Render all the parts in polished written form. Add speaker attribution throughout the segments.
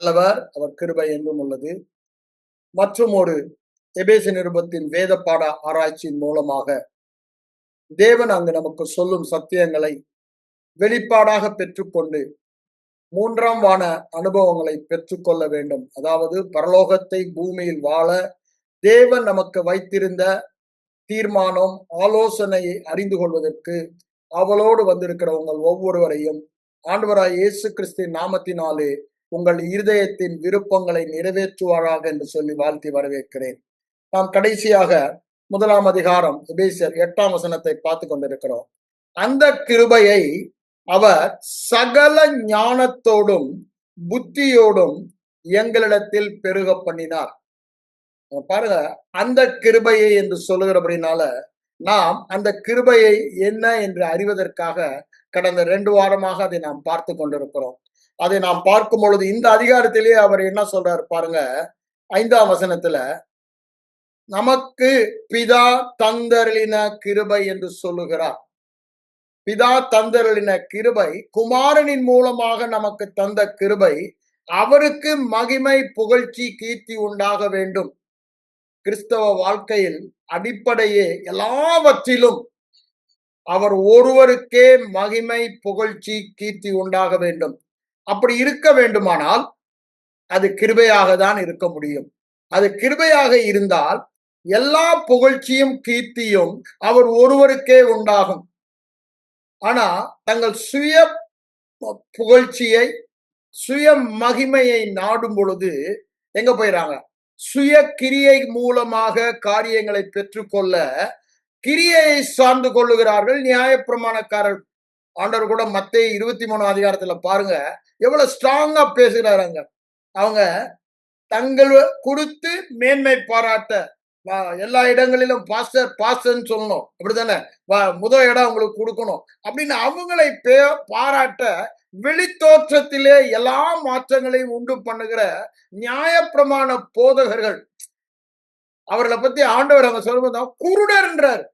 Speaker 1: நல்லவர், அவர் கிருபை என்றும் உள்ளது. மற்றும் ஒரு எபேசு நிருபத்தின் வேத பாட ஆராய்ச்சியின் மூலமாக தேவன் அங்கு நமக்கு சொல்லும் சத்தியங்களை வெளிப்பாடாக பெற்றுக்கொண்டு மூன்றாம் வான அனுபவங்களை பெற்றுக்கொள்ள வேண்டும். அதாவது பரலோகத்தை பூமியில் வாழ தேவன் நமக்கு வைத்திருந்த தீர்மானம், ஆலோசனையை அறிந்து கொள்வதற்கு அவளோடு வந்திருக்கிற உங்கள் ஒவ்வொருவரையும் ஆண்டவராய் இயேசு கிறிஸ்துவின் நாமத்தினாலே உங்கள் இருதயத்தின் விருப்பங்களை நிறைவேற்றுவாராக என்று சொல்லி வாழ்த்தி வரவேற்கிறேன். நாம் கடைசியாக 1 அதிகாரம் எபேசியர் 8 வசனத்தை பார்த்து கொண்டிருக்கிறோம். அந்த கிருபையை அவர் சகல ஞானத்தோடும் புத்தியோடும் எங்களிடத்தில் பெருக பண்ணினார். பாருங்க, அந்த கிருபையை என்று சொல்லுகிறபடினால நாம் அந்த கிருபையை என்ன என்று அறிவதற்காக கடந்த 2 வாரமாக அதை நாம் பார்த்து கொண்டிருக்கிறோம். அதை நாம் பார்க்கும் பொழுது இந்த அதிகாரத்திலேயே அவர் என்ன சொல்றாரு பாருங்க, 5ஆம் வசனத்துல நமக்கு பிதா தந்தருளின கிருபை என்று சொல்லுகிறார். பிதா தந்தருளின கிருபை, குமாரனின் மூலமாக நமக்கு தந்த கிருபை, அவருக்கு மகிமை புகழ்ச்சி கீர்த்தி உண்டாக வேண்டும். கிறிஸ்தவ வாழ்க்கையில் அடிப்படையே எல்லாவற்றிலும் அவர் ஒருவருக்கே மகிமை புகழ்ச்சி கீர்த்தி உண்டாக வேண்டும். அப்படி இருக்க வேண்டுமானால் அது கிருபையாக தான் இருக்க முடியும். அது கிருபையாக இருந்தால் எல்லா புகழ்ச்சியும் கீர்த்தியும் அவர் ஒருவருக்கே உண்டாகும். ஆனா தங்கள் சுய புகழ்ச்சியை, சுய மகிமையை நாடும் பொழுது எங்க போயிறாங்க? சுய கிரியை மூலமாக காரியங்களை பெற்றுக்கொள்ள கிரியையை சார்ந்து கொள்ளுகிறார்கள் நியாயப்பிரமாணக்காரர்கள். ஆண்டவர் கூட மத்தேயு 23 அதிகாரத்துல பாருங்க எவ்வளவு ஸ்ட்ராங்கா பேசுகிறாங்க. அவங்க தங்கள் கொடுத்து மேன்மை பாராட்ட, எல்லா இடங்களிலும் பாஸ்டர் பாஸ்டர்ன்னு சொல்லணும், அப்படித்தானே, முதல் இடம் அவங்களுக்கு கொடுக்கணும் அப்படின்னு அவங்களை பாராட்ட வெளித்தோற்றத்திலே எல்லா மாற்றங்களையும் உண்டு பண்ணுகிற நியாயப்பிரமாண போதகர்கள். அவர்களை பத்தி ஆண்டவர் அவங்க சொல்லும்போது குருடர்ன்றார்.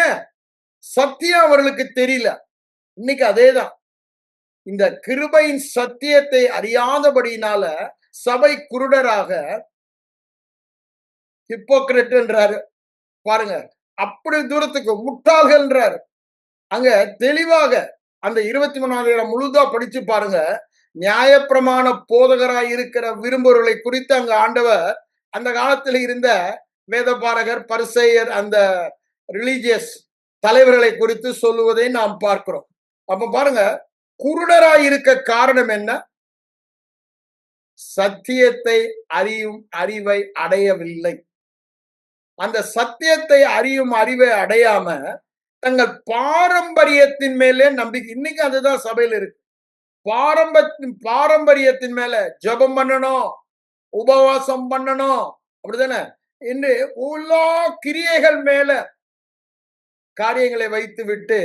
Speaker 1: ஏன்? சத்தியம் அவர்களுக்கு தெரியல. இன்னைக்கு அதேதான். இந்த கிருபையின் சத்தியத்தை அறியாதபடியினால சபை குருடராக ஹிப்போக்ரேட் என்றாரு பாருங்க. அப்படி தூரத்துக்கு முட்டாள்கள்ன்றாரு. அங்க தெளிவாக அந்த 23 முழுதா படிச்சு பாருங்க. நியாயப்பிரமாண போதகராய் இருக்கிற விரும்புவர்களை குறித்து அங்க ஆண்டவர் அந்த காலத்தில் இருந்த வேதபாரகர், பரிசேயர், அந்த ரிலீஜியஸ் தலைவர்களை குறித்து சொல்லுவதை நாம் பார்க்கிறோம். அப்ப பாருங்க, குருடராய் இருக்க காரணம் என்ன? சத்தியத்தை அறியும் அறிவை அடையவில்லை. அந்த சத்தியத்தை அறியும் அறிவை அடையாம தங்கள் பாரம்பரியத்தின் மேலே நம்பிக்கை. இன்னைக்கு அதுதான் சபையில் இருக்கு. பாரம்பரியத்தின் மேல ஜெபம் பண்ணணும், உபவாசம் பண்ணணும், அப்படித்தானே, என்று எல்லா கிரியைகள் மேல காரியங்களை வைத்து விட்டு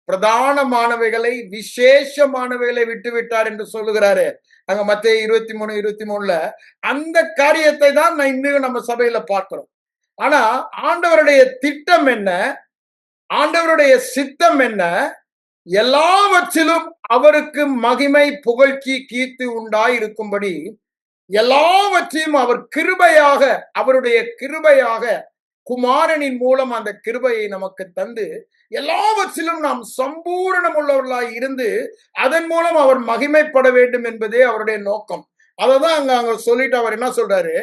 Speaker 1: பிரதானமானவைகளை, விசேஷமானவைகளை விட்டு விட்டார் என்று சொல்லுகிறாரு அங்க மத்தேயு 23:23 அந்த காரியத்தை தான் நான் இன்னும் நம்ம சபையில பார்க்கிறோம். ஆனா ஆண்டவருடைய திட்டம் என்ன? ஆண்டவருடைய சித்தம் என்ன? எல்லாவற்றிலும் அவருக்கு மகிமை புகழ்ச்சி கீர்த்தி உண்டாய் இருக்கும்படி எல்லாவற்றையும் அவர் கிருபையாக, அவருடைய கிருபையாக குமாரனின் மூலம் அந்த கிருபையை நமக்கு தந்து எல்லாவற்றிலும் நாம் சம்பூரணம் உள்ளவர்களாய் இருந்து அதன் மூலம் அவர் மகிமைப்பட வேண்டும் என்பதே அவருடைய நோக்கம். அததான் அங்க சொல்லிட்டு அவர் என்ன சொல்றாரு?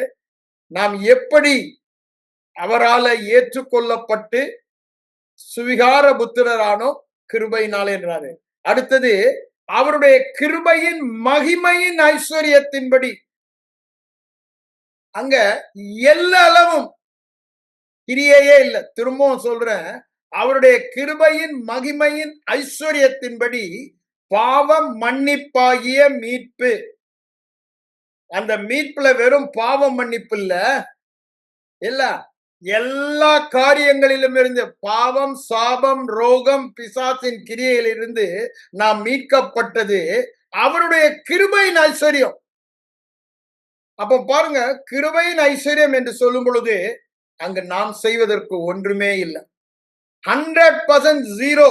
Speaker 1: நாம் எப்படி அவரால் ஏற்றுக்கொள்ளப்பட்டு சுவிகார புத்திரரானோ கிருபையினாலே என்றாரு. அடுத்தது அவருடைய கிருபையின் மகிமையின் ஐஸ்வர்யத்தின்படி. அங்க எல்லளவும் கிரியையே இல்லை. திரும்பவும் சொல்றேன், அவருடைய கிருபையின் மகிமையின் ஐஸ்வர்யத்தின்படி பாவம் மன்னிப்பாகிய மீட்பு. அந்த மீட்புல வெறும் பாவம் மன்னிப்பு இல்ல, எல்லா காரியங்களிலும் இருந்து, பாவம், சாபம், ரோகம், பிசாசின் கிரியையிலிருந்து நாம் மீட்கப்பட்டது அவருடைய கிருபையின் ஐஸ்வர்யம். அப்ப பாருங்க, கிருபையின் ஐஸ்வர்யம் என்று சொல்லும் பொழுது அங்கு நாம் செய்வதற்கு ஒன்றுமே இல்லை. 100% ஜீரோ.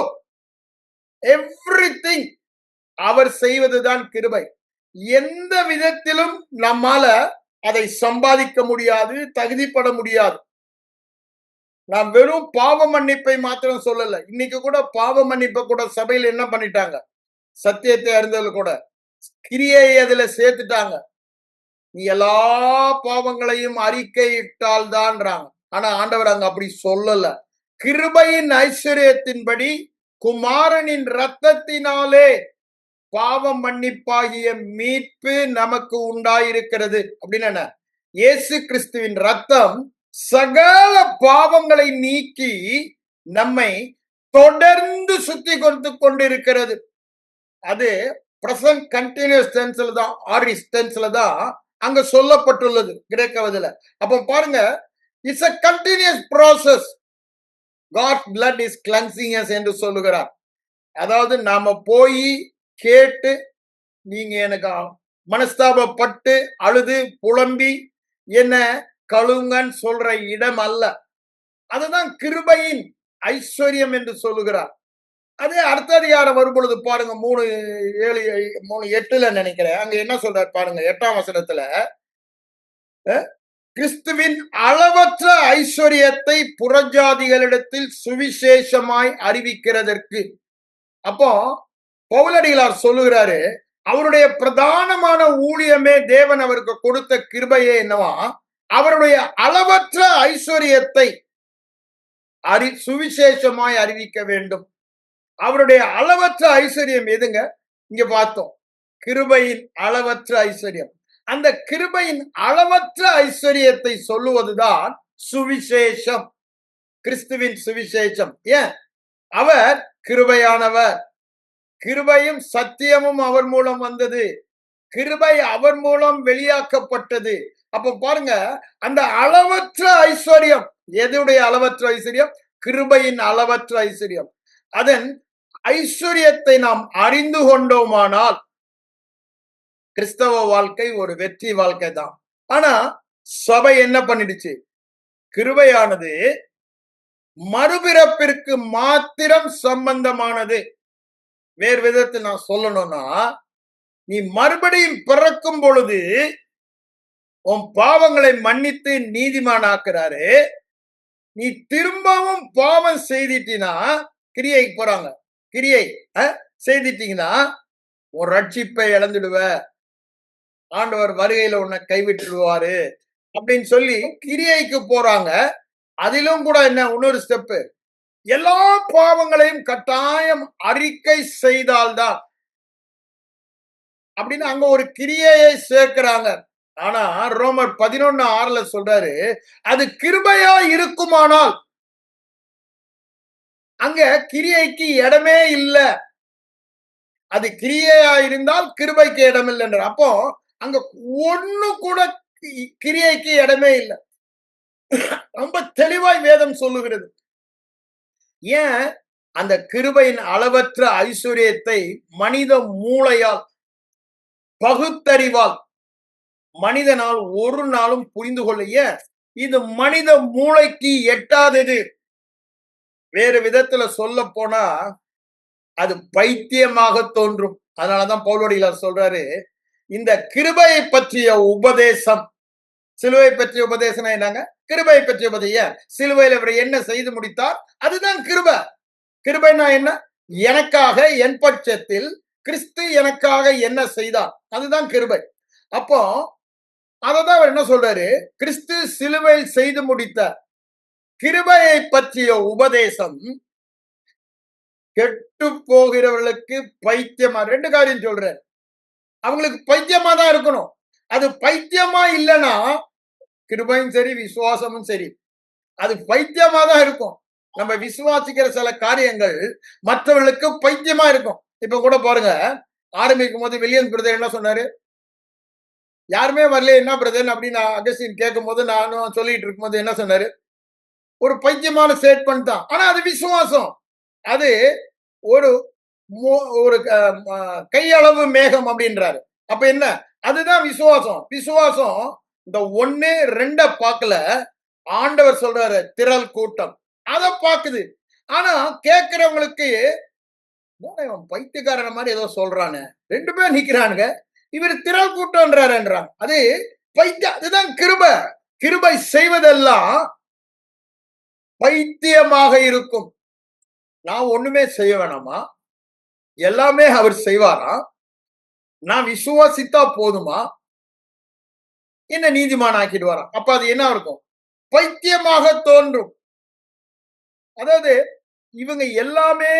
Speaker 1: எவ்ரிதிங் அவர் செய்வதுதான் கிருபை. எந்த விதத்திலும் நம்மால அதை சம்பாதிக்க முடியாது, தகுதிப்பட முடியாது. நான் வெறும் பாவ மன்னிப்பை மாத்திரம் சொல்லல. இன்னைக்கு கூட பாவ மன்னிப்பை கூட சபையில என்ன பண்ணிட்டாங்க? சத்தியத்தை அறிந்தவர்கள் கூட கிரியையை அதுல சேர்த்துட்டாங்க. நீ எல்லா பாவங்களையும் அறிக்கையிட்டால் தான்றாங்க. ஆனா ஆண்டவர் அங்க அப்படி சொல்லல. கிருபையின் ஐஸ்வர்யத்தின்படி குமாரனின் இரத்தத்தினாலே பாவம் மன்னிப்பாகிய மீட்பு நமக்கு உண்டாயிருக்கிறது. அப்படின்னு என்ன? இயேசு கிறிஸ்துவின் ரத்தம் சகல பாவங்களை நீக்கி நம்மை தொடர்ந்து சுத்தி கொடுத்து கொண்டிருக்கிறது. அது பிரசன்ட் கண்டினியூஸ் டென்ஸ்ல தான், ஆரிஸ் டென்ஸ்ல தான் அங்க சொல்லப்பட்டுள்ளது கிரேக்கவதுல. அப்ப பாருங்க, it's a continuous process. God's blood is cleansing us என்று சொல்லுகிறார். அதாவது நாம போய் கேட்டு, நீங்க எனக்கு மனஸ்தாபப்பட்டு அழுது புலம்பி என்ன கழுவுங்கன்னு சொல்ற இடம் அல்ல. அதுதான் கிருபையின் ஐஸ்வர்யம் என்று சொல்லுகிறார். அதே அடுத்த அதிகாரம் வரும் பொழுது பாருங்க, 3:7 நினைக்கிறேன். அங்க என்ன சொல்றாரு பாருங்க, 8ஆம் வசனத்துல கிறிஸ்துவின் அளவற்ற ஐஸ்வர்யத்தை புறஜாதிகளிடத்தில் சுவிசேஷமாய் அறிவிக்கிறதற்கு. அப்போ பவுலடிகளார் சொல்லுகிறாரு, அவருடைய பிரதானமான ஊழியமே தேவன் அவருக்கு கொடுத்த கிருபையே என்னவா, அவருடைய அளவற்ற ஐஸ்வர்யத்தை சுவிசேஷமாய் அறிவிக்க வேண்டும். அவருடைய அளவற்ற ஐஸ்வர்யம் எதுங்க? இங்க பார்த்தோம், கிருபையின் அளவற்ற ஐஸ்வர்யம். அந்த கிருபையின் அளவற்ற ஐஸ்வர்யத்தை சொல்லுவதுதான் சுவிசேஷம், கிறிஸ்துவின் சுவிசேஷம். ஏன்? அவர் கிருபையானவர், கிருபையும் சத்தியமும் அவர் மூலம் வந்தது, கிருபை அவர் மூலம் வெளியாக்கப்பட்டது. அப்ப பாருங்க, அந்த அளவற்ற ஐஸ்வர்யம் எதுடைய அளவற்ற ஐஸ்வர்யம்? கிருபையின் அளவற்ற ஐஸ்வர்யம். அதன் ஐஸ்வர்யத்தை நாம் அறிந்து கொண்டோமானால் கிறிஸ்தவ வாழ்க்கை ஒரு வெற்றி வாழ்க்கை தான். ஆனா சபை என்ன பண்ணிடுச்சு? கிருபையானது மறுபிறப்பிற்கு மாத்திரம் சம்பந்தமானது. வேறு விதத்தில் நான் சொல்லணும்னா, நீ மறுபடியும் பிறக்கும் பொழுது உன் பாவங்களை மன்னித்து நீதிமானாக்குறாரு. நீ திரும்பவும் பாவம் செய்திட்டினா, கிரியைக்கு போறாங்க, கிரியை செய்திட்டீங்கன்னா உன் ரட்சிப்பை இழந்துடுவ, ஆண்டவர் வருகையில உன்னை கைவிட்டுடுவாரு அப்படின்னு சொல்லி கிரியைக்கு போறாங்க. அதிலும் கூட என்ன, இன்னொரு ஸ்டெப்பு, எல்லா பாவங்களையும் கட்டாயம் அறிக்கை செய்தால்தான் அப்படின்னு அங்க ஒரு கிரியையை சேர்க்கிறாங்க. ஆனா ரோமர் 11:6 சொல்றாரு, அது கிருபையா இருக்குமானால் அங்க கிரியைக்கு இடமே இல்லை. அது கிரியையா இருந்தால் கிருபைக்கு இடம் இல்லைன்ற. அப்போ அங்க ஒண்ணு கூட கிரியைக்கு இடமே இல்லை. ரொம்ப தெளிவாய் வேதம் சொல்லுகிறது. ஏன்? அந்த கிருபையின் அளவற்ற ஐஸ்வர்யத்தை மனித மூளையால், பகுத்தறிவால் மனிதனால் ஒரு நாளும் புரிந்து கொள்ள, இது மனித மூளைக்கு எட்டாதது. வேறு விதத்துல சொல்ல போனா அது பைத்தியமாக தோன்றும். அதனாலதான் பவுலடிகளார் சொல்றாரு, இந்த கிருபையை பற்றிய உபதேசம், சிலுவை பற்றிய உபதேசம் என்னங்க? கிருபையை பற்றிய உபதேசம். சிலுவையில் அவர் என்ன செய்து முடித்தார், அதுதான் கிருபை. கிருபைனா என்ன? எனக்காக, என் பட்சத்தில் கிறிஸ்து எனக்காக என்ன செய்தார், அதுதான் கிருபை. அப்போ அததான் அவர் என்ன சொல்றாரு, கிறிஸ்து சிலுவையில் செய்து முடித்த கிருபையை பற்றிய உபதேசம் கெட்டு போகிறவர்களுக்கு பைத்தியமா. 2 காரியம் சொல்றாரு, அவங்களுக்கு பைத்தியமா தான் இருக்கணும். அது பைத்தியமா இல்லைன்னா கிருபையும் சரி விசுவாசமும் சரி, அது பைத்தியமா தான் இருக்கும். நம்ம விசுவாசிக்கிற சில காரியங்கள் மற்றவர்களுக்கு பைத்தியமா இருக்கும். இப்ப கூட பாருங்க, ஆரம்பிக்கும் போது வில்லியம் பிரதர் என்ன சொன்னாரு, யாருமே வரல, என்ன பிரதர் அப்படின்னு அகஸ்டின் கேட்கும் போது நானும் சொல்லிட்டு இருக்கும் போது என்ன சொன்னாரு, ஒரு பைத்தியமான ஸ்டேட்மெண்ட் தான். ஆனா அது விசுவாசம். அது ஒரு ஒரு கையளவு மேகம் அப்படின்றாரு. அப்ப என்ன? அதுதான் விசுவாசம். விசுவாசம் இந்த 1, 2 பார்க்கல, ஆண்டவர் சொல்றாரு திரள் கூட்டம் அதை பாக்குது. ஆனா கேட்கிறவங்களுக்கு பைத்தியக்காரன மாதிரி ஏதோ சொல்றானு 2 பேர் நிக்கிறானுங்க, இவர் திரள் கூட்டம்ன்றார் என்றார். அது அதுதான் கிருபை. கிருபை செய்வதெல்லாம் பைத்தியமாக இருக்கும். நான் ஒண்ணுமே செய்ய வேணாமா? எல்லாமே அவர் செய்வாரா? நான் விசுவாசித்தா போதுமா? என்ன நீதிமான் ஆக்கிடுவாராம். அப்ப அது என்ன இருக்கும்? பைத்தியமாக தோன்றும். அதாவது இவங்க எல்லாமே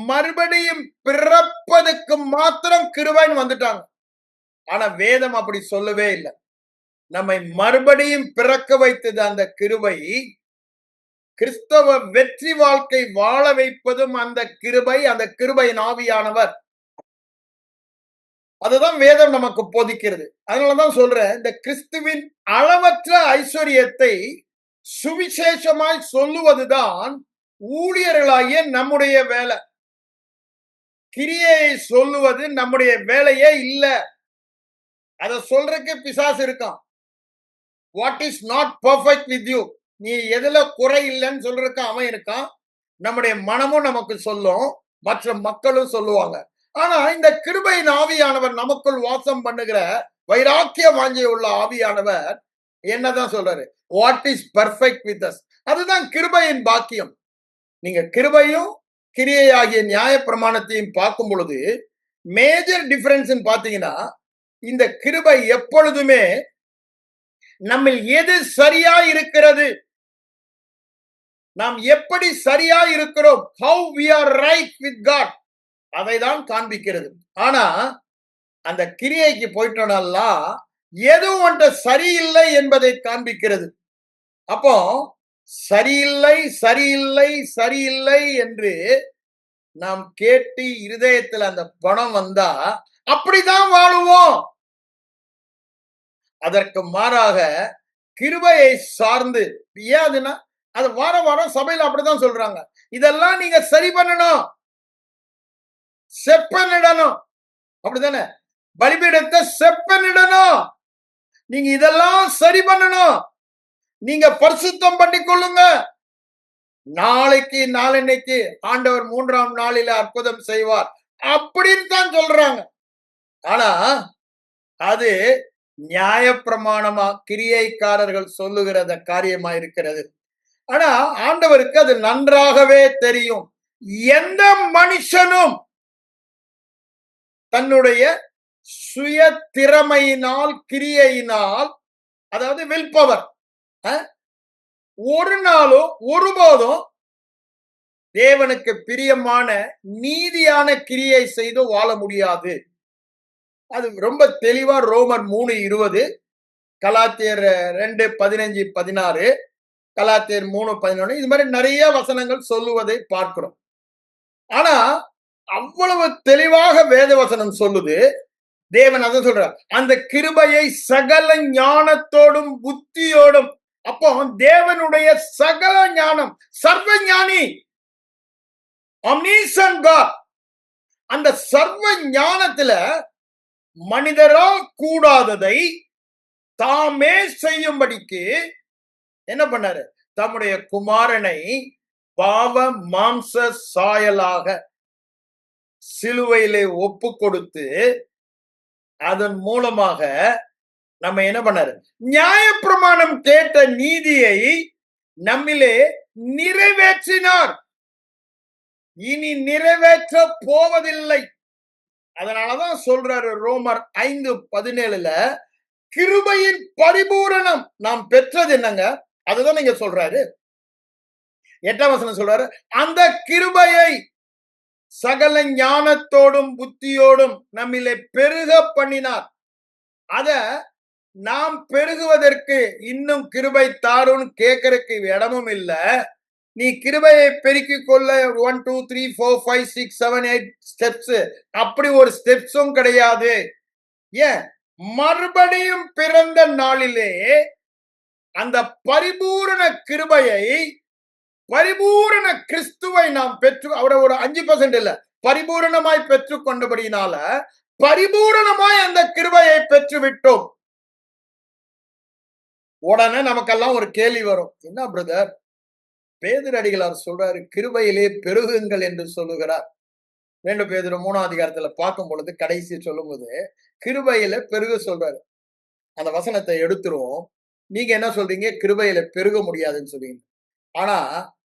Speaker 1: மறுபடியும் பிறப்பதற்கு மாத்திரம் கிருபைன்னு வந்துட்டாங்க. ஆனா வேதம் அப்படி சொல்லவே இல்லை. நம்மை மறுபடியும் பிறக்க வைத்தது அந்த கிருபை. கிறிஸ்தவ வெற்றி வாழ்க்கை வாழ வைப்பதும் அந்த கிருபை, அந்த கிருபையின் ஆவியானவர். அதுதான் வேதம் நமக்கு போதிக்கிறது. அதனாலதான் சொல்றேன், இந்த கிறிஸ்துவின் அளவற்ற ஐஸ்வர்யத்தை சுவிசேஷமாய் சொல்லுவதுதான் ஊழியர்களாகிய நம்முடைய வேலை. கிரியையை சொல்லுவது நம்முடைய வேலையே இல்ல. அதை சொல்றதுக்கு பிசாசு இருக்கான். What is not perfect with you, நீ எதுல குறை இல்லைன்னு சொல்றதுக்கு அவன் இருக்கான். நம்முடைய மனமும் நமக்கு சொல்லும், மற்ற மக்களும் சொல்லுவாங்க. ஆனா இந்த கிருபையின் ஆவியானவர் நமக்குள் வாசம் பண்ணுகிற வைராக்கிய வாஞ்சை உள்ள ஆவியானவர் என்னதான் சொல்றாரு? What is perfect with us. அதுதான் கிருபையின் பாக்கியம். நீங்க கிருபையும் கிரியையாகிய நியாய பிரமாணத்தையும் பார்க்கும் பொழுது மேஜர் டிஃபரன்ஸ் பாத்தீங்கன்னா, இந்த கிருபை எப்பொழுதுமே நம்ம எது சரியா இருக்கிறது, நாம் எப்படி சரியா இருக்கிறோம், how we are right with God, அதை தான் காண்பிக்கிறது. ஆனா அந்த கிரியைக்கு போயிட்டோம்னா எதுவும் ஒன்று சரியில்லை என்பதை காண்பிக்கிறது. அப்போ சரியில்லை சரியில்லை சரியில்லை என்று நாம் கேட்டு இருதயத்தில் அந்த பணம் வந்தா அப்படிதான் வாழுவோம். அதற்கு மாறாக கிருபையை சார்ந்து, ஏன் அதுனா அது வார வாரம் சபையில அப்படிதான் சொல்றாங்க, இதெல்லாம் நீங்க சரி பண்ணணும், செப்பனிடணும், அப்படித்தானே? பலிபீடத்தை செப்பனிடணும், நீங்க இதெல்லாம் சரி பண்ணணும், நீங்க பரிசுத்தம் பண்ணிக்கொள்ளுங்க, நாளைக்கு நாளன்னைக்கு ஆண்டவர் 3ஆம் நாளில அற்புதம் செய்வார் அப்படின்னு தான் சொல்றாங்க. ஆனா அது நியாயப்பிரமாணமா கிரியைக்காரர்கள் சொல்லுகிற காரியமா இருக்கிறது. ஆனா ஆண்டவருக்கு அது நன்றாகவே தெரியும். எந்த மனுஷனும் தன்னுடைய சுய திறமையினால் கிரியையினால், அதாவது வில் பவர், ஒரு நாளும் ஒருபோதும் தேவனுக்கு பிரியமான நீதியான கிரியை செய்து வாழ முடியாது. அது ரொம்ப தெளிவா ரோமர் 3:20, கலாத்தியர் 2:15-16, கலாத்தியர் 3:11, இது மாதிரி நிறைய வசனங்கள் சொல்லுவதை பார்க்கிறோம். ஆனா அவ்வளவு தெளிவாக வேத வசனம் சொல்லுது. தேவன் அதை சொல்றார், அந்த கிருபையை சகல ஞானத்தோடும் புத்தியோடும். அப்போ தேவனுடைய சகல ஞானம், சர்வ ஞானி, omniscient God, அந்த சர்வ ஞானத்துல மனிதரால் கூடாததை தாமே செய்யும்படிக்கு என்ன பண்ணாரு? தம்முடைய குமாரனை பாவ மாம்ச சாயலாக சிலுவையிலே ஒப்பு கொடுத்து அதன் மூலமாக நம்ம என்ன பண்ணாரு? நியாயப்பிரமாணம் கேட்ட நீதியை நம்மிலே நிறைவேற்றினார். இனி நிறைவேற்ற போவதில்லை. அதனாலதான் சொல்றாரு ரோமர் 5:17, கிருபையின் பரிபூரணம் நாம் பெற்றது என்னங்க? அதுதான் நீங்க சொல்றாரு. 8ஆம் வசனம் சொல்றாரு, அந்த கிருபையை சகல ஞானத்தோடும் புத்தியோடும் நம்மிலே பெருக பண்ணினார். அத நாம் பெருகுவதற்கு இன்னும் கிருபை தாருன்னு கேட்கறதுக்கு இடமும் இல்ல. நீ கிருபையை பெருக்கிக் கொள்ள 1 2 3 4 5 6 7 8 ஸ்டெப்ஸ், அப்படி ஒரு ஸ்டெப்ஸும் கிடையாது. ஏன்? மறுபடியும் பிறந்த நாளிலே அந்த பரிபூரண கிருபையை, பரிபூரண கிறிஸ்துவை நாம் பெற்று, அவரை ஒரு 5% இல்ல, பரிபூரணமாய் பெற்றுக் கொண்டபடினால பரிபூரணமாய் அந்த கிருபையை பெற்று விட்டோம். உடனே நமக்கெல்லாம் ஒரு கேள்வி வரும், என்ன பிரதர் பேதுரு அடிகளார் சொல்றாரு கிருபையிலே பெருகுங்கள் என்று சொல்லுகிறார். 2 பேதுரு 3ஆம் அதிகாரத்துல பார்க்கும் பொழுது கடைசி சொல்லும்போது கிருபையில பெருக சொல்றாரு. அந்த வசனத்தை எடுத்துருவோம். நீங்க என்ன சொல்றீங்க? கிருபையில பெருக முடியாதுன்னு சொல்றீங்க. ஆனா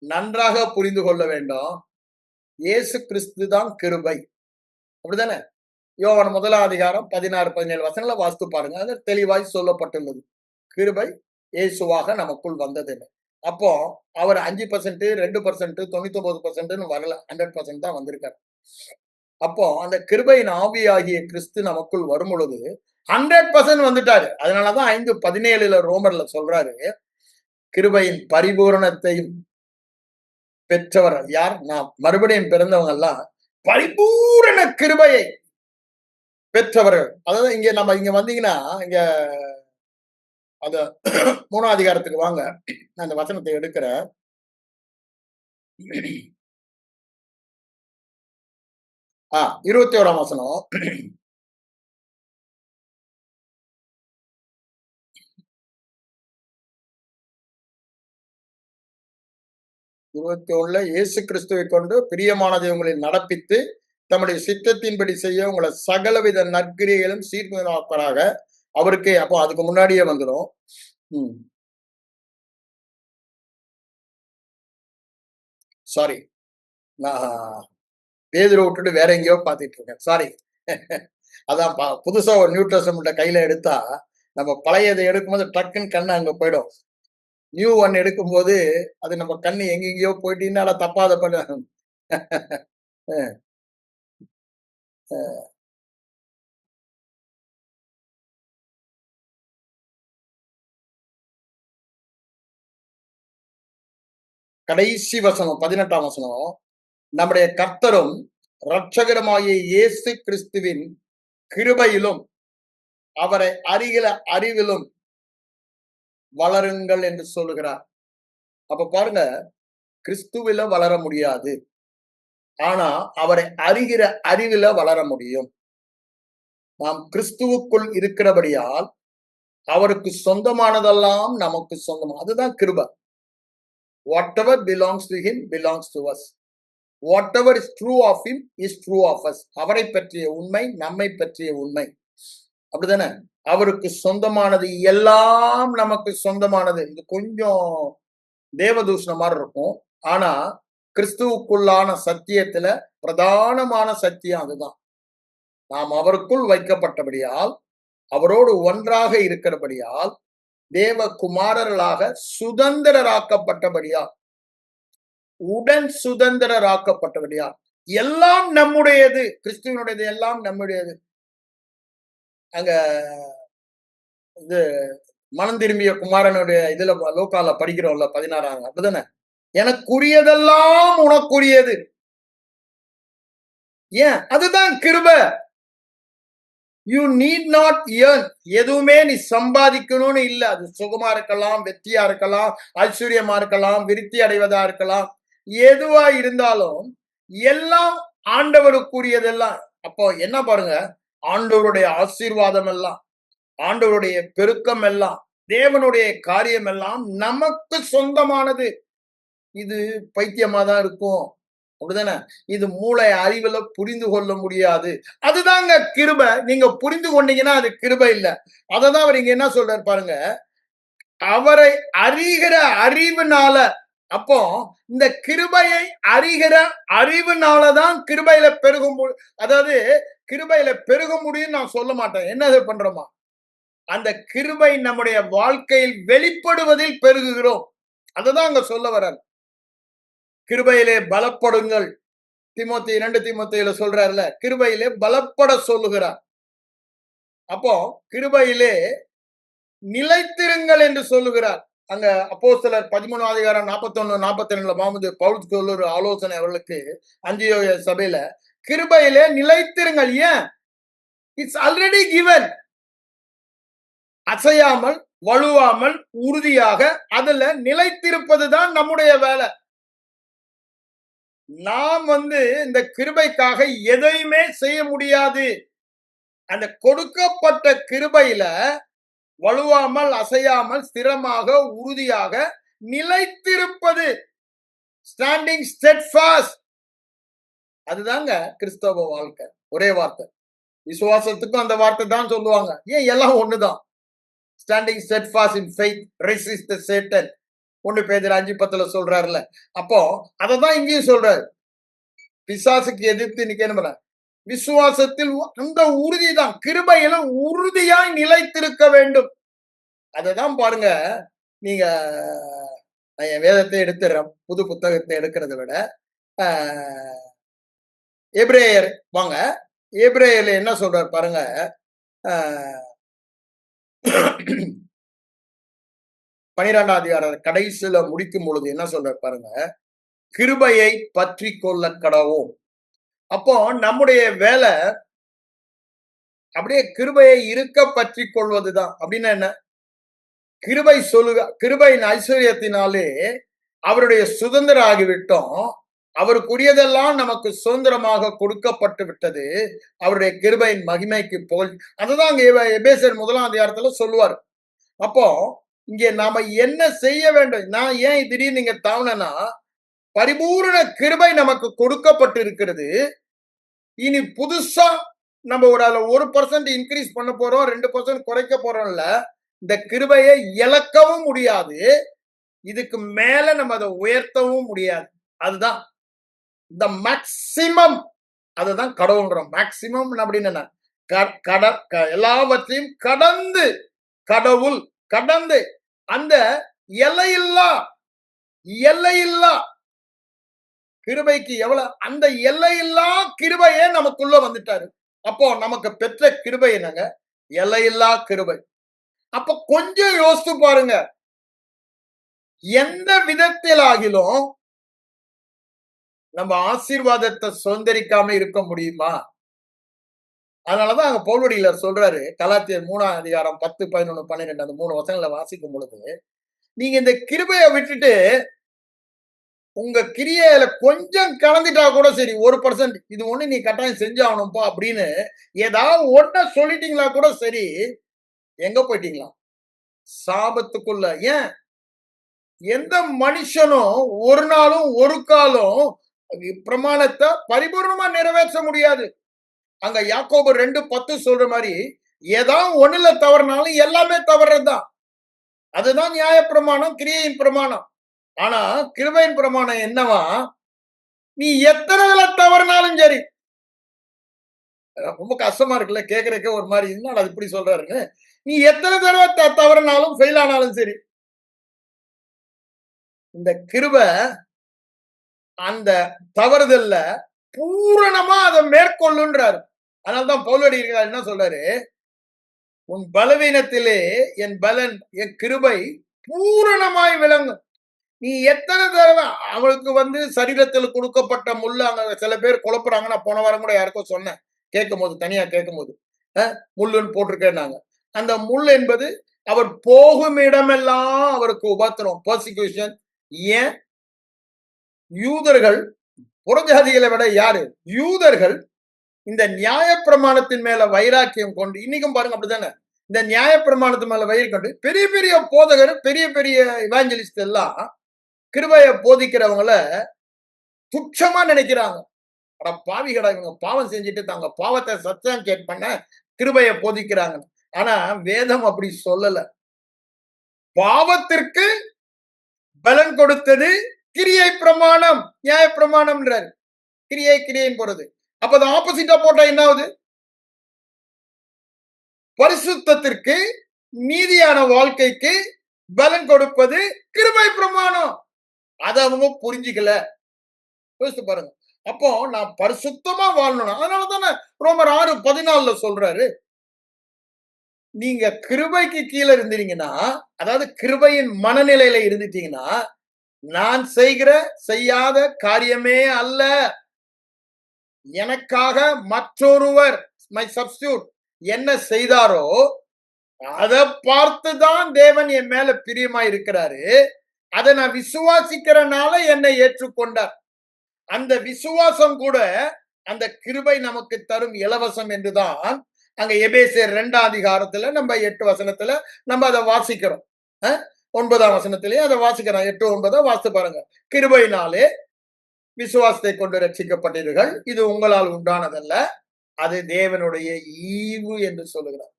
Speaker 1: நன்றாக புரிந்து கொள்ள வேண்டும். இயேசு கிறிஸ்து தான் கிருபை. அப்படிதானே? யோவான் 1ஆம் அதிகாரம் 16, 17 வசனங்கள வாசித்து பாருங்க. அது தெளிவாய் சொல்லப்பட்டுள்ளது. கிருபை இயேசுவாக நமக்குள் வந்ததுன்னு. அப்போ அவர் 5% 2% 99%ன்னு வரல. 100% தான் வந்திருக்காரு. அப்போ அந்த கிருபையின் ஆவியாகிய கிறிஸ்து நமக்குள் வரும் பொழுது 100% வந்துட்டாரு. அதனாலதான் 5:17 ரோமர்ல சொல்றாரு, கிருபையின் பரிபூரணத்தையும் பெற்றவர் யார்? நாம் மறுபடியும் பிறந்தவங்க எல்லாம் பரிபூரண கிருபையை பெற்றவர்கள். அதாவது இங்க வந்தீங்கன்னா, இங்க அந்த 3ஆம் அதிகாரத்துக்கு வாங்க. நான் அந்த வசனத்தை எடுக்கிறேன். 21ஆம் வசனம். 21ல இயேசு கிறிஸ்துவை கொண்டு பிரியமானதை உங்களில் நடப்பித்து தம்முடைய சித்தத்தின்படி செய்ய உங்களை சகலவித நற்கிரிகளும் சீர்குலைப்பாராக. அவருக்கே அப்போ அதுக்கு முன்னாடியே வந்துடும். சாரி, நான் பேதுரை விட்டுட்டு வேற எங்கேயோ பார்த்துட்டு இருக்கேன். சாரி. அதான் புதுசா ஒரு நியூ டெஸ்டமெண்ட்ட கையில எடுத்தா நம்ம பழையதை எடுக்கும்போது டக்குன்னு கண்ணு அங்க போயிடும். நியூ ஒன் எடுக்கும்போது அது நம்ம கண்ணு எங்கெங்கேயோ போயிட்டு என்னால தப்பாத பண்ண கடைசி வசனம் 18ஆம் வசனம். நம்முடைய கர்த்தரும் இரட்சகருமாகிய இயேசு கிறிஸ்துவின் கிருபையிலும் அவரை அறிவிலும் வளருங்கள் என்று சொல்லுகிறார். அப்ப பாருங்க, கிறிஸ்துவில வளர முடியாது. ஆனா அவரை அறிகிற அறிவில வளர முடியும். நாம் கிறிஸ்துவுக்குள் இருக்கிறபடியால் அவருக்கு சொந்தமானதெல்லாம் நமக்கு சொந்தம். அதுதான் கிருபை. Whatever belongs to him belongs to us. Whatever is true of him is true of us. அவரை பற்றிய உண்மை நம்மை பற்றிய உண்மை. அப்படிதானே? அவருக்கு சொந்தமானது எல்லாம் நமக்கு சொந்தமானது. இது கொஞ்சம் தேவதூஷண மாதிரி இருக்கும். ஆனா கிறிஸ்துவுக்குள்ளான சத்தியத்துல பிரதானமான சத்தியம் அதுதான். நாம் அவருக்குள் வைக்கப்பட்டபடியால், அவரோடு ஒன்றாக இருக்கிறபடியால், தேவ குமாரர்களாக சுதந்திரராக்கப்பட்டபடியால், உடன் சுதந்திரராக்கப்பட்டபடியால், எல்லாம் நம்முடையது. கிறிஸ்துவனுடையது எல்லாம் நம்முடையது. அங்க இது மனம் திரும்பிய குமாரனுடைய இதுல லோக்கால படிக்கிறோம்ல 16ஆம் அப்படிதானே? எனக்குரியதெல்லாம் உனக்குரியது. ஏன்? அதுதான் கிருபை. You need not earn. எதுவுமே நீ சம்பாதிக்கணும்னு இல்ல. அது சுகமா இருக்கலாம், வெற்றியா இருக்கலாம், ஐஸ்வர்யமா இருக்கலாம், விருத்தி அடைவதா இருக்கலாம். எதுவா இருந்தாலும் எல்லாம் ஆண்டவருக்குரியதெல்லாம். அப்போ என்ன பாருங்க, ஆண்டவருடைய ஆசீர்வாதம் எல்லாம், ஆண்டவருடைய பெருக்கம் எல்லாம், தேவனுடைய காரியம் எல்லாம் நமக்கு சொந்தமானது. இது பைத்தியமா தான் இருக்கும். அப்படிதானே? இது மூளை அறிவுல புரிந்து கொள்ள முடியாது. அதுதாங்க கிருபை. நீங்க புரிந்து கொண்டீங்கன்னா அது கிருபை இல்ல. அததான் அவர் இங்க என்ன சொல்றாரு பாருங்க. அவரை அறிகிற அறிவுனால. அப்போ இந்த கிருபையை அறிகிற அறிவுனாலதான் கிருபையில பெருகும். அதாவது கிருபையில பெருக முடியும் நான் சொல்ல மாட்டேன். என்ன பண்றோமா? அந்த கிருபை நம்முடைய வாழ்க்கையில் வெளிப்படுவதில் பெருகுகிறோம். அததான் அங்க சொல்ல வர்றார். கிருபையிலே பலப்படுங்கள். 2 தீமோத்தேயுல சொல்றாருல, கிருபையிலே பலப்பட சொல்லுகிறார். அப்போ கிருபையிலே நிலைத்திருங்கள் என்று சொல்லுகிறார். அங்க அப்போஸ்தலர் 13ஆம் அதிகாரம் 41, 42ல மாமுது பவுல் சொல்லுற ஆலோசனை அவர்களுக்கு அந்தியோகிய சபையில கிருபையிலே நிலைத்திருங்கள். ஏன்? It's already given. அசையாமல், வலுவாமல், உறுதியாக அதுல நிலைத்திருப்பதுதான் நம்முடைய வேலை. நாம் இந்த கிருபைக்காக எதையுமே செய்ய முடியாது. அந்த கொடுக்கப்பட்ட கிருபையில வலுவாமல், அசையாமல், ஸ்திரமாக, உறுதியாக நிலைத்திருப்பது. Standing steadfast. அதுதாங்க கிறிஸ்தவ வாழ்க்கை. ஒரே வார்த்தை. விசுவாசத்துக்கும் அந்த வார்த்தை தான் சொல்லுவாங்க. ஏன் எல்லாம் ஒண்ணுதான். Standing steadfast in faith resist the Satan. 1 பேதுரு 5:10 சொல்றாருல்ல. அப்போ அததான் இங்கேயும் சொல்றாரு. பிசாசுக்கு எதிர்த்து நிக்கணும். விசுவாசத்தில் அந்த உறுதிதான். கிருபையில உறுதியாய் நிலைத்திருக்க வேண்டும். அததான் பாருங்க. நீங்க நான் என் வேதத்தை எடுத்துறேன். புது புத்தகத்தை எடுக்கிறத விட எபிரேயர் வாங்க. எபிரேயர்ல என்ன சொல்றாரு பாருங்க. 12ஆம் அதிகார கடைசியில முடிக்கும் பொழுது என்ன சொல்றாரு பாருங்க. கிருபையை பற்றி கொள்ள கடவோம். அப்போ நம்முடைய வேலை அப்படியே கிருபையை இருக்க பற்றி கொள்வதுதான். அப்படின்னா என்ன? கிருபை கிருபையின் ஐஸ்வர்யத்தினாலே அவருடைய சுதந்திரம் ஆகிவிட்டோம். அவருக்குரியதெல்லாம் நமக்கு சுதந்திரமாக கொடுக்கப்பட்டு விட்டது. அவருடைய கிருபையின் மகிமைக்கு போல் அதுதான் எபேசியர் 1ஆம் அதிகாரத்துல சொல்லுவார். அப்போ இங்கே நாம என்ன செய்ய வேண்டும்? நான் ஏன் திடீர்னு நீங்க தாவனா பரிபூர்ண கிருபை நமக்கு கொடுக்கப்பட்டு இருக்கிறது. இனி புதுசா நம்ம ஒரு 1% இன்க்ரீஸ் பண்ண போறோம், 2% குறைக்க போறோம்ல. இந்த கிருபையை இழக்கவும் முடியாது. இதுக்கு மேல நம்ம அதை உயர்த்தவும் முடியாது. அதுதான் இந்த மேக்சிமம். அதுதான் கடவுள்ன்றோம். மேக்சிமம் அப்படின்னு எல்லாவற்றையும் கடந்து கடவுள் கடந்து அந்த எல்லையில்லா கிருபைக்கு எவ்வளவு அந்த எல்லையில்லா கிருபையே நமக்குள்ள வந்துட்டாரு. அப்போ நமக்கு பெற்ற கிருபை என்னங்க? எல்லையில்லா கிருபை. அப்ப கொஞ்சம் யோசித்து பாருங்க. எந்த விதத்தில் ஆகிலும் நம்ம ஆசீர்வாதத்தை சுதந்திரிக்காம இருக்க முடியுமா? அதனாலதான் அங்க பவுலடியார் சொல்றாரு, கலாத்தியர் 3ஆம் அதிகாரம் 10, 11, 12 அந்த 3 வசனங்களை வாசிக்கும் பொழுது, நீங்க இந்த கிருபையை விட்டுட்டு உங்க கிரியையில கொஞ்சம் கலந்துட்டா கூட சரி, 1% இது ஒண்ணு நீ கட்டாயம் செஞ்சாகணும்ப்பா அப்படின்னு ஏதாவது ஒன்ன சொல்லிட்டீங்களா கூட சரி, எங்க போயிட்டீங்களா? சாபத்துக்குள்ள. ஏன்? எந்த மனுஷனும் ஒரு நாளும் ஒரு காலம் பிரமாணத்தை பரிபூர்ணமா நிறைவேற்ற முடியாது. அங்க யாக்கோபு 2:10 சொல்ற மாதிரி ஏதாவது ஒண்ணுல தவறுனாலும் எல்லாமே தவறுதான். அதுதான் நியாய பிரமாணம், கிரியையின் பிரமாணம். ஆனா கிருபையின் பிரமாணம் என்னவா? நீ எத்தனை தவறுனாலும் சரி. ரொம்ப கஷ்டமா இருக்குல்ல கேக்குறதுக்கு ஒரு மாதிரி. என்ன அது இப்படி சொல்றாருன்னு. நீ எத்தனை தடவை தவறுனாலும் ஃபெயில் ஆனாலும் சரி, இந்த கிருபை அந்த தவறுதல்ல பூரணமா அதை மேற்கொள்ளுன்றாரு. அதனால்தான் பவுலடி என்ன சொல்றாரு, உன் பலவீனத்திலே என் பலன் என் கிருபை பூரணமாய் விளங்கும். நீ எத்தனை தடவை அவளுக்கு சரீரத்தில் கொடுக்கப்பட்ட முள்ளு அங்க சில பேர் குழப்புறாங்க. நான் போன வாரம் கூட யாருக்கும் சொன்னேன், கேட்கும் போது தனியா கேட்கும் போது முள்ளுன்னு போட்டிருக்கேன்னாங்க. அந்த முள் என்பது அவர் போகும் இடமெல்லாம் அவருக்கு உபத்திரம், பர்சிக்யூஷன். ஏன்? யூதர்கள் புறஜாதிகளை விட யாரு? யூதர்கள் இந்த நியாய பிரமாணத்தின் மேல வைராக்கியம் கொண்டு, இன்னைக்கும் பாருங்க அப்படித்தானே, இந்த நியாய பிரமாணத்தின் மேல வயிறு கொண்டு பெரிய பெரிய போதகர், பெரிய பெரிய இவாஞ்சலிஸ்ட் எல்லாம் கிருபையை போதிக்கிறவங்கள துச்சமா நினைக்கிறாங்க. அட பாவிகடா, இவங்க பாவம் செஞ்சுட்டு தாங்க பாவத்தை சப்ஸ்டான்ஷியேட் பண்ண கிருபையை போதிக்கிறாங்க. ஆனா வேதம் அப்படி சொல்லல. பாவத்திற்கு பலன் கொடுத்தது கிரியை பிரமாணம், நியாய பிரமாணம்ன்றாரு. கிரியைன்னு போறது. அப்ப அது ஆப்போசிட்டா போட்டா என்ன ஆகுது? பரிசுத்தத்திற்கு, நீதியான வாழ்க்கைக்கு பலன் கொடுப்பது கிருபை பிரமாணம். அதை அவங்க புரிஞ்சுக்கல. யோசித்து பாருங்க. அப்போ நான் பரிசுத்தமா வாழணும். அதனாலதானே ரோமர் 6:14 சொல்றாரு, நீங்க கிருபைக்கு கீழே இருந்தீங்கன்னா, அதாவது கிருபையின் மனநிலையில இருந்துட்டீங்கன்னா, நான் செய்யாத காரியமே அல்ல, எனக்காக மற்றொருவர் மை சப்ஸ்டியூட் என்ன செய்தாரோ அதை பார்த்துதான் தேவன் என் மேல பிரியமா இருக்கிறாரு. அதை நான் விசுவாசிக்கிறனால என்னை ஏற்றுக்கொண்டார். அந்த விசுவாசம் கூட அந்த கிருபை நமக்கு தரும் இலவசம் என்றுதான் அங்க எபேசியர் 2ஆம் அதிகாரத்துல நம்ம 8 வசனத்துல நம்ம அதை வாசிக்கிறோம். 9ஆம் வசனத்திலேயே அதை வாசிக்கிறோம். 8, 9 வாசித்து பாருங்க. கிருபையினாலே விசுவாசத்தை கொண்டு ரட்சிக்கப்பட்டீர்கள், இது உங்களால் உண்டானதல்ல, அது தேவனுடைய ஈவு என்று சொல்லுகிறார்.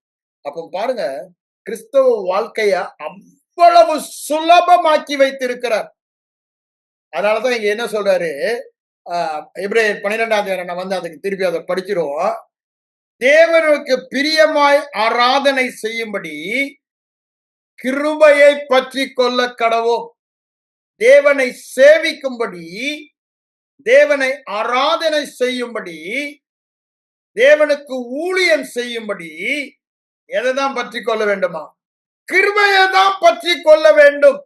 Speaker 1: அப்போ பாருங்க, கிறிஸ்தவ வாழ்க்கைய அவ்வளவு சுலபமாக்கி வைத்திருக்கிறார். அதனாலதான் இங்க என்ன சொல்றாரு, எபிரேயர் 12 நம்ம அதுக்கு திருப்பி அதை படிச்சிருவோம். தேவனுக்கு பிரியமாய் ஆராதனை செய்யும்படி கிருபையை பற்றி கொள்ள கடவோம். தேவனை சேவிக்கும்படி, தேவனை ஆராதனை செய்யும்படி, தேவனுக்கு ஊழியம் செய்யும்படி எதைதான் பற்றி கொள்ள வேண்டுமா? கிருபையை தான் பற்றி கொள்ள வேண்டும்.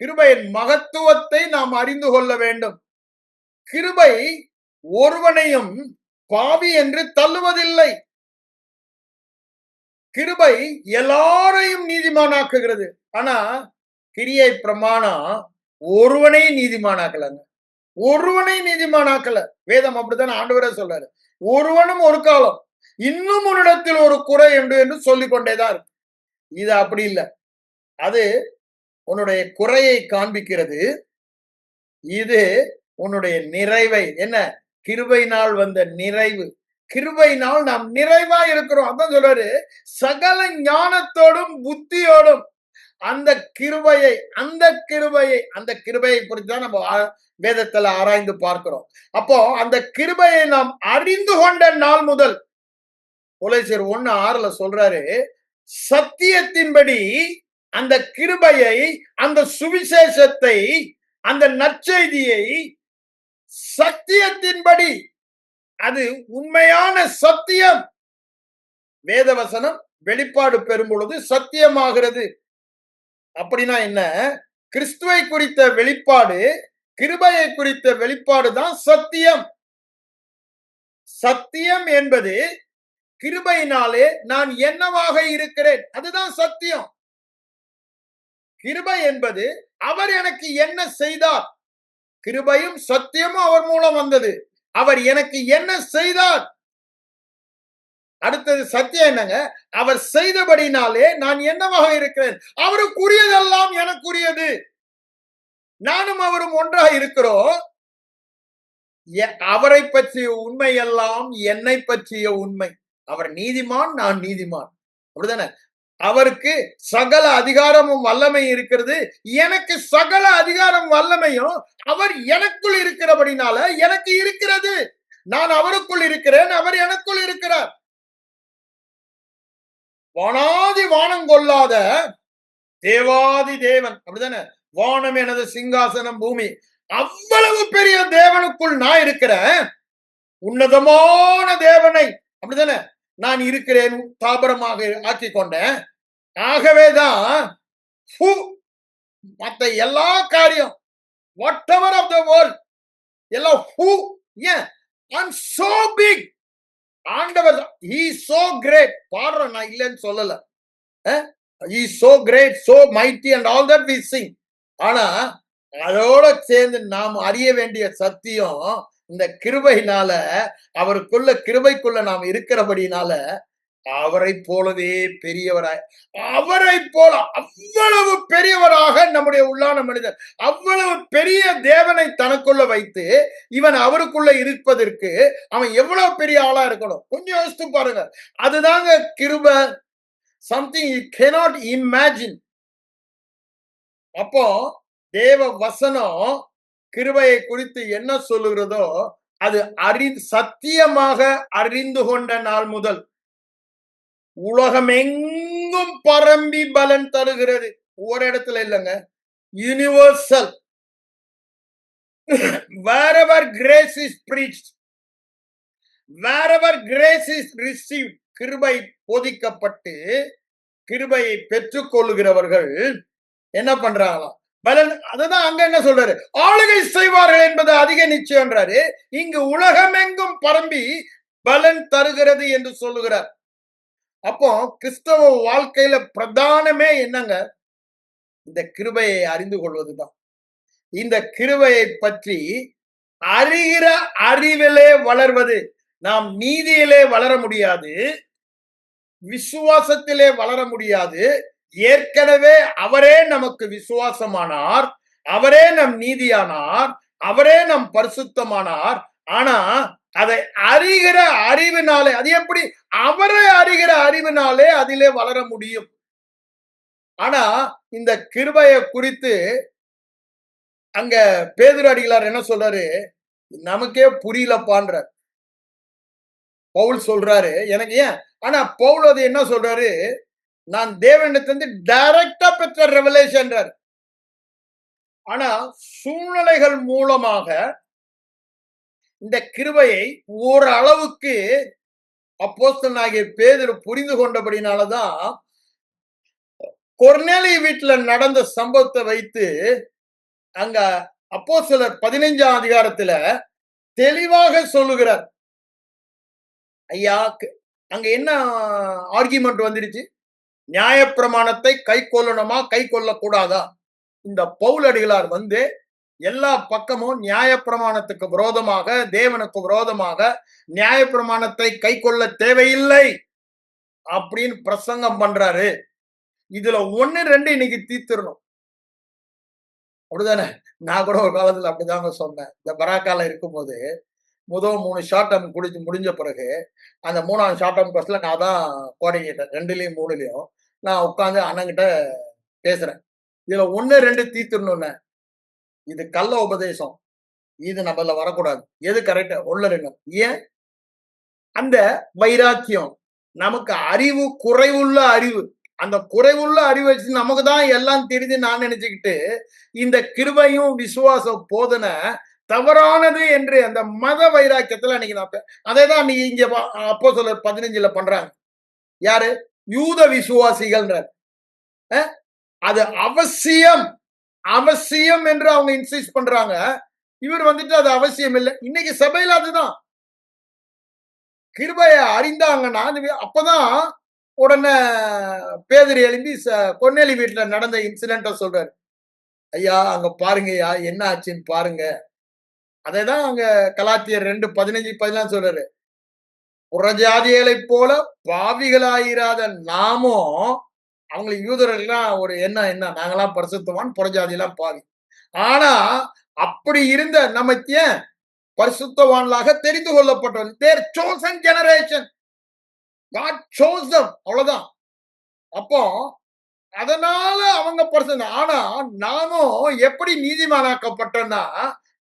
Speaker 1: கிருபையின் மகத்துவத்தை நாம் அறிந்து கொள்ள வேண்டும். கிருபை ஒருவனையும் பாவி என்று தள்ளுவதில்லை. கிருபை எல்லாரையும் நீதிமானாக்குகிறது. ஆனா கிரியை பிரமாணம் ஒருவனையும் நீதிமானாக்கலங்க. ஒருவனை நீதிமானாக்கல. வேதம் அப்படித்தான் ஆண்டவரே சொல்றாரு. ஒருவனும் ஒரு காலம் இன்னும் உன்னிடத்தில் ஒரு குறை என்று சொல்லிக் கொண்டேதான் இருக்கு. இது அப்படி இல்லை. அது உன்னுடைய குறையை காண்பிக்கிறது. இது உன்னுடைய நிறைவை, என்ன கிருபையினால் வந்த நிறைவு. கிருபையினால் நாம் நிறைவா இருக்கிறோம். அதான் சொல்றாரு, சகல ஞானத்தோடும் புத்தியோடும் அந்த கிருபையை குறித்து தான் நம்ம வேதத்துல ஆராய்ந்து பார்க்கிறோம். அப்போ அந்த கிருபையை நாம் அறிந்து கொண்ட நாள் முதல், கொலோசியர் 1:6 சொல்றாரு, சத்தியத்தின்படி அந்த கிருபையை, அந்த சுவிசேஷத்தை, அந்த நற்செய்தியை சத்தியத்தின்படி, அது உண்மையான சத்தியம். வேதவசனம் வெளிப்பாடு பெறும் பொழுது சத்தியமாகிறது. அப்படின்னா என்ன? கிறிஸ்துவை குறித்த வெளிப்பாடு, கிருபையை குறித்த வெளிப்பாடு தான் சத்தியம். சத்தியம் என்பது கிருபையினாலே நான் என்னவாக இருக்கிறேன், அதுதான் சத்தியம். கிருபை என்பது அவர் எனக்கு என்ன செய்தார். கிருபையும் சத்தியமும் அவர் மூலம் வந்தது. அவர் எனக்கு என்ன செய்தார். அடுத்தது சத்தியம் என்னங்க? அவர் செய்தபடினாலே நான் என்னவாக இருக்கிறேன். அவருக்குரியதெல்லாம் எனக்குரியது. நானும் அவரும் ஒன்றாக இருக்கிறோம். அவரை பற்றிய உண்மை எல்லாம் என்னை பற்றிய உண்மை. அவர் நீதிமான், நான் நீதிமான். அப்படிதானே? அவருக்கு சகல அதிகாரமும் வல்லமை இருக்கிறது. எனக்கு சகல அதிகாரம் வல்லமையும் அவர் எனக்குள் இருக்கிறபடினால எனக்கு இருக்கிறது. நான் அவருக்குள் இருக்கிறேன், அவர் எனக்குள் இருக்கிறார். வானாதி வானம் கொள்ளாத தேவாதி தேவன், அப்படிதானே? வானம் எனது சிங்காசனம், பூமி, அவ்வளவு பெரிய தேவனுக்குள் நான் இருக்கிறேன். உன்னதமான தேவனை, அப்படிதானே, நான் இருக்கிறேன், தாபரமாக ஆக்கி கொண்டேன். ஆகவேதான் மற்ற எல்லா காரியம், whatever of the world, எல்லாம் I'm so big. ஆண்டவர் he is so great. பாடுற நான் இல்லைன்னு சொல்லல. he is so great, so mighty and all that we sing. ஆனா அதோட சேர்ந்து நாம் அறிய வேண்டிய சத்தியம், இந்த கிருபையினால, அவருக்குள்ள கிருபைக்குள்ள நாம் இருக்கிறபடினால அவரை போலவே பெரியவராய், அவரை போல அவ்வளவு பெரியவராக நம்முடைய உள்ளான மனிதன் அவ்வளவு பெரிய தேவனை தனக்குள்ள வைத்து இவன் அவருக்குள்ள இருப்பதற்கு அவன் எவ்வளவு பெரிய ஆளா இருக்கணும். கொஞ்சம் யோசித்து பாருங்க. அதுதாங்க கிருபை. something you cannot imagine. அப்போ தேவ வசனம் கிருபையை குறித்து என்ன சொல்லுகிறதோ அது சத்தியமாக அறிந்து கொண்ட நாள் முதல் உலகம் எங்கும் பரம்பி பலன் தருகிறது. ஒரு இடத்துல இல்லைங்க, universal. wherever grace is preached, wherever grace is received, கிருபை போதிக்கப்பட்டு கிருபையை பெற்றுக் கொள்ளுகிறவர்கள் என்ன பண்றாங்களாம்? பலன். அதுதான் அங்க என்ன சொல்றாரு, ஆளுகை செய்வார்கள் என்பது அதிக நிச்சயம்ன்றாரு. இங்கு உலகமெங்கும் பரம்பி பலன் தருகிறது என்று சொல்லுகிறார். அப்போ கிறிஸ்தவ வாழ்க்கையில பிரதானமே என்னங்க? இந்த கிருபையை அறிந்து கொள்வதுதான். இந்த கிருபையை பற்றி அறிகிற அறிவிலே வளர்வது. நாம் நீதியிலே வளர முடியாது, விசுவாசத்திலே வளர முடியாது. ஏற்கனவே அவரே நமக்கு விசுவாசமானார், அவரே நம் நீதியானார், அவரே நம் பரிசுத்தமானார். ஆனா அதை அறிகிற அறிவினாலே, அது எப்படி? அவரை அறிகிற அறிவினாலே அதிலே வளர முடியும். ஆனா இந்த கிருபையை குறித்து அங்க பேதுரு அடிகளார் என்ன சொல்றாரு? நமக்கே புரியலப்பான்றார். பவுல் சொல்றாரு, எனக்கு ஏன்? ஆனா பவுல் அது என்ன சொல்றாரு? நான் தேவனிடத்திலிருந்து டைரக்டா பெற்ற ரெவலேஷன்றார். ஆனா சூழ்நிலைகள் மூலமாக இந்த கிருபையை ஓரளவுக்கு அப்போஸ்தலனாகிய பேதுரு புரிந்து கொண்டபடினாலதான் கொர்நேலியு வீட்டுல நடந்த சம்பவத்தை வைத்து அங்க அப்போஸ்தலர் 15ஆம் அதிகாரத்துல தெளிவாக சொல்லுகிறார். ஐயா, அங்க என்ன ஆர்கியுமெண்ட் வந்துருச்சு? நியாயப்பிரமாணத்தை கை கொள்ளணுமா, கை கொள்ளக்கூடாதா? இந்த பவுல் அடிகளார் வந்து எல்லா பக்கமும் நியாயப்பிரமாணத்துக்கு விரோதமாக, தேவனுக்கு விரோதமாக, நியாயப்பிரமாணத்தை கை கொள்ள தேவையில்லை அப்படின்னு பிரசங்கம் பண்றாரு. இதுல 1, 2 இன்னைக்கு தீர்த்திரணும். அப்படிதானே? நான் கூட ஒரு காலத்துல அப்படிதாங்க சொன்னேன். இந்த பராக்கால இருக்கும்போது முதல் 3 ஷார்ட் டேர்ம் முடிஞ்ச பிறகு அந்த 3ஆவது ஷார்ட் டேர்ம் கோர்ஸ்ல நான் தான் கோஆர்டினேட்டர். 2லயும் 3லயும் நான் உட்கார்ந்து அண்ணன்கிட்ட பேசுறேன். இதுல 1, 2 தீர்த்திரணும்னு. இது கள்ள உபதேசம். இது நம்மள வரக்கூடாது. எது கரெக்ட்? 1, 2. ஏன்? அந்த வைராக்கியம், நமக்கு அறிவு, குறைவுள்ள அறிவு. அந்த குறைவுள்ள அறிவு வச்சு நமக்கு தான் எல்லாம் தெரியுது நான் நினைச்சுக்கிட்டு இந்த கிருபையும் விசுவாச போதனை தவறானது என்று அந்த மத வைராக்கியத்துல அன்னைக்கு நான் அதேதான் நீங்க இங்க அப்போஸ்தலர் 15ல பண்றாங்க. யாரு? யூத விசுவாசிகள். அது அவசியம், அவசியம் என்று அவங்க இன்சிஸ்ட் பண்றாங்க. இவர் வந்துட்டு அது அவசியம் இல்லை. இன்னைக்கு சபையில அதுதான். கிருபையை அறிந்தாங்கன்னா அப்பதான் உடனே பேதுரு எழும்பி கொர்நேலியு வீட்டுல நடந்த இன்சிடென்ட சொல்றாரு. ஐயா, அங்க பாருங்கய்யா, என்ன ஆச்சுன்னு பாருங்க. அதேதான் அங்க கலாத்தியர் 2:15, 16 சொல்றாரு. புறஜாதிகளை போல பாவிகளாயிராத நாமும், அவங்களுக்கு யூதர்கள்லாம் ஒரு என்ன நாங்கெல்லாம் பரிசுத்தவான், புறஜாதியெல்லாம் பாவி. ஆனா அப்படி இருந்த நம்ம ஏன் பரிசுத்தவான்களாக தெரிந்து கொள்ளப்பட்டோம். தேர் chosen generation. God chose them. அவ்வளவுதான். அப்போ அதனால அவங்க பரிசுத்த. ஆனா நாமும் எப்படி நீதிமானாக்கப்பட்டோம்னா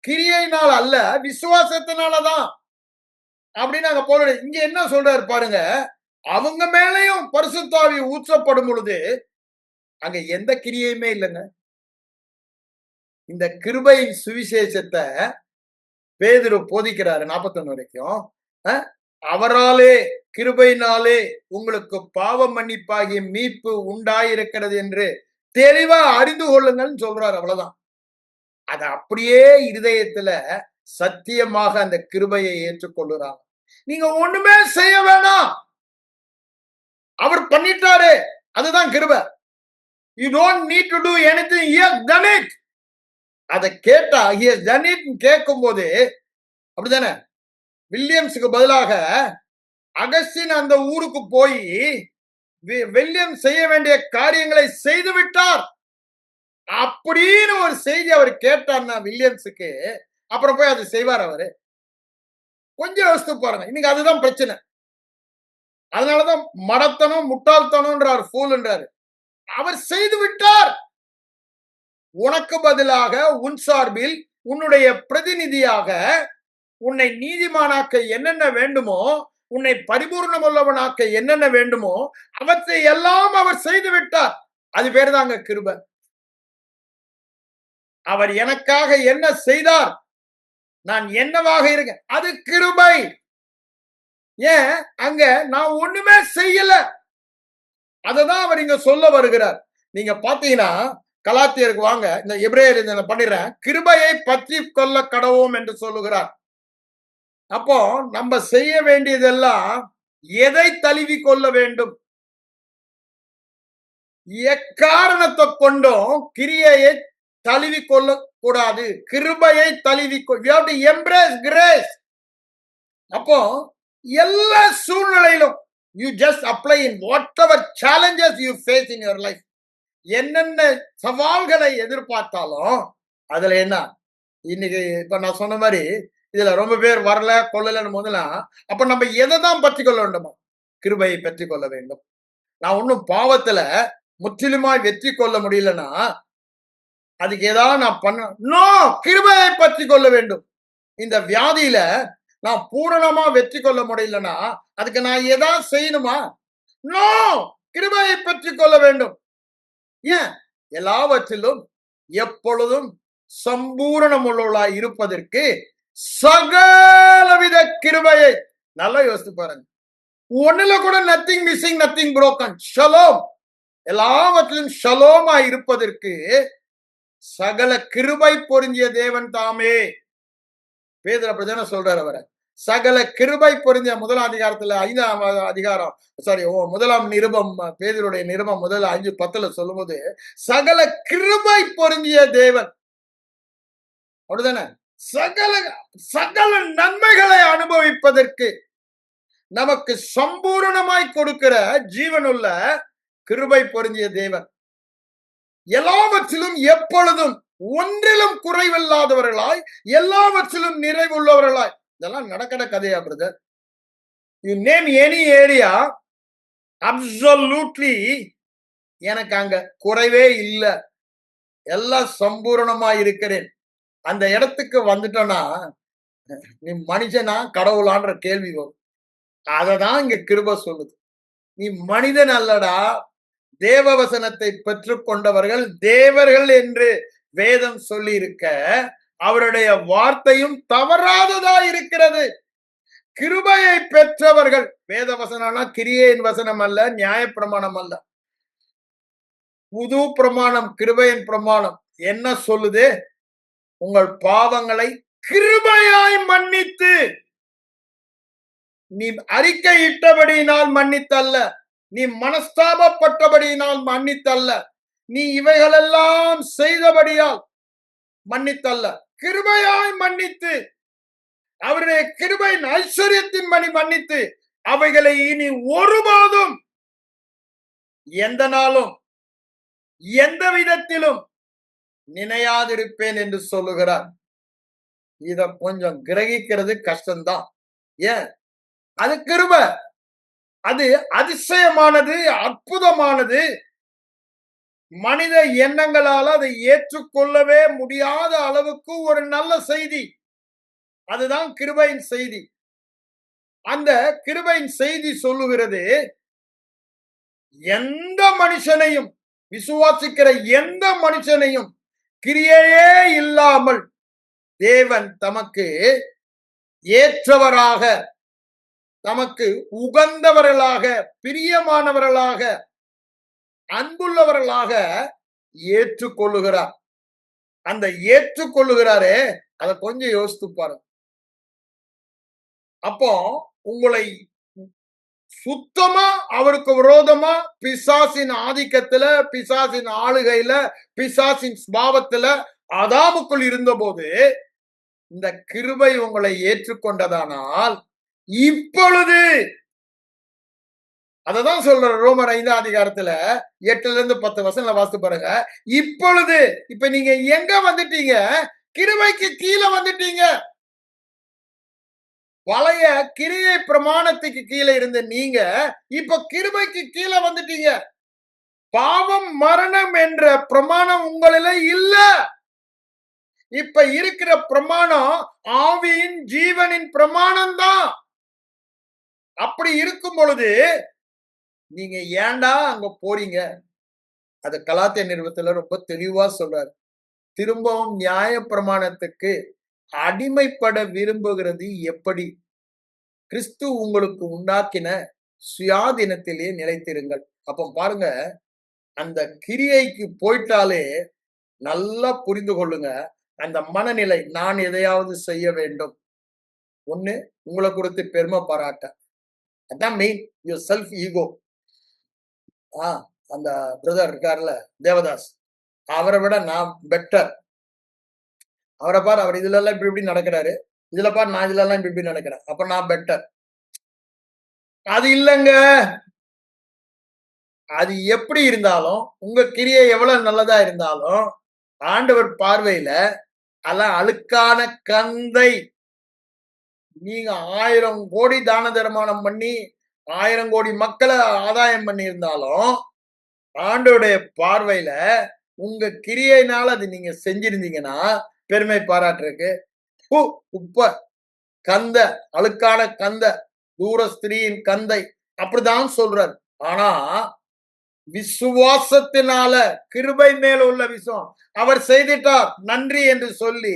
Speaker 1: கிரியையினால் அல்ல, விசுவாசத்தினாலதான் அப்படின்னு அங்க போல. இங்க என்ன சொல்றாரு பாருங்க, அவங்க மேலையும் பரிசுத்தாவி ஊற்றப்படும் பொழுது அங்க எந்த கிரியையுமே இல்லைங்க. இந்த கிருபையின் சுவிசேஷத்தை பேதுரு போதிக்கிறாரு 41 வரைக்கும். அவராலே, கிருபையினாலே உங்களுக்கு பாவ மன்னிப்பாகிய மீட்பு உண்டாயிருக்கிறது என்று தெளிவா அறிந்து கொள்ளுங்கள் சொல்றாரு. அவ்வளவுதான். அது அப்படியே இருதயத்துல சத்தியமாக அந்த கிருபையை ஏற்றுக்கொள்ளுறாங்க. நீங்க ஒண்ணுமே செய்ய வேணாம், அவர் பண்ணிட்டாரு, அதுதான் கிருபை. You don't need to do anything, he has done it. அதை கேட்டா he has done it கேட்கும் போது அப்படிதானே? வில்லியம்ஸுக்கு பதிலாக அகஸ்டின் அந்த ஊருக்கு போய் வில்லியம் செய்ய வேண்டிய காரியங்களை செய்து விட்டார் அப்படின்னு ஒரு செய்தி அவர் கேட்டார்னா வில்லியம்ஸுக்கு, அப்புறம் போய் அது செய்வார் அவரு? கொஞ்சம் யோசித்து பாருங்க. இன்னைக்கு அதுதான் பிரச்சனை. அதனாலதான் மடத்தனம், முட்டாள்தனம்ன்றார், ஃபூல்ன்றாரு. அவர் செய்து விட்டார். உனக்கு பதிலாக உன் சார்பில் உன்னுடைய பிரதிநிதியாக உன்னை நீதிமானாக்க என்னென்ன வேண்டுமோ, உன்னை பரிபூர்ணம் உள்ளவனாக்க என்னென்ன வேண்டுமோ அவற்றை எல்லாம் அவர் செய்து விட்டார். அது பேர் தாங்க கிருபை. அவர் எனக்காக என்ன செய்தார், நான் என்னவாக இருக்கேன், அது கிருபை. ஏன்? அங்க நான் ஒண்ணுமே செய்யல. அததான் அவர் இங்க சொல்ல வருகிறார். நீங்க பாத்தீங்கன்னா கலாத்தியருக்கு வாங்க, இந்த எபிரேயர் பண்ணிடுறேன். கிருபையை பற்றி கொள்ள கடவோம் என்று சொல்லுகிறார். அப்போ நம்ம செய்ய வேண்டியதெல்லாம் எதை தழுவி கொள்ள வேண்டும்? எக்காரணத்தை கொண்டும் கிரியையை தழுவி கொள்ள கூடாது, கிருபையை தழுவி எம்ப்ரேஸ் கிரேஸ். அப்போ எல்லா சூழ்நிலையிலும் you just apply in whatever challenges you face in your life. என்னென்ன சவால்களை எதிர்பார்த்தாலும் அதுல என்ன இன்னைக்கு இப்ப நான் சொன்ன மாதிரி இதுல ரொம்ப பேர் வரல கொள்ளலன்னு முதலாம், அப்ப நம்ம எதை தான் பற்றி கொள்ள வேண்டுமா? கிருபையை பற்றி கொள்ள வேண்டும். நான் ஒன்னும் பாவத்துல முற்றிலுமாய் வெற்றி கொள்ள முடியலன்னா அதுக்கு ஏதாவது நான் பண்ண நோ, கிருபையை பற்றி கொள்ள வேண்டும். இந்த வியாதியில நான் பூரணமா வெற்றி கொள்ள முடியலன்னா அதுக்கு நான் ஏதாவது செய்யணுமா? நோ, கிருபையை பற்றி கொள்ள வேண்டும். ஏன்? எல்லாவற்றிலும் எப்பொழுதும் சம்பூரணம் உள்ளவளாய் இருப்பதற்கு சகலவித கிருபையை நல்லா யோசித்து பாருங்க. ஒண்ணுல கூட nothing missing, nothing broken. Shalom, எல்லாவற்றிலும் ஷலோமா இருப்பதற்கு சகல கிருபை பொருந்திய தேவன் தாமே. பேதுரு அப்படிதானே சொல்றாரு அவரை. சகல கிருபை பொருந்திய முதலாம் அதிகாரத்துல 5ஆம் அதிகாரம் முதலாம் நிருபம், பேதுருடைய நிருபம் முதல்ல 5:10 சொல்லும் போது சகல கிருபை பொருந்திய தேவன், அப்படிதானே? சகல சகல நன்மைகளை அனுபவிப்பதற்கு நமக்கு சம்பூரணமாய் கொடுக்கிற ஜீவனுள்ள கிருபை பொருந்திய தேவன், எல்லாவற்றிலும் எப்பொழுதும் ஒன்றிலும் குறைவில்லாதவர்களாய் எல்லாவற்றிலும் நிறைவுள்ளவர்களாய். இதெல்லாம் நடக்கிற கதையா brother? You name any area, absolutely எனக்கு அங்க குறைவே இல்லை, எல்லாம் சம்பூரணமா இருக்கிறேன். அந்த இடத்துக்கு வந்துட்டோம்னா நீ மனுஷனா கடவுளான்ற கேள்வி வரும். அததான் இங்க கிருபை சொல்லுது. நீ மனிதன் அல்லடா, தேவ வசனத்தை பெற்றுக் கொண்டவர்கள் தேவர்கள் என்று வேதம் சொல்லி இருக்க, அவருடைய வார்த்தையும் தவறாததா இருக்கிறது. கிருபையை பெற்றவர்கள், வேத வசனம்னா கிரியையின் வசனம் அல்ல, நியாய பிரமாணம் அல்ல, புது பிரமாணம், கிருபையின் பிரமாணம் என்ன சொல்லுது? உங்கள் பாவங்களை கிருபையாய் மன்னித்து, நீ அறிக்கையிட்டபடியினால் மன்னித்தல்ல, நீ மனஸ்தாபப்பட்டபடியினால் மன்னித்தல்ல, நீ இவைகளெல்லாம் செய்தபடியால் மன்னித்தல்ல, கிருபையாய் மன்னித்து, அவருடைய கிருபையின் ஐஸ்வர்யத்தின் மணி மன்னித்து, அவைகளை இனி ஒருபோதும் எந்த நாளும் எந்த விதத்திலும் நினையாதிருப்பேன் என்று சொல்லுகிறார். இத கொஞ்சம் கிரகிக்கிறது கஷ்டம்தான். ஏன்? அது கிருபை, அது அதிசயமானது, அற்புதமானது. மனித எண்ணங்களால அதை ஏற்றுக்கொள்ளவே முடியாத அளவுக்கு ஒரு நல்ல செய்தி. அதுதான் கிருபையின் செய்தி. அந்த கிருபையின் செய்தி சொல்லுகிறது, எந்த மனுஷனையும், விசுவாசிக்கிற எந்த மனுஷனையும் கிரியையே இல்லாமல் தேவன் தமக்கு ஏற்றவராக, தமக்கு உகந்தவர்களாக, பிரியமானவர்களாக, அன்புள்ளவர்களாக ஏற்றுக்கொள்ளுகிறார். அந்த ஏற்றுக்கொள்ளுகிறாரே, அதை கொஞ்சம் யோசித்து பாருங்க. அப்போ உங்களை சுத்தமா அவருக்கு விரோதமா பிசாசின் ஆதிக்கத்துல, பிசாசின் ஆளுகையில, பிசாசின் ஸ்பாவத்துல ஆதாமுக்குள் இருந்தபோது இந்த கிருபை உங்களை ஏற்றுக்கொண்டதானால் இப்பொழுது, அததான் சொல்ற ரோமர் 5ஆம் அதிகாரத்துல 8-10 வாசித்து பாருங்க. இப்பொழுது, இப்ப நீங்க எங்க வந்துட்டீங்க? கிருபைக்கு கீழே வந்துட்டீங்க. பழைய கிரியை பிரமாணத்துக்கு கீழே இருந்த நீங்க இப்ப கிருபைக்கு கீழே வந்துட்டீங்க. பாவம் மரணம் என்ற பிரமாணம் உங்களில இல்ல. இப்ப இருக்கிற பிரமாணம் ஆவியின் ஜீவனின் பிரமாணம் தான். அப்படி இருக்கும் பொழுது நீங்க ஏண்டா அங்க போறீங்க? அது கலாத்திய நிருபத்துல ரொம்ப தெளிவா சொல்றாரு. திரும்பவும் நியாய பிரமாணத்துக்கு அடிமைப்பட விரும்புகிறது எப்படி? கிறிஸ்து உங்களுக்கு உண்டாக்கின சுயாதீனத்திலே நிலைத்திருங்கள். அப்ப பாருங்க, அந்த கிரியைக்கு போயிட்டாலே நல்லா புரிந்து கொள்ளுங்க அந்த மனநிலை. நான் எதையாவது செய்ய வேண்டும், ஒண்ணு உங்களை குறித்து பெருமை பாராட்ட, அதான் மெயின். Yourself ego. அந்த பிரதர் இருக்காருல்ல தேவதாஸ், அவரை விட நான் பெட்டர், அவரை பாரு, அவர் இதுல எல்லாம் இப்படி இப்படி நடக்கிறாரு, இதுல பாரு நான் இதுல எல்லாம் இப்படி இப்படி நடக்கிறேன், அப்ப நான் பெட்டர். அது இல்லைங்க. அது எப்படி இருந்தாலும், உங்க கிரியை எவ்வளவு நல்லதா இருந்தாலும், ஆண்டவர் பார்வையில அதெல்லாம் அழுக்கான கந்தை. நீங்க 1000 கோடி தான தர்மானம் பண்ணி 1000 கோடி மக்களை ஆதாயம் பண்ணி இருந்தாலும் ஆண்டோடைய பார்வையில உங்க கிரியையினால அது நீங்க செஞ்சிருந்தீங்கன்னா பெருமை பாராட்டுறதுக்கு குப்ப கந்த அழுக்கான கந்த தூர ஸ்திரீயின் கந்தை அப்படிதான் சொல்றார். ஆனா விசுவாசத்தினால கிருபை மேல உள்ள விஷயம் அவர் செய்துட்டார் நன்றி என்று சொல்லி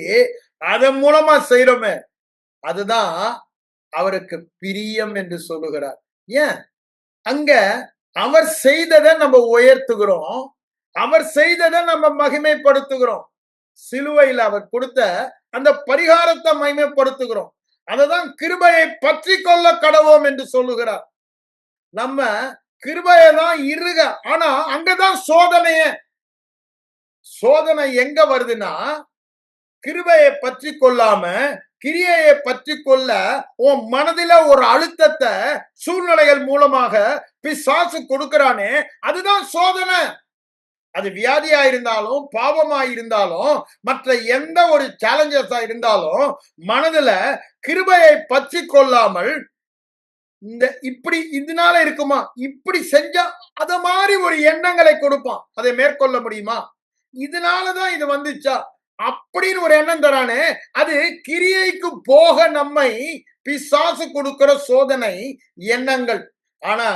Speaker 1: அதன் மூலமா செய்யறோமே அதுதான் அவருக்கு பிரியம் என்று சொல்லுகிறார். ஏன் அங்க அவர் செய்ததை நம்ம உயர்த்துகிறோம், அவர் செய்ததை நம்ம மகிமைப்படுத்துகிறோம். சிலுவையில் அவர் கொடுத்த அந்த பரிகாரத்தை மகிமைப்படுத்துகிறோம். அததான் கிருபையை பற்றி கொள்ள கடவோம் என்று சொல்லுகிறார். நம்ம கிருபையை தான் இருக, ஆனா அங்கதான் சோதனையே. சோதனை எங்க வருதுன்னா கிருபையை பற்றி கொள்ளாம கிரியையை பற்றி கொள்ள உன் மனதில ஒரு அழுத்தத்தை சூழ்நிலைகள் மூலமாக பிசாசு கொடுக்கிறானே அதுதான் சோதனை. அது வியாதியா இருந்தாலும் பாவமா இருந்தாலும் மற்ற எந்த ஒரு சேலஞ்சஸா இருந்தாலும் மனதுல கிருபையை பற்றி கொள்ளாமல் இந்த இப்படி இதனால இருக்குமா இப்படி செஞ்சா அத மாதிரி ஒரு எண்ணங்களை கொடுப்பான். அதை மேற்கொள்ள முடியுமா, இதனாலதான் இது வந்துச்சா அப்படின்னு ஒரு எண்ணம் தரானே அது கிரியைக்கு போக நம்மை பிசாசு கொடுக்கிற சோதனை எண்ணங்கள். ஆனா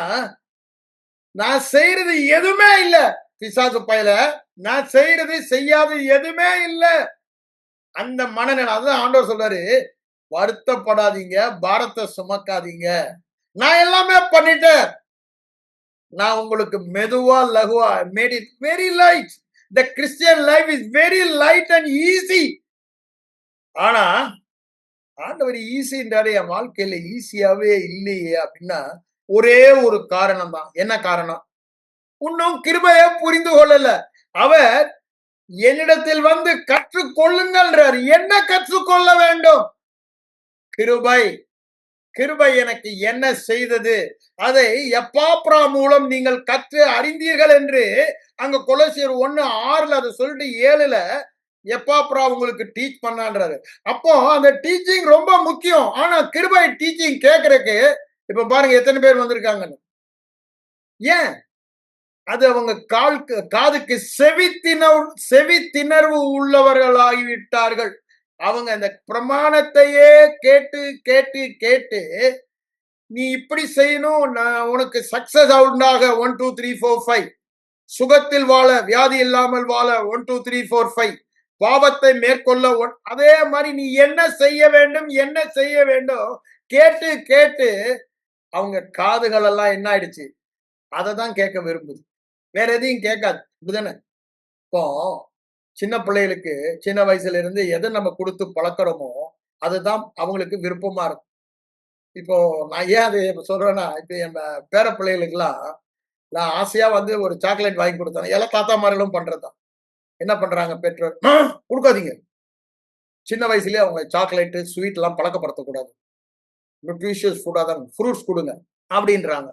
Speaker 1: நான் செய்யறது எதுவுமே இல்ல பிசாசு பயில, நான் செய்யறது செய்யாது எதுவுமே இல்ல அந்த மனநிலை. அதுதான் ஆண்டவர் சொல்றாரு, வருத்தப்படாதீங்க, பாரத்தை சுமக்காதீங்க, நான் எல்லாமே பண்ணிட்டேன், நான் உங்களுக்கு மெதுவா லகுவா made it very light. The Christian life is very light and easy. ஆனா ஆண்டவர் ஈஸின்றாரு என் வாழ்க்கையில ஈஸியாவே இல்லையே அப்படின்னா ஒரே ஒரு காரணம் தான். என்ன காரணம்? இன்னும் கிருபையை புரிந்து கொள்ளல. அவர் என்னிடத்தில் வந்து கற்றுக்கொள்ளுங்கள்ன்றார். என்ன கற்றுக்கொள்ள வேண்டும்? கிருபை. கிருபை எனக்கு என்ன செய்தது அதை எப்பாப்ரா மூலம் நீங்கள் கற்று அறிந்தீர்கள் என்று அங்க கொலோசியர் 1:6 அதை சொல்லிட்டு 7 எப்பாப்ரா உங்களுக்கு டீச் பண்ணான்றாரு. அப்போ அந்த டீச்சிங் ரொம்ப முக்கியம். ஆனா கிருபை டீச்சிங் கேட்கறதுக்கு இப்ப பாருங்க எத்தனை பேர் வந்திருக்காங்கன்னு. ஏன் அது அவங்க காதுக்கு செவி திணர்வு உள்ளவர்களாகிவிட்டார்கள். அவங்க அந்த பிரமாணத்தையே கேட்டு கேட்டு கேட்டு நீ இப்படி செய்யணும், நான் உனக்கு சக்சஸ் உண்டாக 1 2 3 4 5 சுகத்தில் வாழ வியாதி இல்லாமல் வாழ 1 2 3 4 5 பாவத்தை மேற்கொள்ள அதே மாதிரி நீ என்ன செய்ய வேண்டும் என்ன செய்ய வேண்டும் கேட்டு கேட்டு அவங்க காதுகள் எல்லாம் என்ன ஆயிடுச்சு, அதை தான் கேட்க விரும்புது, வேற எதையும் கேட்காது. இப்படிதானே இப்போ சின்ன பிள்ளைகளுக்கு சின்ன வயசுல இருந்து எதை நம்ம கொடுத்து பழக்கிறோமோ அதுதான் அவங்களுக்கு விருப்பமா இருக்கும். இப்போ நான் ஏன் அதை சொல்றேன்னா இப்ப என் பேர பிள்ளைகளுக்கெல்லாம் நான் ஆசையா வந்து ஒரு சாக்லேட் வாங்கி கொடுத்தேன். எல்லாம் தாத்தா மாதிரிலும் பண்றதுதான். என்ன பண்றாங்க பெற்றோர், கொடுக்காதீங்க, சின்ன வயசுலயே அவங்க சாக்லேட்டு ஸ்வீட் எல்லாம் பழக்கப்படுத்தக்கூடாது, நியூட்ரிஷியஸ் ஃபுட்டா தான் ஃப்ரூட்ஸ் கொடுங்க அப்படின்றாங்க.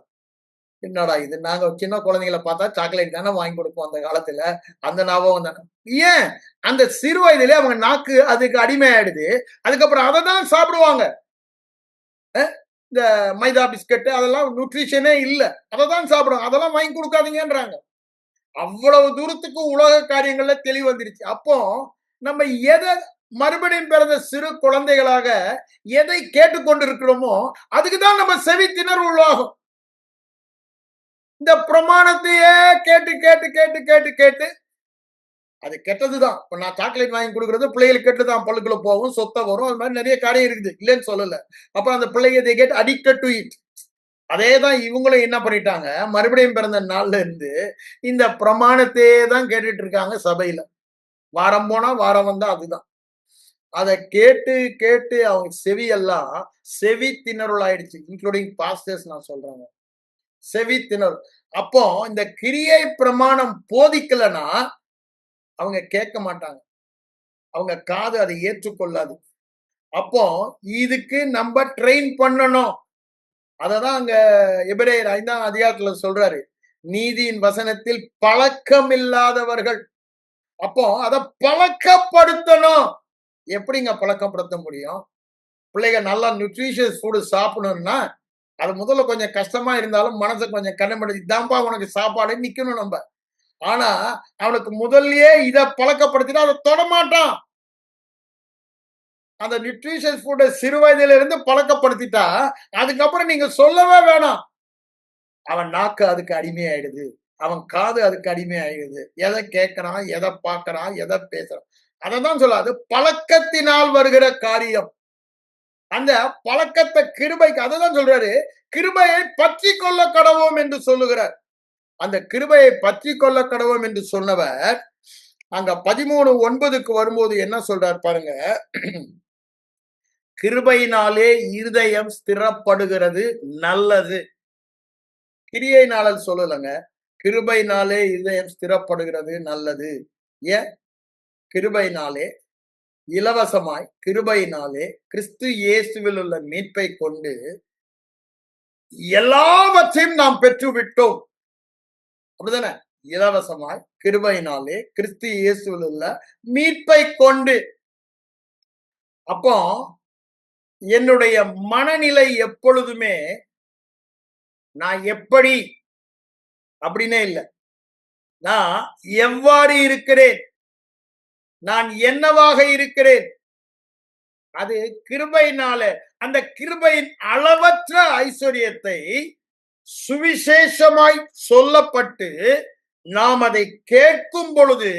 Speaker 1: என்னடா இது, நாங்க சின்ன குழந்தைங்களை பார்த்தா சாக்லேட் தானே வாங்கி கொடுப்போம் அந்த காலத்துல, அந்த ஞாபகம் தானே. ஏன் அந்த சிறு வயதிலே அவங்க நாக்கு அதுக்கு அடிமையாயிடுது. அதுக்கப்புறம் அதை தான் சாப்பிடுவாங்க. இந்த மைதா பிஸ்கட் அதெல்லாம் நியூட்ரிஷனே இல்ல, அதை தான் சாப்பிடுவாங்க, அதெல்லாம் வாங்கி கொடுக்காதீங்கன்றாங்க. அவ்வளவு தூரத்துக்கு உலக காரியங்கள்ல தெளிவு வந்துருச்சு. அப்போ நம்ம எதை மறுபடியும் பிறந்த சிறு குழந்தைகளாக எதை கேட்டுக்கொண்டு இருக்கிறோமோ அதுக்குதான் நம்ம செவி திணறு உள்ளாகும். இந்த பிரமாணத்தையே கேட்டு கேட்டு கேட்டு கேட்டு கேட்டு அது கெட்டதுதான். இப்ப நான் சாக்லேட் வாங்கி கொடுக்கறது பிள்ளைகளுக்கு கெட்டுதான், பல்லுக்குள்ள போகும், சொத்த வரும், அது மாதிரி நிறைய காரியம் இருக்குது, இல்லைன்னு சொல்லல. அப்ப அந்த பிள்ளைங்க they get addicted to it. அதேதான் இவங்களும் என்ன பண்ணிட்டாங்க, மறுபடியும் பிறந்த நாள்ல இருந்து இந்த பிரமாணத்தையே தான் கேட்டுட்டு இருக்காங்க சபையில. வாரம் போனா வாரம் வந்தா அதுதான். அதை கேட்டு கேட்டு அவங்க செவியெல்லாம் செவி திணறல் ஆயிடுச்சு. இன்க்ளூடிங் பாஸ்டர்ஸ் நான் சொல்றேங்க, செவி திணறல். அப்போ இந்த கிரியை பிரமாணம் போதிக்கலன்னா அவங்க கேட்க மாட்டாங்க, அவங்க காது அதை ஏற்றுக்கொள்ளாது. அப்போ இதுக்கு நம்ம ட்ரெயின் பண்ணணும். அததான் அங்க எபிரேயர் 5ஆம் அதிகாரத்துல சொல்றாரு, நீதியின் வசனத்தில் பழக்கம் இல்லாதவர்கள். அப்போ அதை பழக்கப்படுத்தணும். எப்படிங்க பழக்கப்படுத்த முடியும்? பிள்ளைங்க நல்லா நியூட்ரிஷியஸ் ஃபுட் சாப்பிடணும்னா, அது முதல்ல கொஞ்சம் கஷ்டமா இருந்தாலும் மனச கொஞ்சம் கட்டுப்படுத்தி, இதான்பா உனக்கு சாப்பாடுன்னு நிக்கணும் நம்ப. ஆனா, அவனுக்கு முதல்லயே இத பழக்கப்படுத்தினா அத தொடமாட்டான். அந்த நியூட்ரிஷியஸ் ஃபுட்ட சிறு வயதிலிருந்து பழக்கப்படுத்திட்டா, அதுக்கப்புறம் நீங்க சொல்லவே வேணாம். அவன் நாக்கு அதுக்கு அடிமையாயிடுது. அவன் காது அதுக்கு அடிமையாயிடுது. எத கேட்கிறான், எத பார்க்கிறான், எத பேசுறான். அததான் சொல்ல அது பழக்கத்தினால் வருகிற காரியம். அந்த பழக்கத்த கிருபைக்கு அததான் சொல்றாரு. கிருபையை பற்றிக் கொள்ள கடவோம் என்று சொல்லுகிறார். அந்த கிருபையை பற்றிக் கொள்ள கடவோம் என்று சொன்னவர், அங்க 13:9க்கு வரும்போது என்ன சொல்றார் பாருங்க. கிருபையினாலே இருதயம் ஸ்திரப்படுகிறது நல்லது. கிரியையினால சொல்லலங்க. கிருபையினாலே இருதயம் ஸ்திரப்படுகிறது நல்லது. ஏன்? கிருபையினாலே இலவசமாய் கிருபையினாலே கிறிஸ்து இயேசுவில் உள்ள மீட்பை கொண்டு எல்லாவற்றையும் நாம் பெற்று விட்டோம். அப்படிதானே? இலவசமாய் கிருபையினாலே கிறிஸ்து இயேசுவில் உள்ள மீட்பை கொண்டு. அப்போ என்னுடைய மனநிலை எப்பொழுதுமே நான் எப்படி அப்படின்னே இல்ல. நான் எவ்வாறு இருக்கிறேன்? நான் என்னவாக இருக்கிறேன்? அது கிருபையினால அந்த கிருபையின் அளவற்ற ஐஸ்வர்யத்தை சுவிசேஷமாய் சொல்லப்பட்டு நாம் அதை கேட்கும் பொழுது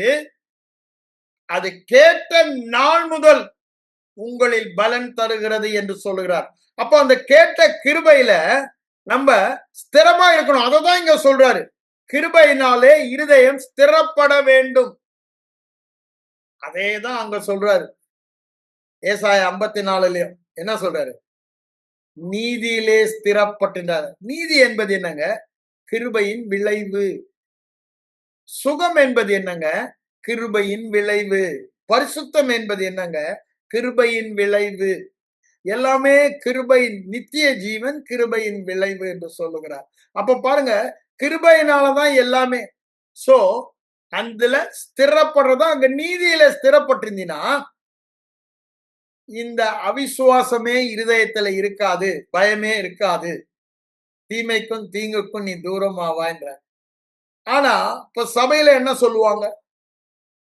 Speaker 1: அது கேட்ட நாள் முதல் உங்களில் பலன் தருகிறது என்று சொல்லுகிறார். அப்போ அந்த கேட்ட கிருபையில நம்ம ஸ்திரமா இருக்கணும். அததான் இங்க சொல்றாரு. கிருபையினாலே இருதயம் ஸ்திரப்பட வேண்டும். அதேதான் அங்க சொல்றாரு. ஏசாயா 54லயும் என்ன சொல்றாரு? நீதியிலே ஸ்திரப்பட்டிருந்தார். நீதி என்பது என்னங்க? கிருபையின் விளைவு. சுகம் என்பது என்னங்க? கிருபையின் விளைவு. பரிசுத்தம் என்பது என்னங்க? கிருபையின் விளைவு. எல்லாமே கிருபையின் நித்திய ஜீவன் கிருபையின் விளைவு என்று சொல்லுகிறார். அப்ப பாருங்க, கிருபையினாலதான் எல்லாமே. சோ அதுல ஸ்திரப்படுறதா அங்க நீதியில ஸ்திரப்பட்டிருந்தீனா இந்த அவிசுவாசமே இருதயத்துல இருக்காது, பயமே இருக்காது. தீமைக்கும் தீங்குக்கும் நீ தூரமாவான்ற. ஆனா இப்ப சபையில என்ன சொல்லுவாங்க?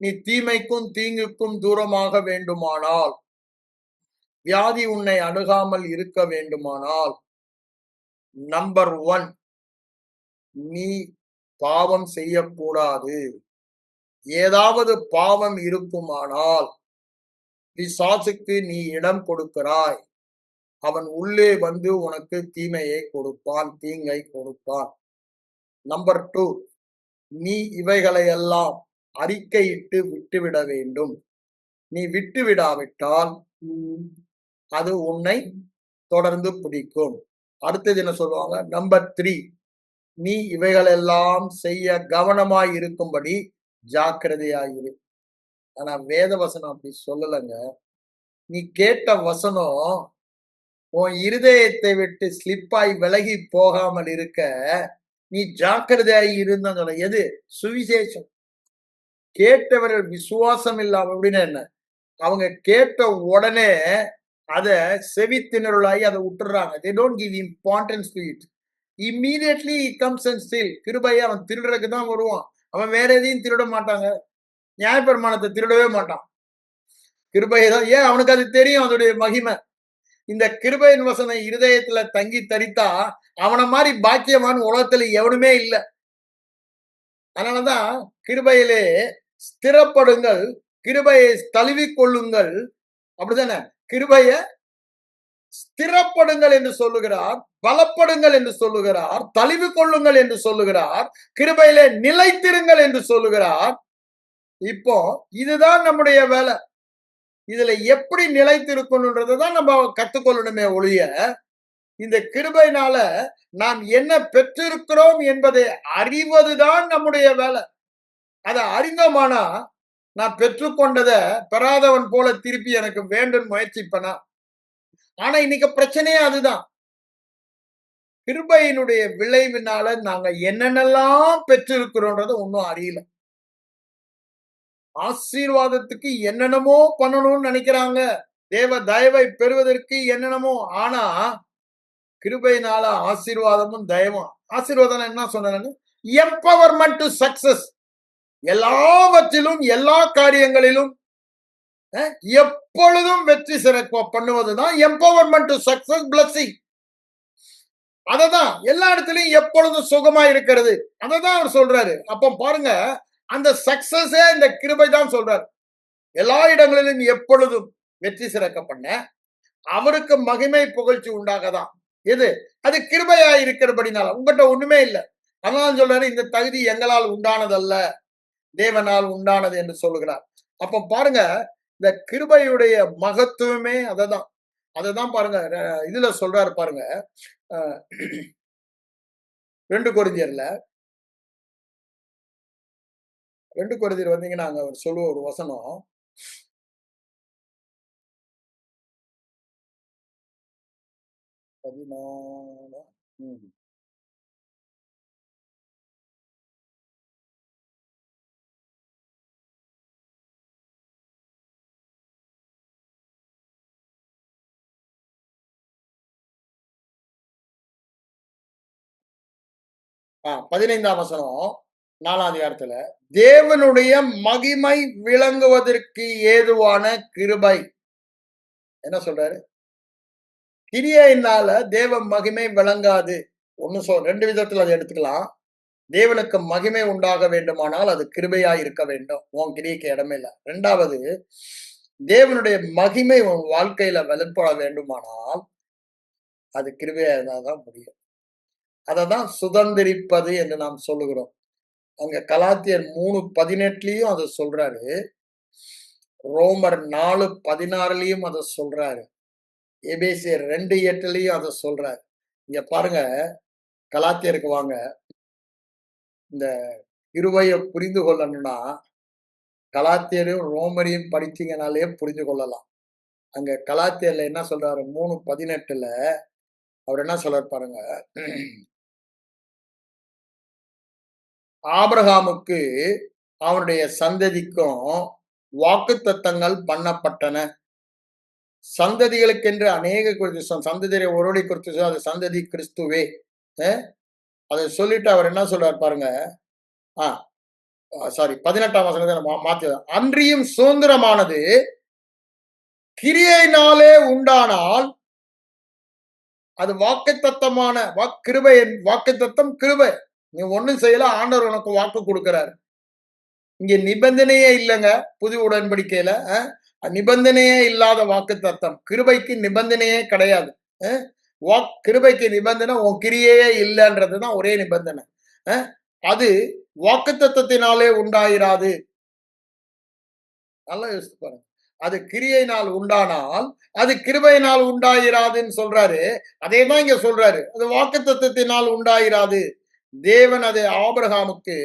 Speaker 1: நீ தீமைக்கும் தீங்குக்கும் தூரமாக வேண்டுமானால், வியாதி உன்னை அணுகாமல் இருக்க வேண்டுமானால், நம்பர் 1 நீ பாவம் செய்யக்கூடாது. ஏதாவது பாவம் இருக்குமானால் பிசாசுக்கு நீ இடம் கொடுக்கிறாய். அவன் உள்ளே வந்து உனக்கு தீமையை கொடுப்பான், தீங்கை கொடுப்பான். நம்பர் 2 நீ இவைகளையெல்லாம் அறிக்கையிட்டு விட்டுவிட வேண்டும். நீ விட்டுவிடாவிட்டால் அது உன்னை தொடர்ந்து பிடிக்கும். அடுத்தது என்ன சொல்லுவாங்க? நம்பர் 3 நீ இவைகளெல்லாம் செய்ய கவனமாய் இருக்கும்படி ஜாக்கிரதையாயிரு. ஆனா வேத வசனம் அப்படி சொல்லலங்க. நீ கேட்ட வசனம் உன் இருதயத்தை விட்டு ஸ்லிப்பாய் விலகி போகாமல் இருக்க நீ ஜாக்கிரதையாய் இருந்தாங்க. எது? சுவிசேஷம். கேட்டவர்கள் விசுவாசம் இல்லாம அப்படின்னா என்ன? அவங்க கேட்ட உடனே அத செவித்திணறலாகி அதை விட்டுறாங்க. they don't give importance to it. immediately he comes and steal. கிருபையை அவன் திருடுறதுக்கு தான் வருவான். அவன் வேற எதையும் திருட மாட்டாங்க. நியாயப்பிரமாணத்தை திருடவே மாட்டான். கிருபையை தான். ஏன்? அவனுக்கு அது தெரியும், அதோடைய மகிமை. இந்த கிருபையின் வசனம் இருதயத்துல தங்கி தரித்தா அவனை மாதிரி பாக்கியவான் உலகத்துல எவனுமே இல்லை. அதனாலதான் கிருபையிலே ஸ்திரப்படுங்கள், கிருபையை தழுவிக் கொள்ளுங்கள். அப்படித்தானே? கிருபைய ஸ்திரப்படுங்கள் என்று சொல்லுகிறார், பலப்படுங்கள் என்று சொல்லுகிறார், தழுவி கொள்ளுங்கள் என்று சொல்லுகிறார், கிருபையிலே நிலைத்திருங்கள் என்று சொல்லுகிறார். இப்போ இதுதான் நம்முடைய வேலை. இதுல எப்படி நிலைத்திருக்கணும்ன்றதான் நம்ம கத்துக்கொள்ளணுமே ஒழிய, இந்த கிருபையினால நாம் என்ன பெற்றிருக்கிறோம் என்பதை அறிவதுதான் நம்முடைய வேலை. அதை அறிந்தோமானா நான் பெற்றுக்கொண்டதை பெறாதவன் போல திருப்பி எனக்கு வேண்டும் முயற்சிப்பனா. ஆனா இன்னைக்கு பிரச்சனையே அதுதான். கிருபையினுடைய விளைவினால நாங்க என்னென்னலாம் பெற்றிருக்கிறோன்றத ஒன்னும் அறியல. ஆசீர்வாதத்துக்கு என்னென்னமோ பண்ணணும்னு நினைக்கிறாங்க. தேவ தயவை பெறுவதற்கு என்னென்னமோ. ஆனா கிருபையினால ஆசீர்வாதமும் தயவும். ஆசீர்வாதம் என்ன சொன்னேன்? Empowerment to success. எல்லாவற்றிலும் எல்லா காரியங்களிலும் எப்பொழுதும் வெற்றி சிறக்க பண்ணுவதுதான் எம்பவர்மெண்ட் டு சக்சஸ் பிளஸிங். அததான் எல்லா இடத்துலயும் எப்பொழுதும் சுகமா இருக்கிறது. அததான் அவர் சொல்றாரு. அப்ப பாருங்க, அந்த சக்சஸே இந்த கிருபை தான் சொல்றாரு. எல்லா இடங்களிலும் எப்பொழுதும் வெற்றி சிறக்க பண்ண அவருக்கு மகிமை புகழ்ச்சி உண்டாகதான். எது? அது கிருபையா இருக்கிறபடினால. உங்ககிட்ட ஒண்ணுமே இல்லை. அதனால சொல்றாரு, இந்த தகுதி எங்களால் உண்டானதல்ல, தேவனால் உண்டானது என்று சொல்லுகிறார். அப்ப பாருங்க, இந்த கிருபையுடைய மகத்துவமே அததான். அததான் பாருங்க, இதுல சொல்றாரு பாருங்க, 2 கொரிந்தியர்ல 2 கொரிந்தியர் வந்தீங்கன்னா அங்க அவர் சொல்லுவ ஒரு வசனம், 14 15ஆம் வசனம் 4ஆம் அதிகாரத்துல, தேவனுடைய மகிமை விளங்குவதற்கு ஏதுவான கிருபை. என்ன சொல்றாரு? கிரியையினால தேவ மகிமை விளங்காது. ஒன்னு 2 விதத்துல அதை எடுத்துக்கலாம். தேவனுக்கு மகிமை உண்டாக வேண்டுமானால் அது கிருபையா இருக்க வேண்டும். உன் கிரியைக்கு இடமே இல்லை. 2வது, தேவனுடைய மகிமை உன் வாழ்க்கையில வெளிப்பட வேண்டுமானால் அது கிருபையா இருந்தாதான் முடியும். அததான் சுதந்திரிப்பது என்று நாம் சொல்லுகிறோம். அங்க கலாத்தியர் 3:18லயும் அதை சொல்றாரு. ரோமர் 4:16லயும் அதை சொல்றாரு. எபேசியர் 2:8லயும் அதை சொல்றாரு. இங்க பாருங்க, கலாத்தியருக்கு வாங்க. இந்த கிருபையை புரிந்து கொள்ளணும்னா கலாத்தியரையும் ரோமரையும் படிச்சீங்கனாலே புரிஞ்சு கொள்ளலாம். அங்க கலாத்தியர்ல என்ன சொல்றாரு? 3:18ல அவர் என்ன சொல்றாரு பாருங்க, ஆபிரகாமுக்கு அவனுடைய சந்ததிக்கும் வாக்குத்தத்தங்கள் பண்ணப்பட்டன. சந்ததிகளுக்கென்று அநேக குறித்து சந்ததியை ஒருவரை குறித்து அது சந்ததி கிறிஸ்துவே. அதை சொல்லிட்டு அவர் என்ன சொல்றாரு பாருங்க, சாரி 18ஆம் வசனத்தை மாத்தி, அன்றியும் சுதந்திரமானது கிரியையினாலே உண்டானால் அது வாக்குத்தத்தமான கிருபை. வாக்குத்தத்தம் கிருபை. நீ ஒண்ணும் செய்யல, ஆண்டவர் உனக்கு வாக்கு கொடுக்கிறாரு. இங்க நிபந்தனையே இல்லைங்க. புது உடன்படிக்கையில நிபந்தனையே இல்லாத வாக்குத்தத்தம். கிருபைக்கு நிபந்தனையே கிடையாது. கிருபைக்கு நிபந்தனை உன் கிரியையே இல்லைன்றதுதான் ஒரே நிபந்தனை. அது வாக்குத்தத்தத்தினாலே உண்டாயிராது. நல்லா யோசிச்சு பாருங்க. அது கிரியையினால் உண்டானால் அது கிருபையினால் உண்டாயிராதுன்னு சொல்றாரு. அதேதான் இங்க சொல்றாரு, அது வாக்குத்தத்தத்தினால் உண்டாயிராது. தேவன் அதை ஆபிரகாமுக்கு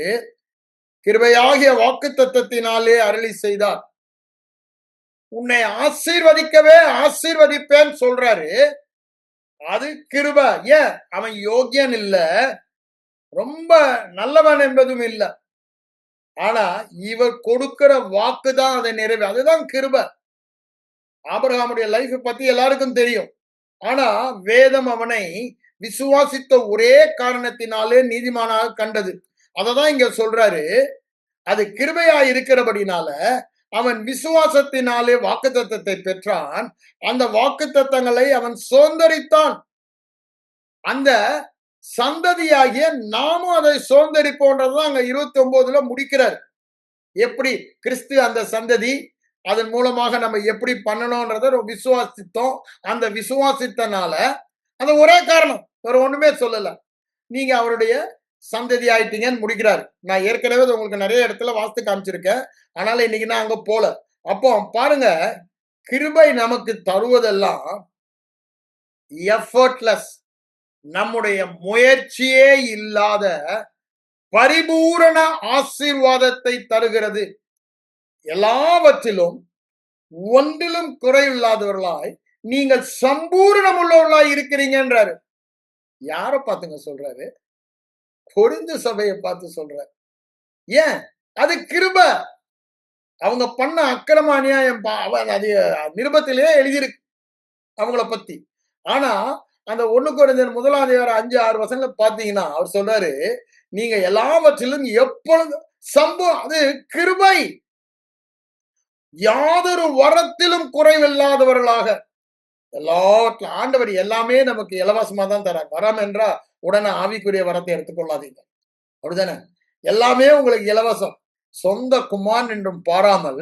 Speaker 1: கிருபையாகிய வாக்குத்தத்தத்தினாலே அருளி செய்தார். உன்னை ஆசீர்வதிக்கவே ஆசீர்வதிப்பேன்னு சொல்றாரு. அது கிருபை. ஏன்? அவன் யோகியன் இல்ல, ரொம்ப நல்லவன் என்பதும் இல்ல. ஆனா இவர் கொடுக்கிற வாக்கு தான் அதை நிறைவே. அதுதான் கிருபை. ஆபிரகாமுடைய லைஃப் பத்தி எல்லாருக்கும் தெரியும். ஆனா வேதம் அவனை விசுவாசித்த ஒரே காரணத்தினாலே நீதிமானாக கண்டது. அததான் இங்க சொல்றாரு, அது கிருபையா இருக்கிறபடினால அவன் விசுவாசத்தினாலே வாக்குத்தத்தத்தை பெற்றான். அந்த வாக்குத்தத்தங்களை அவன் சுதந்தரித்தான். அந்த சந்ததியாகிய நாமும் அதை சுதந்தரிப்போன்றதுதான் அங்க 29ல முடிக்கிறார். எப்படி கிறிஸ்து அந்த சந்ததி, அதன் மூலமாக நம்ம எப்படி பண்ணணும்ன்றத விசுவாசித்தோம். அந்த விசுவாசித்தனால அந்த ஒரே காரணம், வேற ஒண்ணுமே சொல்லல, நீங்க அவருடைய சந்ததி ஆயிட்டீங்கன்னு முடிக்கிறார். நான் ஏற்கனவே உங்களுக்கு நிறைய இடத்துல வாஸ்து காமிச்சிருக்கேன். ஆனாலும் இன்னைக்கு நான் அங்க போல. அப்போ பாருங்க, கிருபை நமக்கு தருவதெல்லாம் எஃபர்ட்லெஸ், நம்முடைய முயற்சியே இல்லாத பரிபூரண ஆசீர்வாதத்தை தருகிறது. எல்லாவற்றிலும் ஒன்றிலும் குறையில்லாதவர்களாய் நீங்கள் சம்பூர்ணம் உள்ளவர்களாய் இருக்கிறீங்கன்றாரு. யார பார்த்துங்க சொல்றாரு? கொரிந்து சபையை பார்த்து சொல்றாரு. ஏன்? அது கிருபை. அவங்க பண்ண அக்கிரம அநியாயம் அது நிருபத்திலேயே எழுதியிருக்கு அவங்கள பத்தி. ஆனா, அந்த 1 கொரிந்தியர் 1ஆம் அதிகாரம் 5, 6 வசனங்கள பார்த்தீங்கன்னா, அவர் சொல்றாரு, நீங்க எல்லாவற்றிலும் எப்பொழுதும் அது கிருபை. யாதொரு வரத்திலும் குறைவில்லாதவர்களாக எல்லாவற்றிலும் ஆண்டவர் எல்லாமே நமக்கு இலவசமா தான் தரார். வரம் என்றா உடனே ஆவிக்குரிய வரத்தை எடுத்துக்கொள்ளாதீங்க. அப்படிதானே? எல்லாமே உங்களுக்கு இலவசம். சொந்த குமாரன் என்றும் பாராமல்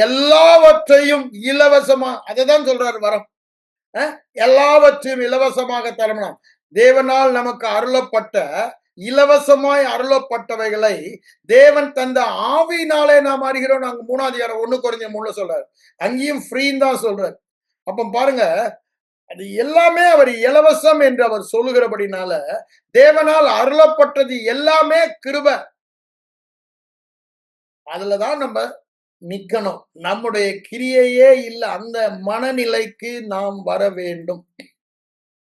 Speaker 1: எல்லாவற்றையும் இலவசமா அததான் சொல்றாரு வரம். எல்லாவற்றையும் இலவசமாக தரணும். தேவனால் நமக்கு அருளப்பட்ட இலவசமாய் அருளப்பட்டவைகளை தேவன் தந்த ஆவியினாலே நாம் அறிகிறோம். நாங்க 3ஆம் அதிகாரம் 1 கொரிந்தியர் 3ல சொல்றாரு. அங்கேயும் ஃப்ரீன்னு தான் சொல்றாரு. அப்ப பாருங்க, அது எல்லாமே அவர் இலவசம் என்று அவர் சொல்லுகிறபடினால தேவனால் அருளப்பட்டது எல்லாமே கிருபை. அதுலதான் நம்ம நிக்கணும். நம்முடைய கிரியையே இல்ல. அந்த மனநிலைக்கு நாம் வர வேண்டும்.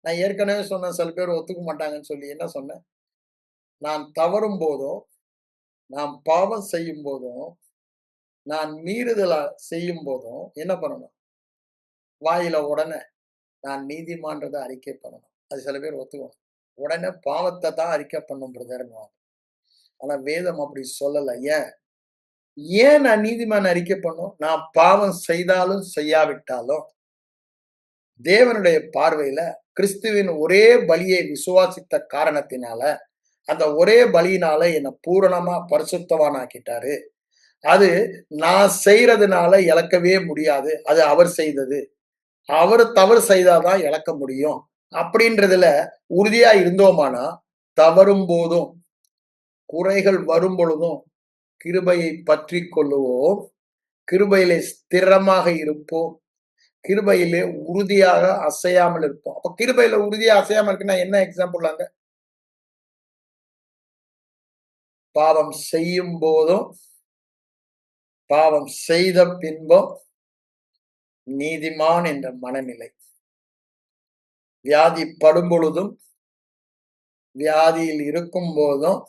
Speaker 1: நான் ஏற்கனவே சொன்னேன், சில பேர் ஒத்துக்க மாட்டாங்கன்னு சொல்லி. என்ன சொன்னேன்? நான் தவறும் போதும், நான் பாவம் செய்யும் போதும், நான் மீறுதலா செய்யும் போதும் என்ன பண்ணணும்? வாயில உடனே நான் நீதிமான்றத அறிக்கை பண்ணணும். அது சில பேர் ஒத்துக்குவாங்க. உடனே பாவத்தை தான் அறிக்கை பண்ணும் பிரதர்ன்னுவாங்க. ஆனா வேதம் அப்படி சொல்லல. ஏன்? ஏன் நான் நீதிமான் அறிக்கை பண்ணும்? நான் பாவம் செய்தாலும் செய்யாவிட்டாலும் தேவனுடைய பார்வையில கிறிஸ்துவின் ஒரே பலியை விசுவாசித்த காரணத்தினால அந்த ஒரே பலியினால என்னை பூரணமா பரிசுத்தவான் ஆக்கிட்டாரு. அது நான் செய்யறதுனால இழக்கவே முடியாது. அது அவர் செய்தது. அவர் தவறு செய்தாதான் இழக்க முடியும் அப்படின்றதுல உறுதியா இருந்தோமானா, தவறும் போதும் குறைகள் வரும் பொழுதும் கிருபையை பற்றி கொள்ளுவோம். கிருபையிலே ஸ்திரமாக இருப்போம். கிருபையிலே உறுதியாக அசையாமல் இருப்போம். அப்ப கிருபையில உறுதியா அசையாமல் இருக்குன்னா என்ன எக்ஸாம்பிள் அங்க? பாவம் செய்யும் போதும் பாவம் செய்த பின்பும் நீதிமான் என்ற மனநிலை. வியாதி படும் பொழுதும் வியாதியில் இருக்கும் போதும்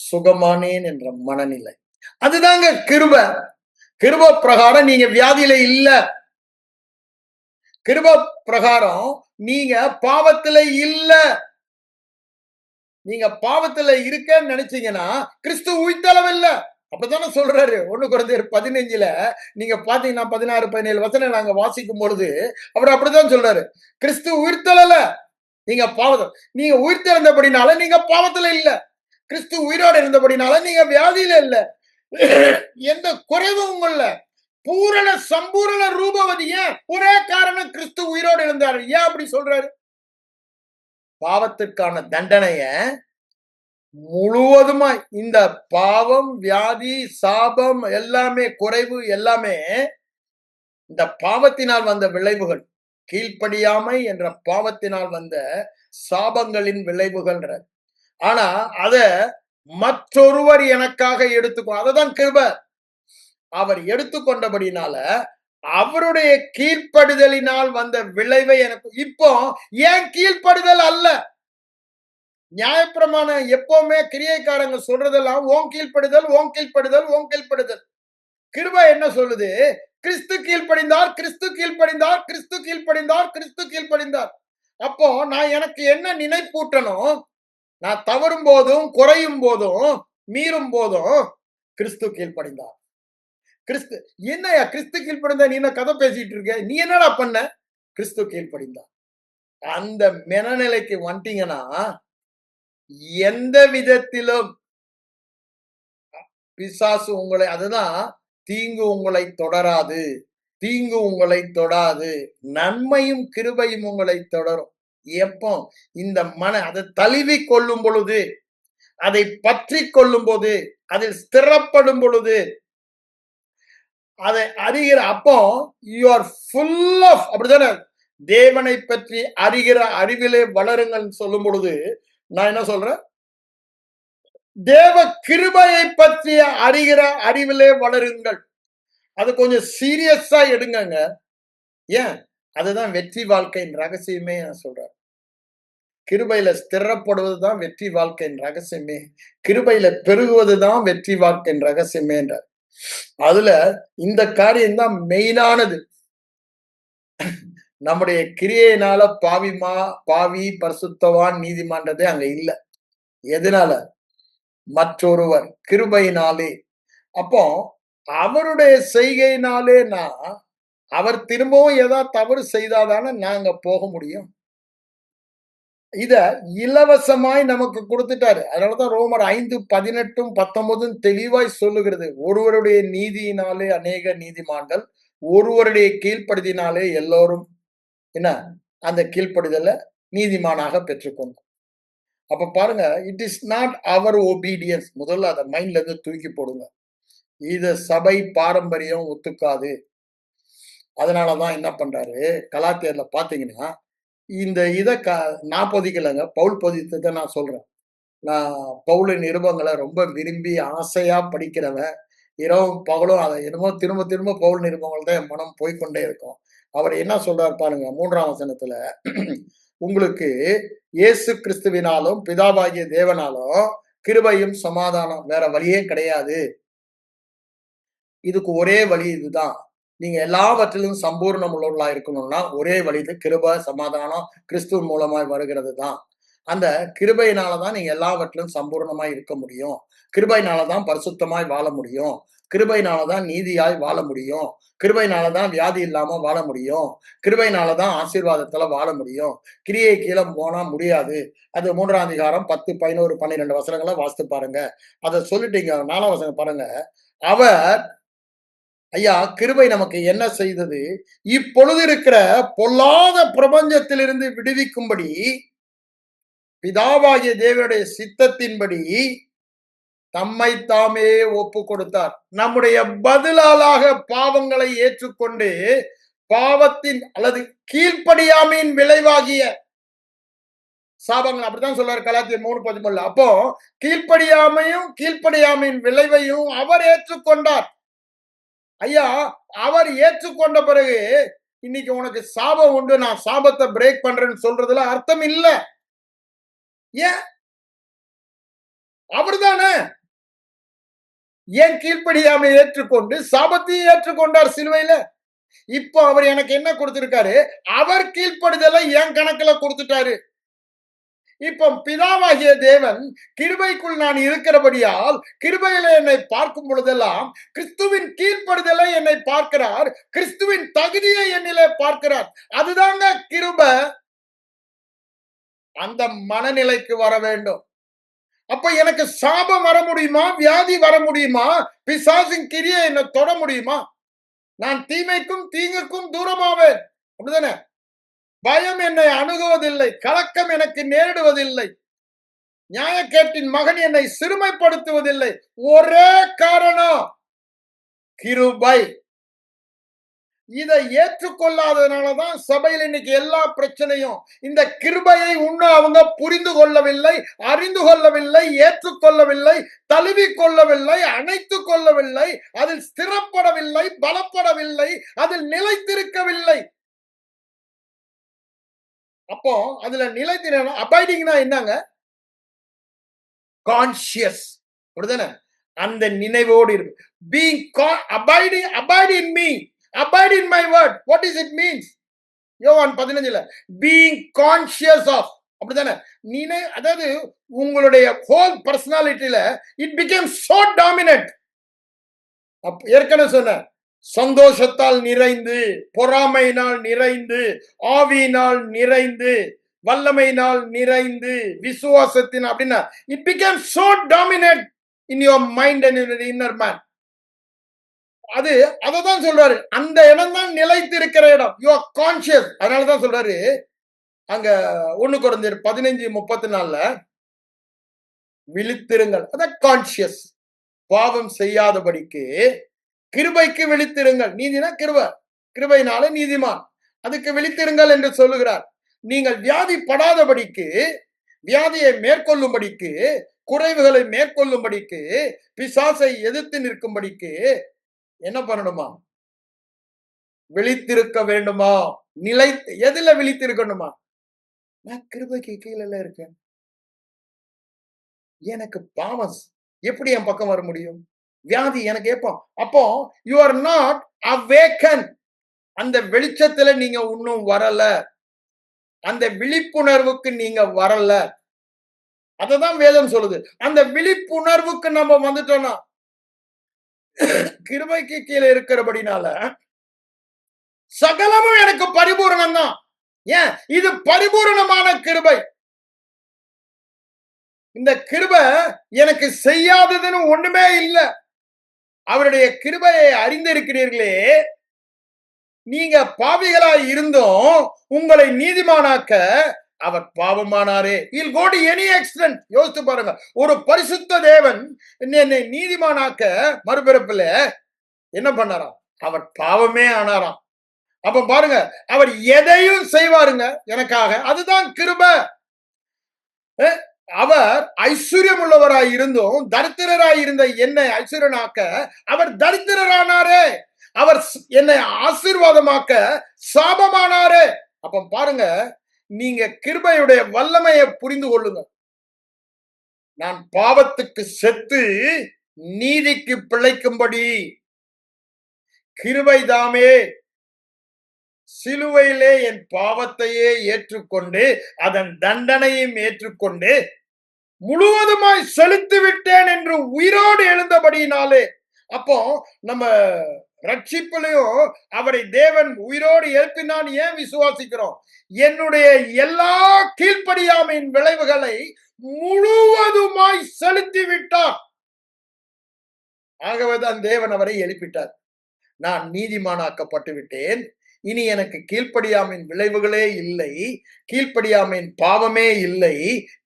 Speaker 1: சுகமானேன் என்ற மனநிலை. அதுதாங்க கிருப. கிருப பிரகாரம் நீங்க வியாதியில இல்ல. கிருப பிரகாரம் நீங்க பாவத்துல இல்ல. நீங்க பாவத்துல இருக்கன்னு நினைச்சீங்கன்னா கிறிஸ்து உயிர்த்தளவில்லை. அப்பதானே சொல்றாரு 1 கொரிந்தியர் 15ல நீங்க பாத்தீங்கன்னா 16, 17 வசனம் நாங்க வாசிக்கும் பொழுது அவர் அப்படிதான் சொல்றாரு. கிறிஸ்து உயிர்த்தெழல. நீங்க நீங்க உயிர்த்தெழுந்தபடினால நீங்க பாவத்துல இல்ல. கிறிஸ்து உயிரோடு இருந்தபடினால நீங்க வியாதியில இல்ல. எந்த குறைவும் உங்கள பூரண சம்பூரண ரூபவதி. ஏன்? ஒரே காரணம், கிறிஸ்து உயிரோடு இருந்தாரு. ஏன் அப்படி சொல்றாரு? பாவத்திற்கான தண்டனைய முழுவதுமா இந்த பாவம், வியாதி, சாபம் எல்லாமே, குறைவு எல்லாமே இந்த பாவத்தினால் வந்த விளைவுகள். கீழ்ப்படியாமை என்ற பாவத்தினால் வந்த சாபங்களின் விளைவுகள். ஆனா அத மற்றொருவர் எனக்காக எடுத்துக்கோ. அததான் கிருபை. அவர் எடுத்துக்கொண்டபடினால அவருடைய கீழ்ப்படுதலினால் வந்த விளைவை எனக்கு இப்போ ஏன் கீழ்ப்படுதல் அல்ல. நியாயப்பிரமாணம் எப்பவுமே கிரியைக்காரங்க சொல்றதெல்லாம் ஓம் கீழ்ப்படுதல், ஓம் கீழ்ப்படுதல், ஓம் கீழ்ப்படுதல். கிருபை என்ன சொல்லுது? கிறிஸ்து கீழ்ப்படிந்தார், கிறிஸ்து கீழ்ப்படிந்தார், கிறிஸ்து கீழ்ப்படிந்தார், கிறிஸ்து கீழ்ப்படிந்தார். அப்போ நான் எனக்கு என்ன நினைப்பூட்டணும்? நான் தவறும் போதும், குறையும் போதும், மீறும் போதும் கிறிஸ்து கீழ்ப்படிந்தார். கிறிஸ்து என்னையா கிறிஸ்து கீழ்ப்படிந்தா? நீ என்ன கதை பேசிட்டு இருக்க? நீ என்னடா பண்ண? கிறிஸ்து கீழ்ப்படிந்தார். அந்த மனநிலைக்கு வந்துட்டீங்கன்னா எந்த விதத்திலும் பிசாசு உங்களை, அதுதான் தீங்கு உங்களை தொடராது, தீங்கு உங்களை தொடாது, நன்மையும் கிருபையும் உங்களை தொடரும். எப்போ? இந்த அதை தழுவி கொள்ளும் பொழுது, அதை பற்றி கொள்ளும் போது, அதில் ஸ்திரப்படும் பொழுது, அதை அறிகிற அப்போ யூ ஆர் ஃபுல் ஆஃப், அப்படிதானே? தேவனை பற்றி அறிகிற அறிவிலே வளருங்கள் சொல்லும் பொழுது நான் என்ன சொல்றேன்? தேவ கிருபையை பற்றிய அறிகிற அறிவிலே வளருங்கள். அது கொஞ்சம் சீரியஸா எடுங்கங்க. ஏன்? அதுதான் வெற்றி வாழ்க்கையின் ரகசியமே நான் சொல்றேன். கிருபையில ஸ்திரப்படுவதுதான் வெற்றி வாழ்க்கையின் ரகசியமே. கிருபையில பெருகுவதுதான் வெற்றி வாழ்க்கையின் ரகசியமே என்றார். அதுல இந்த காரியம் தான் மெயினானது. நம்முடைய கிரியையினால பாவி, பரிசுத்தவான், நீதிமான்றதே அங்க இல்ல. எதனால? மற்றொருவர் கிருபையினாலே. அப்போ அவருடைய செய்கையினாலே அவர் திரும்பவும் ஏதாவது தவறு செய்தாதானே நாங்க போக முடியும். இத இலவசமாய் நமக்கு கொடுத்துட்டாரு. அதனாலதான் ரோமர் 5:18, 19 தெளிவாய் சொல்லுகிறது. ஒருவருடைய நீதியினாலே அநேக நீதிமான்கள், ஒருவருடைய கீழ்ப்படிதலினாலே எல்லோரும் என்ன அந்த கீழ்ப்படிதல நீதிமானாக பெற்றுக்கொண்டோம். அப்ப பாருங்க, it is not our obedience. முதல்ல அத மைண்ட்ல இருந்து தூக்கி போடுங்க. இத சபை பாரம்பரியம் ஒத்துக்காது. அதனாலதான் என்ன பண்றாரு, கலாத்தியர்ல பாத்தீங்கன்னா, இந்த இத நான் பொதிக்கலங்க. பவுல் பொதித்தத நான் சொல்றேன். நான் பவுலின் நிருபங்கள ரொம்ப விரும்பி ஆசையா படிக்கிறவன். இரவும் பகலும் அத என்னமோ திரும்ப திரும்ப பவுல் நிருபங்கள் தான் என் மனம் போய்க்கொண்டே இருக்கும். அவர் என்ன சொல்றாரு பாருங்க 3ஆம் வசனத்துல, உங்களுக்கு இயேசு கிறிஸ்துவினாலும் பிதாவாகிய தேவனாலும் கிருபையும் சமாதானம், வேற வழியே கிடையாது. இதுக்கு ஒரே வழி இதுதான். நீங்க எல்லாவற்றிலும் சம்பூர்ணம் உள்ளவர்களா இருக்கணும்னா ஒரே வழி இது. கிருபை, சமாதானம் கிறிஸ்துவின் மூலமாய் வருகிறது தான். அந்த கிருபையினால தான் நீங்க எல்லாவற்றிலும் சம்பூர்ணமாய் இருக்க முடியும். கிருபையினால தான் பரிசுத்தமாய் வாழ முடியும். கிருபையினால தான் நீதியாய் வாழ முடியும். கிருபையினால தான் வியாதி இல்லாம வாழ முடியும். கிருபையினால தான் ஆசீர்வாதத்துல வாழ முடியும். கிரியை கீழ போனா முடியாது. அது 3ஆம் அதிகாரம் 10, 11, 12 வசனங்கள வாசித்து பாருங்க. அத சொல்லிட்டீங்க. 4ஆம் வசனம் பாருங்க. அவர் ஐயா கிருபை நமக்கு என்ன செய்தது? இப்பொழுது இருக்கிற பொல்லாத பிரபஞ்சத்திலிருந்து விடுவிக்கும்படி பிதாவாகிய தேவனுடைய சித்தத்தின்படி தம்மை தாமே ஒப்பு கொடுத்தார். நம்முடைய பதிலாளாக பாவங்களை ஏற்றுக்கொண்டு பாவத்தின் அல்லது கீழ்ப்படியாமையின் விளைவாகிய சாபங்கள் அப்படித்தான் சொல்றாரு கலாத்தியர் 3:13. அப்போ கீழ்ப்படியாமையின் விளைவையும் அவர் ஏற்றுக்கொண்டார். ஐயா அவர் ஏற்றுக்கொண்ட பிறகு இன்னைக்கு உனக்கு சாபம் உண்டு, நான் சாபத்தை பிரேக் பண்றேன்னு சொல்றதுல அர்த்தம் இல்ல. ஏன்? அவர்தானே ஏன் கீழ்ப்படியாமை ஏற்றுக்கொண்டு சாபத்தையும் ஏற்றுக்கொண்டார் சிலுவையில. இப்போ அவர் எனக்கு என்ன கொடுத்திருக்காரு? அவர் கீழ்ப்படுதலை என் கணக்குல கொடுத்துட்டாரு. இப்போ பிதாவாகிய தேவன் கிருபைக்குள் நான் இருக்கிறபடியால் கிருபையில என்னை பார்க்கும் பொழுதெல்லாம் கிறிஸ்துவின் கீழ்ப்படுதலை என்னை பார்க்கிறார். கிறிஸ்துவின் தகுதியை என்னிலே பார்க்கிறார். அதுதாங்க கிருபை. அந்த மனநிலைக்கு வர வேண்டும். அப்ப எனக்கு சாபம் வர முடியுமா? வியாதி வர முடியுமா? பிசாசின் கிரியை என்ன தொட முடியுமா? நான் தீமைக்கும் தீங்குக்கும் தூரமாவேன். அப்படிதானே? பயம் என்னை அணுகுவதில்லை. கலக்கம் எனக்கு நேரிடுவதில்லை. நியாயக்கேட்டின் மகன் என்னை சிறுமைப்படுத்துவதில்லை. ஒரே காரணம் கிருபை. இதை ஏற்றுக்கொள்ளாததுனாலதான் சபையில் இன்னைக்கு எல்லா பிரச்சனையும். இந்த கிருபையை இன்னும் அவங்க புரிந்து கொள்ளவில்லை, அறிந்து கொள்ளவில்லை, ஏற்றுக்கொள்ளவில்லை, தழுவி கொள்ளவில்லை, அணைத்துக் கொள்ளவில்லை, அதில் ஸ்திரப்படவில்லை, பலப்படவில்லை, அதில் நிலைத்திருக்கவில்லை. அப்போ அதுல நிலைத்திர அபைடிங்னா என்னங்க? கான்சியஸ். அப்படிதானே? அந்த நினைவோடு இருக்கு. Being abide in me, abide in my word. What does it means? யோவான் 15ல பீயிங் கான்சியஸ் ஆஃப், அப்படிதானே? அதாவது உங்களுடைய ஹோல் பர்சனாலிட்டியில இட் பிகேம் சோ டாமினன்ட். ஏற்கனவே சொன்ன சந்தோஷத்தால் நிறைந்து, பொறாமையினால் நிறைந்து, ஆவியினால் நிறைந்து, வல்லமையினால் நிறைந்து, விசுவாசத்தின் அப்படின்னா it became so dominant in your mind and in inner man. அது அததான் சொல்றாரு. அந்த இடம் தான் நிலைத்திருக்கிற இடம். You are conscious. அதனாலதான் சொல்றாரு அங்க 1 கொரிந்தியர் 15:34 விழித்திருங்கள். அதான் கான்சியஸ். பாவம் செய்யாதபடிக்கு கிருபைக்கு விழித்திருங்கள். நீதினா கிருபை, கிருபையினால நீதிமான். அதுக்கு விழித்திருங்கள் என்று சொல்லுகிறார். நீங்கள் வியாதிப்படாதபடிக்கு, வியாதியை மேற்கொள்ளும்படிக்கு, குறைவுகளை மேற்கொள்ளும்படிக்கு, பிசாசை எதிர்த்து நிற்கும்படிக்கு என்ன பண்ணணுமா? விழித்திருக்க வேண்டுமா? எதுல விழித்திருக்கணுமா? நான் கிருபைக்கு கீழே இருக்கேன். எனக்கு பாவம் எப்படி என் பக்கம் வர முடியும்? வியாதி எனக்கு கேட்போம். அப்போ யூ ஆர் நாட் அவேக்கன். அந்த வெளிச்சத்துல நீங்க இன்னும் வரல. அந்த விழிப்புணர்வுக்கு நீங்க வரல. அததான் வேதம் சொல்லுது. அந்த விழிப்புணர்வுக்கு நம்ம வந்துட்டோம்னா கிருபைக்கு கீழே இருக்கிறபடினால சகலமும் எனக்கு பரிபூரணம் தான். ஏன் இது பரிபூரணமான கிருபை. இந்த கிருபை எனக்கு செய்யாததுன்னு ஒண்ணுமே இல்ல. அவருடைய கிருபையை அறிந்திருக்கிறீர்களே, நீங்க பாவிகளாய் இருந்தும் உங்களை நீதிமானாக்க அவர் பாவமானாரே. இல் கோ டு எனி எக்ஸ்டென்ட். யோசித்து பாருங்க, ஒரு பரிசுத்த தேவன் என்னை நீதிமானாக்க மறுபிறப்புல என்ன பண்ணாராம்? அவர் பாவமே ஆனாராம். அப்ப பாருங்க, அவர் எதையும் செய்வாருங்க எனக்காக. அதுதான் கிருபை. அவர் ஐஸ்வர்யம் உள்ளவராய் இருந்தும் தரித்திரராய் இருந்த என்னை ஐஸ்வர்யனாக்க அவர் தரித்திரரானாரே. அவர் என்னை ஆசீர்வாதமாக்க சாபமானாரே. அப்ப பாருங்க, நீங்க கிருபையுடைய வல்லமையை புரிந்து கொள்ளுங்க. நான் பாவத்துக்கு செத்து நீதிக்கு பிழைக்கும்படி கிருபைதாமே சிலுவையிலே என் பாவத்தையே ஏற்றுக்கொண்டு அதன் தண்டனையும் ஏற்றுக்கொண்டு முழுவதுமாய் செலுத்தி விட்டேன் என்று உயிரோடு எழுந்தபடியினாலே. அப்போ நம்ம ரட்சிப்பிலையும் அவரை தேவன் உயிரோடு எழுப்பினான் ஏன் விசுவாசிக்கிறோம்? என்னுடைய எல்லா கீழ்ப்படியாமையின் விளைவுகளை முழுவதுமாய் செலுத்தி விட்டார். ஆகவேதான் தேவன் அவரை எழுப்பிட்டார். நான் நீதிமானாக்கப்பட்டு விட்டேன். இனி எனக்கு கீழ்ப்படியாமையின் விளைவுகளே இல்லை, கீழ்ப்படியாமையின் பாவமே இல்லை,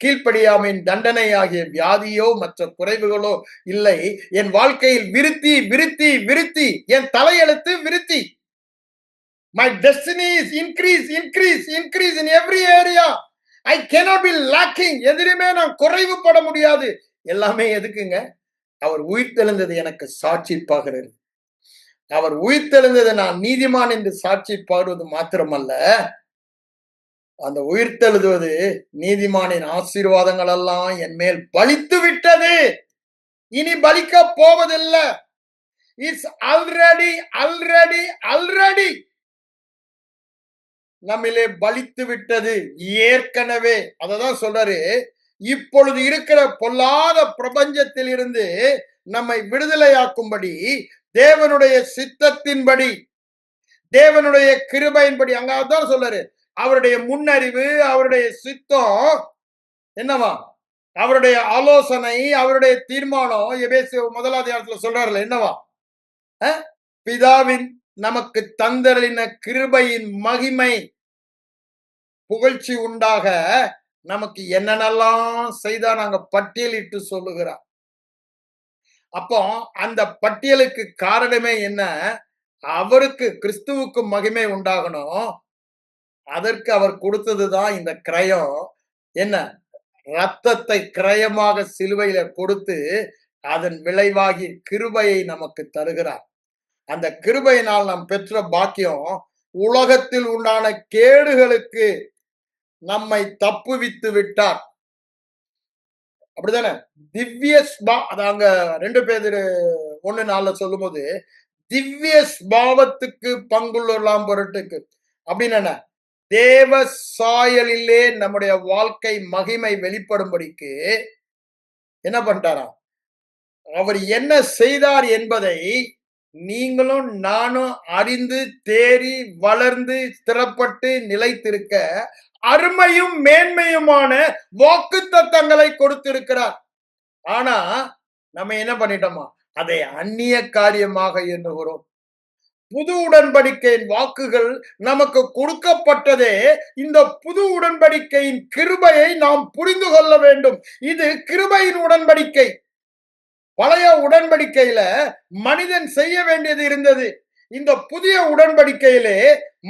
Speaker 1: கீழ்ப்படியாமையின் தண்டனை ஆகிய வியாதியோ மற்ற குறைவுகளோ இல்லை. என் வாழ்க்கையில் விருத்தி விருத்தி விருத்தி, என் தலையெழுத்து விருத்தி. My destiny is increase increase increase in every area. I cannot be lacking. எதிலுமே நான் குறைவுபட முடியாது. எல்லாமே எதுக்குங்க? அவர் உயிர்த்தெழுந்தது எனக்கு சாட்சி பகருது. அவர் உயிர்த்தெழுந்ததை நான் நீதிமான் என்று சாட்சி பாடுவது மாத்திரமல்ல, அந்த உயிர்த்தெழுதுவது நீதிமானின் ஆசீர்வாதங்கள் எல்லாம் என் மேல் பலித்து விட்டது. இனி பலிக்க போவதில்லை. இட்ஸ் ஆல்ரெடி ஆல்ரெடி ஆல்ரெடி நம்மிலே பலித்து விட்டது ஏற்கனவே. அததான் சொல்றாரு, இப்பொழுது இருக்கிற பொல்லாத பிரபஞ்சத்தில் இருந்து நம்மை விடுதலையாக்கும்படி தேவனுடைய சித்தத்தின்படி, தேவனுடைய கிருபையின்படி, அங்கதான் சொல்றாரு, அவருடைய முன்னறிவு, அவருடைய சித்தம் என்னவா, அவருடைய ஆலோசனை, அவருடைய தீர்மானம். எபேசியர் 1 சொல்றாருல என்னவா, பிதாவின் நமக்கு தந்தரின கிருபையின் மகிமை புகழ்ச்சி உண்டாக நமக்கு என்னென்னலாம் செய்தா நாங்க பட்டியலிட்டு சொல்லுகிறார். அப்போ அந்த பட்டியலுக்கு காரணமே என்ன? அவருக்கு கிறிஸ்துவுக்கு மகிமை உண்டாகணும். அதற்கு அவர் கொடுத்ததுதான் இந்த கிரயம். என்ன? ரத்தத்தை கிரயமாக சிலுவையில கொடுத்து அதன் விளைவாகி கிருபையை நமக்கு தருகிறார். அந்த கிருபையினால் நாம் பெற்ற பாக்கியம் உலகத்தில் உண்டான கேடுகளுக்கு நம்மை தப்புவித்து விட்டார். அப்படிதானே? திவ்ய அதாங்க 2 பேதுரு 1:4 சொல்லும் போது திவ்ய ஸ்பாவத்துக்கு பங்குள்ளலாம் பொருட்டுக்கு அப்படின்னு என்ன, தேவ சாயலிலே நம்முடைய வாழ்க்கை மகிமை வெளிப்படும்படிக்கு என்ன பண்ணிட்டாராம்? அவர் என்ன செய்தார் என்பதை நீங்களும் நானும் அறிந்து தேறி வளர்ந்து ஸ்திரப்பட்டு நிலைத்திருக்க அருமையும் மேன்மையுமான வாக்குத்தத்தங்களை கொடுத்திருக்கிறார். ஆனா நம்ம என்ன பண்ணிட்டோமா? அதை அந்நிய காரியமாக எண்ணுகிறோம். புது உடன்படிக்கையின் வாக்குகள் நமக்கு கொடுக்கப்பட்டதே இந்த புது உடன்படிக்கையின் கிருபையை நாம் புரிந்து கொள்ள வேண்டும். இது கிருபையின் உடன்படிக்கை. பழைய உடன்படிக்கையில மனிதன் செய்ய வேண்டியது இருந்தது. இந்த புதிய உடன்படிக்கையிலே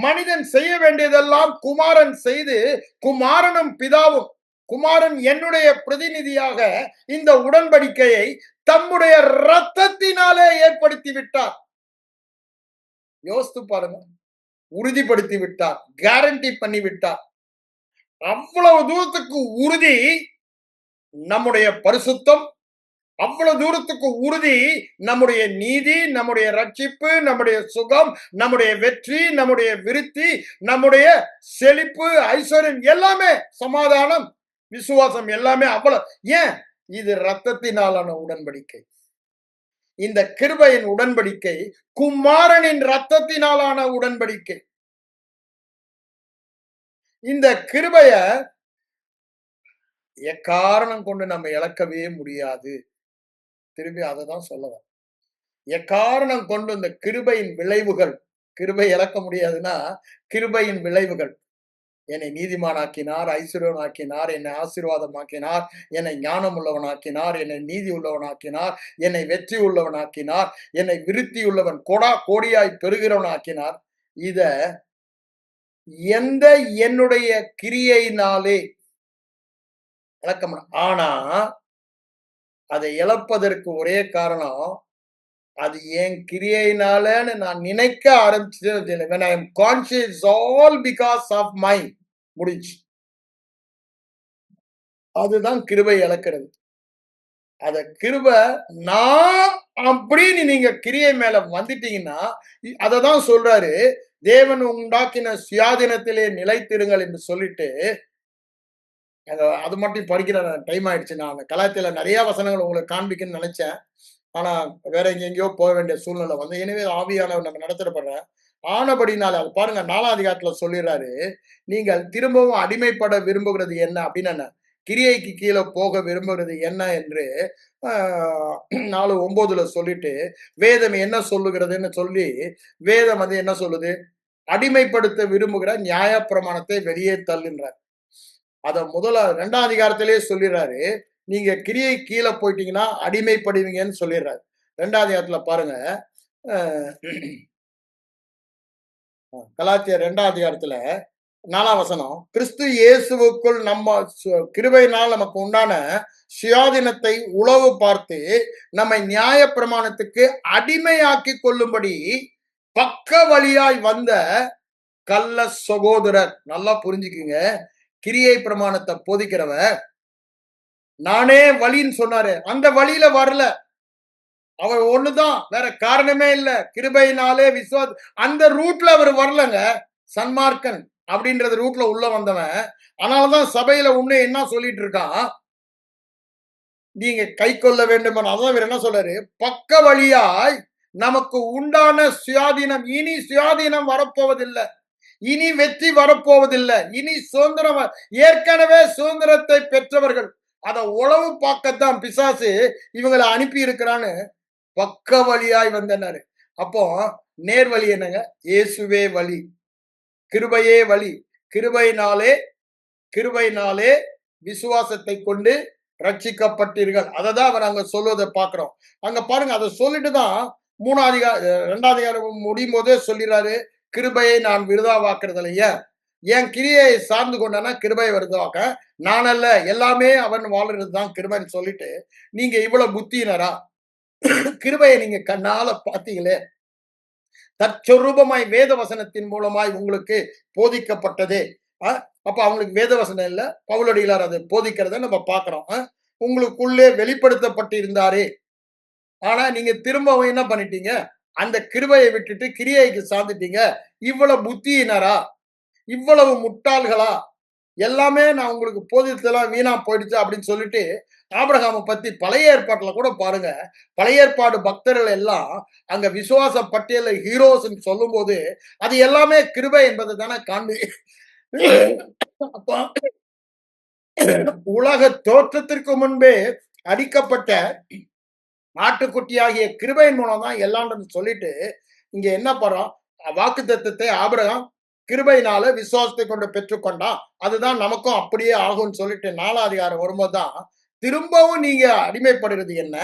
Speaker 1: மனிதன் செய்ய வேண்டியதெல்லாம் குமாரன் செய்து, குமாரனும் பிதாவும், குமாரன் என்னுடைய பிரதிநிதியாக இந்த உடன்படிக்கையை தம்முடைய இரத்தத்தினாலே ஏற்படுத்தி விட்டார். யோசித்து பாருங்க. உறுதிப்படுத்தி விட்டார், கேரண்டி பண்ணி விட்டார். அவ்வளவு தூரத்துக்கு உறுதி நம்முடைய பரிசுத்தம், அவ்வளவு தூரத்துக்கு உறுதி. நம்முடைய நீதி, நம்முடைய ரட்சிப்பு, நம்முடைய சுகம், நம்முடைய வெற்றி, நம்முடைய விருத்தி, நம்முடைய செழிப்பு, ஐஸ்வர்யம் எல்லாமே, சமாதானம், விசுவாசம் எல்லாமே அவ்வளவு. ஏன்? இது இரத்தத்தினாலான உடன்படிக்கை. இந்த கிருபையின் உடன்படிக்கை குமாரனின் இரத்தத்தினாலான உடன்படிக்கை. இந்த கிருபைய எக்காரணம் கொண்டு நம்ம இழக்கவே முடியாது. திரும்பி அததான் சொல்லவன். எக்காரணம் கொண்டு இந்த கிருபையின் விளைவுகள், கிருபை இழக்க முடியாதுன்னா, கிருபையின் விளைவுகள். என்னை நீதிமானாக்கினார், ஐஸ்வர்யவனாக்கினார், என்னை ஆசீர்வாதமாக்கினார், என்னை ஞானம் உள்ளவனாக்கினார், என்னை நீதி உள்ளவனாக்கினார், என்னை வெற்றி உள்ளவனாக்கினார், என்னை விருத்தி உள்ளவன் கொடா கோடியாய் பெறுகிறவனாக்கினார். இத எந்த என்னுடைய கிரியையினாலே இழக்க முடியும். ஆனா அதை இழப்பதற்கு ஒரே காரணம், அது என் கிரியையினாலன்னு நான் நினைக்க ஆரம்பிச்சது. when I am conscious all because of my முடிஞ்சு. அதுதான் கிருபை இழக்கிறது. அத கிருப நான் அப்படின்னு நீங்க கிரியை மேல வந்துட்டீங்கன்னா, அததான் சொல்றாரு, தேவன் உண்டாக்கின சுயாதீனத்திலே நிலைத்திருங்கள் என்று சொல்லிட்டு, அது மட்டும் படிக்கிற டைம் ஆயிடுச்சு. நான் கலாத்தில நிறைய வசனங்கள் உங்களுக்கு காண்பிக்கணும்னு நினைச்சேன். ஆனா வேற எங்கெங்கேயோ போக வேண்டிய சூழ்நிலை வந்து, எனவே ஆவியானவர் நம்ம நடத்தப்படுறேன். ஆனபடினால அது பாருங்க 4ஆம் அதிகாரத்துல சொல்லிடுறாரு, நீங்கள் திரும்பவும் அடிமைப்பட விரும்புகிறது என்ன அப்படின்னு, என்ன கிரியைக்கு கீழே போக விரும்புகிறது என்ன என்று 4:9 சொல்லிட்டு, வேதம் என்ன சொல்லுகிறதுன்னு சொல்லி, வேதம் வந்து என்ன சொல்லுது, அடிமைப்படுத்த விரும்புகிற நியாய பிரமாணத்தை வெளியே தள்ளுன்றார். அத 2ஆம் அதிகாரத்திலேயே சொல்லிடுறாரு, நீங்க கிரியை கீழே போயிட்டீங்கன்னா அடிமைப்படுவீங்கன்னு சொல்லிடுறாரு. 2ஆம் அதிகாரத்துல பாருங்க, கலாத்தியர் 2ஆம் அதிகாரத்துல 4ஆம் வசனம், கிறிஸ்து இயேசுவுக்குள் நம்ம கிருபையினால் நமக்கு உண்டான சுயாதீனத்தை உளவு பார்த்து நம்மை நியாய பிரமாணத்துக்கு அடிமையாக்கி கொள்ளும்படி பக்க வழியாய் வந்த கள்ள சகோதரர். நல்லா புரிஞ்சுக்குங்க, கிரியை பிரமாணத்தை போதிக்கிறவ நானே வழின்னு சொன்னாரு, அந்த வழியில வரல. அவர் ஒண்ணுதான், வேற காரணமே இல்ல. கிருபையினாலே விசுவாச அந்த ரூட்ல அவர் வரலங்க. சன்மார்க்கன் அப்படின்றது ரூட்ல உள்ள வந்தவன். அதனாலதான் சபையில உன்னை என்ன சொல்லிட்டு இருக்கான், நீங்க கை கொள்ள வேண்டும். அதான் இவர் என்ன சொல்றாரு, பக்க வழியாய் நமக்கு உண்டான சுயாதீனம், இனி சுயாதீனம் வரப்போவதில்லை, இனி வெற்றி வரப்போவதில்லை, இனி சுதந்திரம். ஏற்கனவே சுதந்திரத்தை பெற்றவர்கள் அதை உளவு பார்க்கத்தான் பிசாசு இவங்களை அனுப்பி இருக்கிறான்னு பக்க வழியாய் வந்தனர். அப்போ நேர் வழி என்னங்க, இயேசுவே வழி, கிருபையே வழி. கிருபையினாலே விசுவாசத்தை கொண்டு ரட்சிக்கப்பட்டீர்கள். அதை தான் அவர் அங்க சொல்வதை பார்க்கிறோம். அங்க பாருங்க, அதை சொல்லிட்டு தான் 2ஆம் அதிகாரம் முடியும் போதே சொல்லிடுறாரு, கிருபையை நான் விருதாவாக்குறது இல்லையா, என் கிரியை சார்ந்து கொண்டானா கிருபையை விருதாவாக்க நான் அல்ல, எல்லாமே அவன் வாழ்றது தான் கிருபைன்னு சொல்லிட்டு, நீங்க இவ்வளவு புத்தியினரா? கிருபையை நீங்க கண்ணால பார்த்தீங்களே, தற்சொரூபமாய் வேத வசனத்தின் மூலமாய் உங்களுக்கு போதிக்கப்பட்டதே. அப்ப அவங்களுக்கு வேத வசனம் இல்ல, பவுலடிகளார் அதை போதிக்கிறத நம்ம பார்க்கிறோம். உங்களுக்குள்ளே வெளிப்படுத்தப்பட்டு இருந்தாரே, ஆனா நீங்க திரும்பவும் என்ன பண்ணிட்டீங்க, அந்த கிருபையை விட்டுட்டு கிரியைக்கு சார்ந்துட்டீங்க. இவ்வளவு புத்தியினரா, இவ்வளவு முட்டாள்களா, எல்லாமே நான் உங்களுக்கு போதித்தெல்லாம் வீணா போயிடுச்சு அப்படின்னு சொல்லிட்டு, ஆபிரகாமை பத்தி பழைய ஏற்பாட்டுல கூட பாருங்க, பழைய ஏற்பாடு பக்தர்கள் எல்லாம் அங்க விசுவாச பட்டியல ஹீரோஸ் சொல்லும் போது அது எல்லாமே கிருபை என்பதை தானே காண்பி. அப்ப உலக தோற்றத்திற்கு முன்பே அடிக்கப்பட்ட ஆட்டுக்குட்டியாகிய கிருபையின் மூலம் தான் எல்லாம் சொல்லிட்டு, இங்க என்ன பண்றோம், வாக்கு தத்துவத்தை ஆபிரகாம் கிருபையினால விசுவாசத்தை கொண்டு பெற்றுக்கொண்டான், அதுதான் நமக்கும் அப்படியே ஆகும்னு சொல்லிட்டு 4ஆம் அதிகாரம் வரும்போதுதான் திரும்பவும் நீங்க அடிமைப்படுறது என்ன,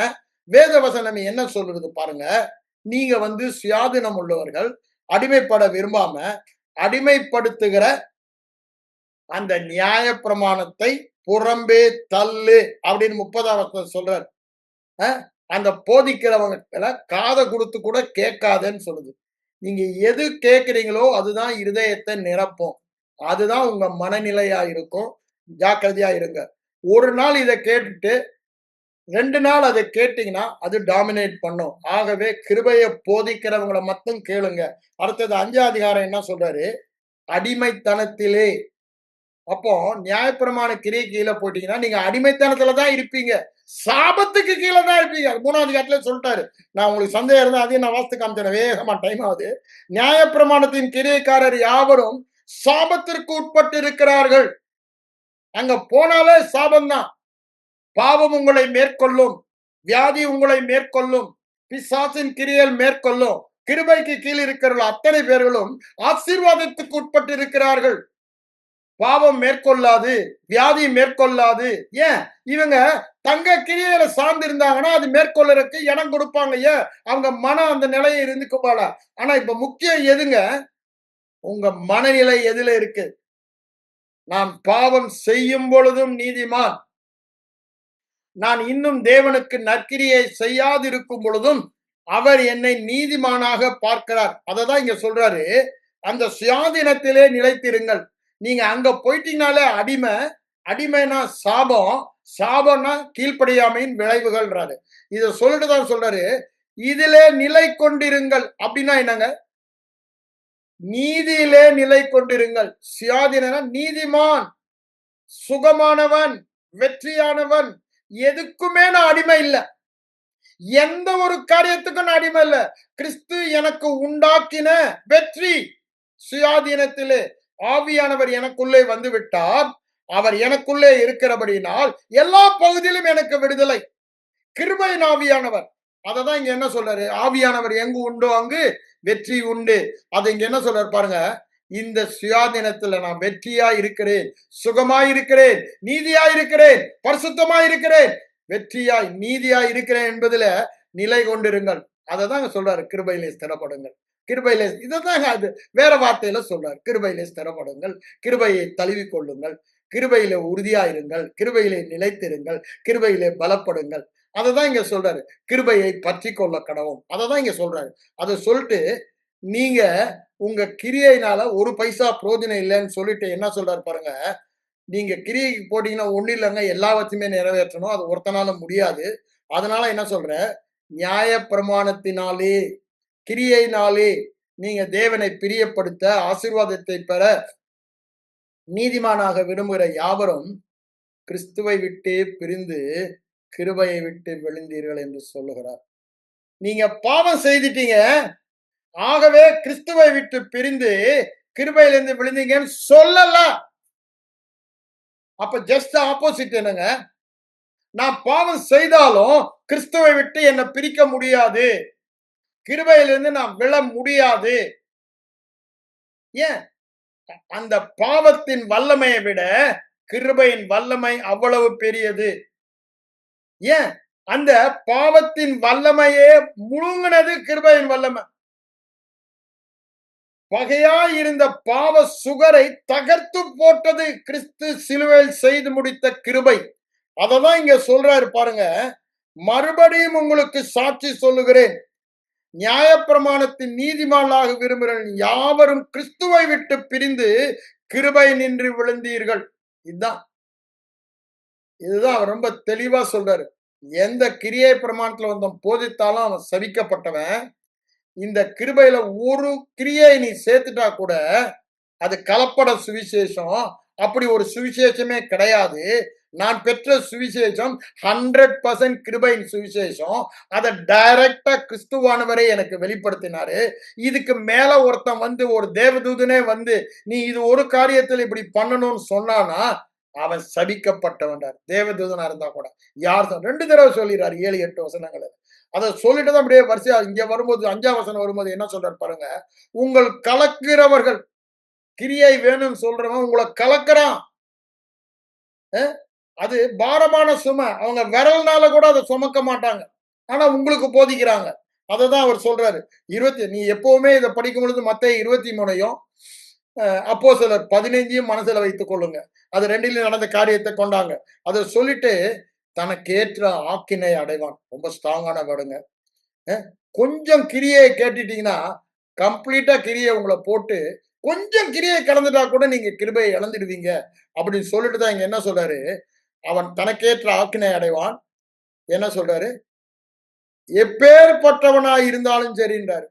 Speaker 1: வேத வசனம் என்ன சொல்றது பாருங்க. நீங்க வந்து சுயாதீனம் உள்ளவர்கள், அடிமைப்பட விரும்பாம அடிமைப்படுத்துகிற அந்த நியாய பிரமாணத்தை புறம்பே தள்ளு அப்படின்னு 30ஆம் வசனம் சொல்றாரு. அந்த போதிக்கிறவங்க காதை கொடுத்து கூட கேட்காதேன்னு சொல்லுது. நீங்க எது கேட்கிறீங்களோ அதுதான் இருதயத்தை நிரப்பும், அதுதான் உங்க மனநிலையா இருக்கும். ஜாக்கிரதையா இருங்க. ஒரு நாள் இதை கேட்டுட்டு 2 நாள் அதை கேட்டீங்கன்னா, அது டாமினேட் பண்ணும். ஆகவே கிருபைய போதிக்கிறவங்கள மட்டும் கேளுங்க. அடுத்தது 5ஆம் அதிகாரம் என்ன சொல்றாரு? அடிமைத்தனத்திலே. அப்போ நியாயப்பிரமாண கிரியை கீழ போயிட்டீங்கன்னா, நீங்க அடிமைத்தனத்துல தான் இருப்பீங்க. சாபத்துக்கு கீழ தான் இருப்பீங்க. 3ஆம் அதிகாரத்திலே சொல்ட்டாரு. நான் உங்களுக்கு சந்தேகம் இருந்தா அதையும் நான் வாசித்து காமிக்கிறேன். வேகமா டைம் ஆகுது. நியாயப்பிரமாணத்தின் கிரியைக்காரர் யாவரும் சாபத்திற்கு உட்பட்டு இருக்கிறார்கள். அங்க போனாலே சாபம் தான். பாவம் உங்களை மேற்கொள்ளும், வியாதி உங்களை மேற்கொள்ளும், பிசாசின் கிரியைகள் மேற்கொள்ளும். கிருபைக்கு கீழ் இருக்கிறவர்கள் அத்தனை பேர்களும் ஆசீர்வாதத்துக்கு உட்பட்டு இருக்கிறார்கள். பாவம் மேற்கொள்ளாது, வியாதி மேற்கொள்ளாது. ஏன்? இவங்க தங்க கிரியையில சார்ந்து இருந்தாங்கன்னா அது மேற்கொள்ளறதுக்கு இடம் கொடுப்பாங்க. ஏன்? அவங்க மனம் அந்த நிலையை இருந்துக்கு போல. ஆனா இப்ப முக்கியம் எதுங்க? உங்க மனநிலை எதுல இருக்கு? நான் பாவம் செய்யும் பொழுதும் நீதிமான், நான் இன்னும் தேவனுக்கு நற்கிரியை செய்யாதிருக்கும் பொழுதும் அவர் என்னை நீதிமானாக பார்க்கிறார். அததான் இங்க சொல்றாரு. அந்த சுயாதீனத்திலே நிலைத்திருங்கள். நீங்க அங்க போயிட்டீங்கனாலே அடிமை, அடிமைனா சாபம், சாபம்னா கீழ்ப்படியாமையின் விளைவுகள்ன்றாரு. இத சொல்லிட்டு தான் சொல்றாரு, இதிலே நிலை கொண்டிருங்கள். அப்படின்னா என்னங்க? நீதியிலே நிலை கொண்டிருங்கள். சுயாதீனா நீதிமான், சுகமானவன், வெற்றியானவன். எதுக்குமே நான் அடிமை இல்ல. எந்த ஒரு காரியத்துக்கும் நான் அடிமை இல்ல. கிறிஸ்து எனக்கு உண்டாக்கின வெற்றி. சுயாதீனத்திலே ஆவியானவர் எனக்குள்ளே வந்து விட்டார். அவர் எனக்குள்ளே இருக்கிறபடியினால் எல்லா பகுதியிலும் எனக்கு விடுதலை. கிருபையின் ஆவியானவர். அததான் இங்க என்ன சொல்றாரு? ஆவியானவர் எங்கு உண்டோ அங்கு வெற்றி உண்டு. அது இங்க என்ன சொல்றாரு பாருங்க. இந்த சுயாதீனத்துல நான் வெற்றியா இருக்கிறேன், சுகமாய் இருக்கிறேன், நீதியாய் இருக்கிறேன், பரிசுத்தமாய் இருக்கிறேன், வெற்றியாய் நீதியாய் இருக்கிறேன் என்பதுல நிலை கொண்டிருங்கள். அததான் சொல்றாரு, கிருபையிலே ஸ்திரப்படுங்கள். கிருபையிலே இதுதான் அது வேற வார்த்தையில சொல்றாரு. கிருபையிலே ஸ்திரப்படுங்கள், கிருபையை தழுவிக் கொள்ளுங்கள், கிருபையிலே உறுதியாயிருங்கள், கிருபையிலே நிலைத்திருங்கள், கிருபையிலே பலப்படுங்கள். அததான் இங்க சொல்றாரு. கிருபையை பற்றி கொள்ள கடவும். அததான் இங்க சொல்றாரு. அதை சொல்லிட்டு நீங்க உங்க கிரியையினால ஒரு பைசா பிரயோஜனம் இல்லைன்னு சொல்லிட்டு என்ன சொல்றாரு பாருங்க. நீங்க கிரியைக்கு போட்டீங்கன்னா ஒண்ணு இல்லைங்க, எல்லாவற்றையுமே நிறைவேற்றணும். அது ஒருத்தனால முடியாது. அதனால என்ன சொல்றேன், நியாய பிரமாணத்தினாலே, கிரியையினாலே நீங்க தேவனை பிரியப்படுத்த, ஆசீர்வாதத்தை பெற நீதிமானாக விரும்புகிற யாவரும் கிறிஸ்துவை விட்டே பிரிந்து கிருபையை விட்டு விழுந்தீர்கள் என்று சொல்லுகிறார். நீங்க பாவம் செய்துட்டீங்க, ஆகவே கிறிஸ்துவை விட்டு பிரிந்து கிருபையிலிருந்து விழுந்தீங்கன்னு சொல்லல. அப்ப ஜஸ்ட் ஆப்போசிட் என்னங்க? நான் பாவம் செய்தாலும் கிறிஸ்துவை விட்டு என்னை பிரிக்க முடியாது, கிருபையிலிருந்து நான் விழ முடியாது. ஏன்? அந்த பாவத்தின் வல்லமையை விட கிருபையின் வல்லமை அவ்வளவு பெரியது. ஏன்? அந்த பாவத்தின் வல்லமையே முழுங்கினது கிருபையின் வல்லமை. பகையாய் இருந்த பாவ சுகரை தகர்த்து போட்டது கிறிஸ்து சிலுவையில் செய்து முடித்த கிருபை. அததான் இங்க சொல்றாரு பாருங்க. மறுபடியும் உங்களுக்கு சாட்சி சொல்லுகிறேன், நியாயப்பிரமாணத்தின் நீதிமானாக விரும்புகிற யாவரும் கிறிஸ்துவை விட்டு பிரிந்து கிருபை நின்று விழுந்தீர்கள். இதுதான் இதுதான் அவர் ரொம்ப தெளிவா சொல்றாரு. எந்த கிரியை பிரமாணத்துல வந்தவன் போதித்தாலும் அவன் சபிக்கப்பட்டவன். இந்த கிருபையில ஒரு கிரியை நீ சேர்த்துட்டா கூட அது கலப்பட சுவிசேஷம். அப்படி ஒரு சுவிசேஷமே கிடையாது. நான் பெற்ற சுவிசேஷம் 100% கிருபையின் சுவிசேஷம். அதை டைரக்டா கிறிஸ்துவானவரே எனக்கு வெளிப்படுத்தினாரு. இதுக்கு மேல ஒருத்தன் வந்து ஒரு தேவதூதனே வந்து நீ இது ஒரு காரியத்தில் இப்படி பண்ணணும்னு சொன்னானா அவன் சபிக்கப்பட்டவன்றார். தேவதூதனா இருந்தா கூட. யார் 2 தடவை சொல்லிடுறாரு 7, 8 வசனங்கள். அதை சொல்லிட்டு தான் அப்படியே வரிசையா இங்க வரும்போது 5ஆம் வசனம் வரும்போது என்ன சொல்றாரு பாருங்க. உங்கள் கலக்கிறவர்கள், கிரியை வேணும்னு சொல்றவன் உங்களை கலக்கிறான். அது பாரமான சுமை. அவங்க விரல்னால கூட அதை சுமக்க மாட்டாங்க. ஆனா உங்களுக்கு போதிக்கிறாங்க. அததான் அவர் சொல்றாரு. நீ எப்பவுமே இதை படிக்கும் பொழுது மத்தேயு 23 அப்போஸ்தலர் 15 மனசுல வைத்துக் கொள்ளுங்க. அது 2லும் நடந்த காரியத்தை கொண்டாங்க. அதை சொல்லிட்டு தனக்கேற்ற ஆக்கினை அடைவான். ரொம்ப ஸ்ட்ராங்கான வேர்டுங்க. கொஞ்சம் கிரியை கேட்டுட்டீங்கன்னா கம்ப்ளீட்டா கிரியை உங்களை போட்டு கொஞ்சம் கிரியை கடந்துட்டா கூட நீங்க கிருபையை இழந்துடுவீங்க அப்படின்னு சொல்லிட்டு தான் இங்க என்ன சொல்றாரு. அவன் தனக்கேற்ற ஆக்கினை அடைவான். என்ன சொல்றாரு? எப்பேற்பட்டவனாய் இருந்தாலும் சரின்றாரு.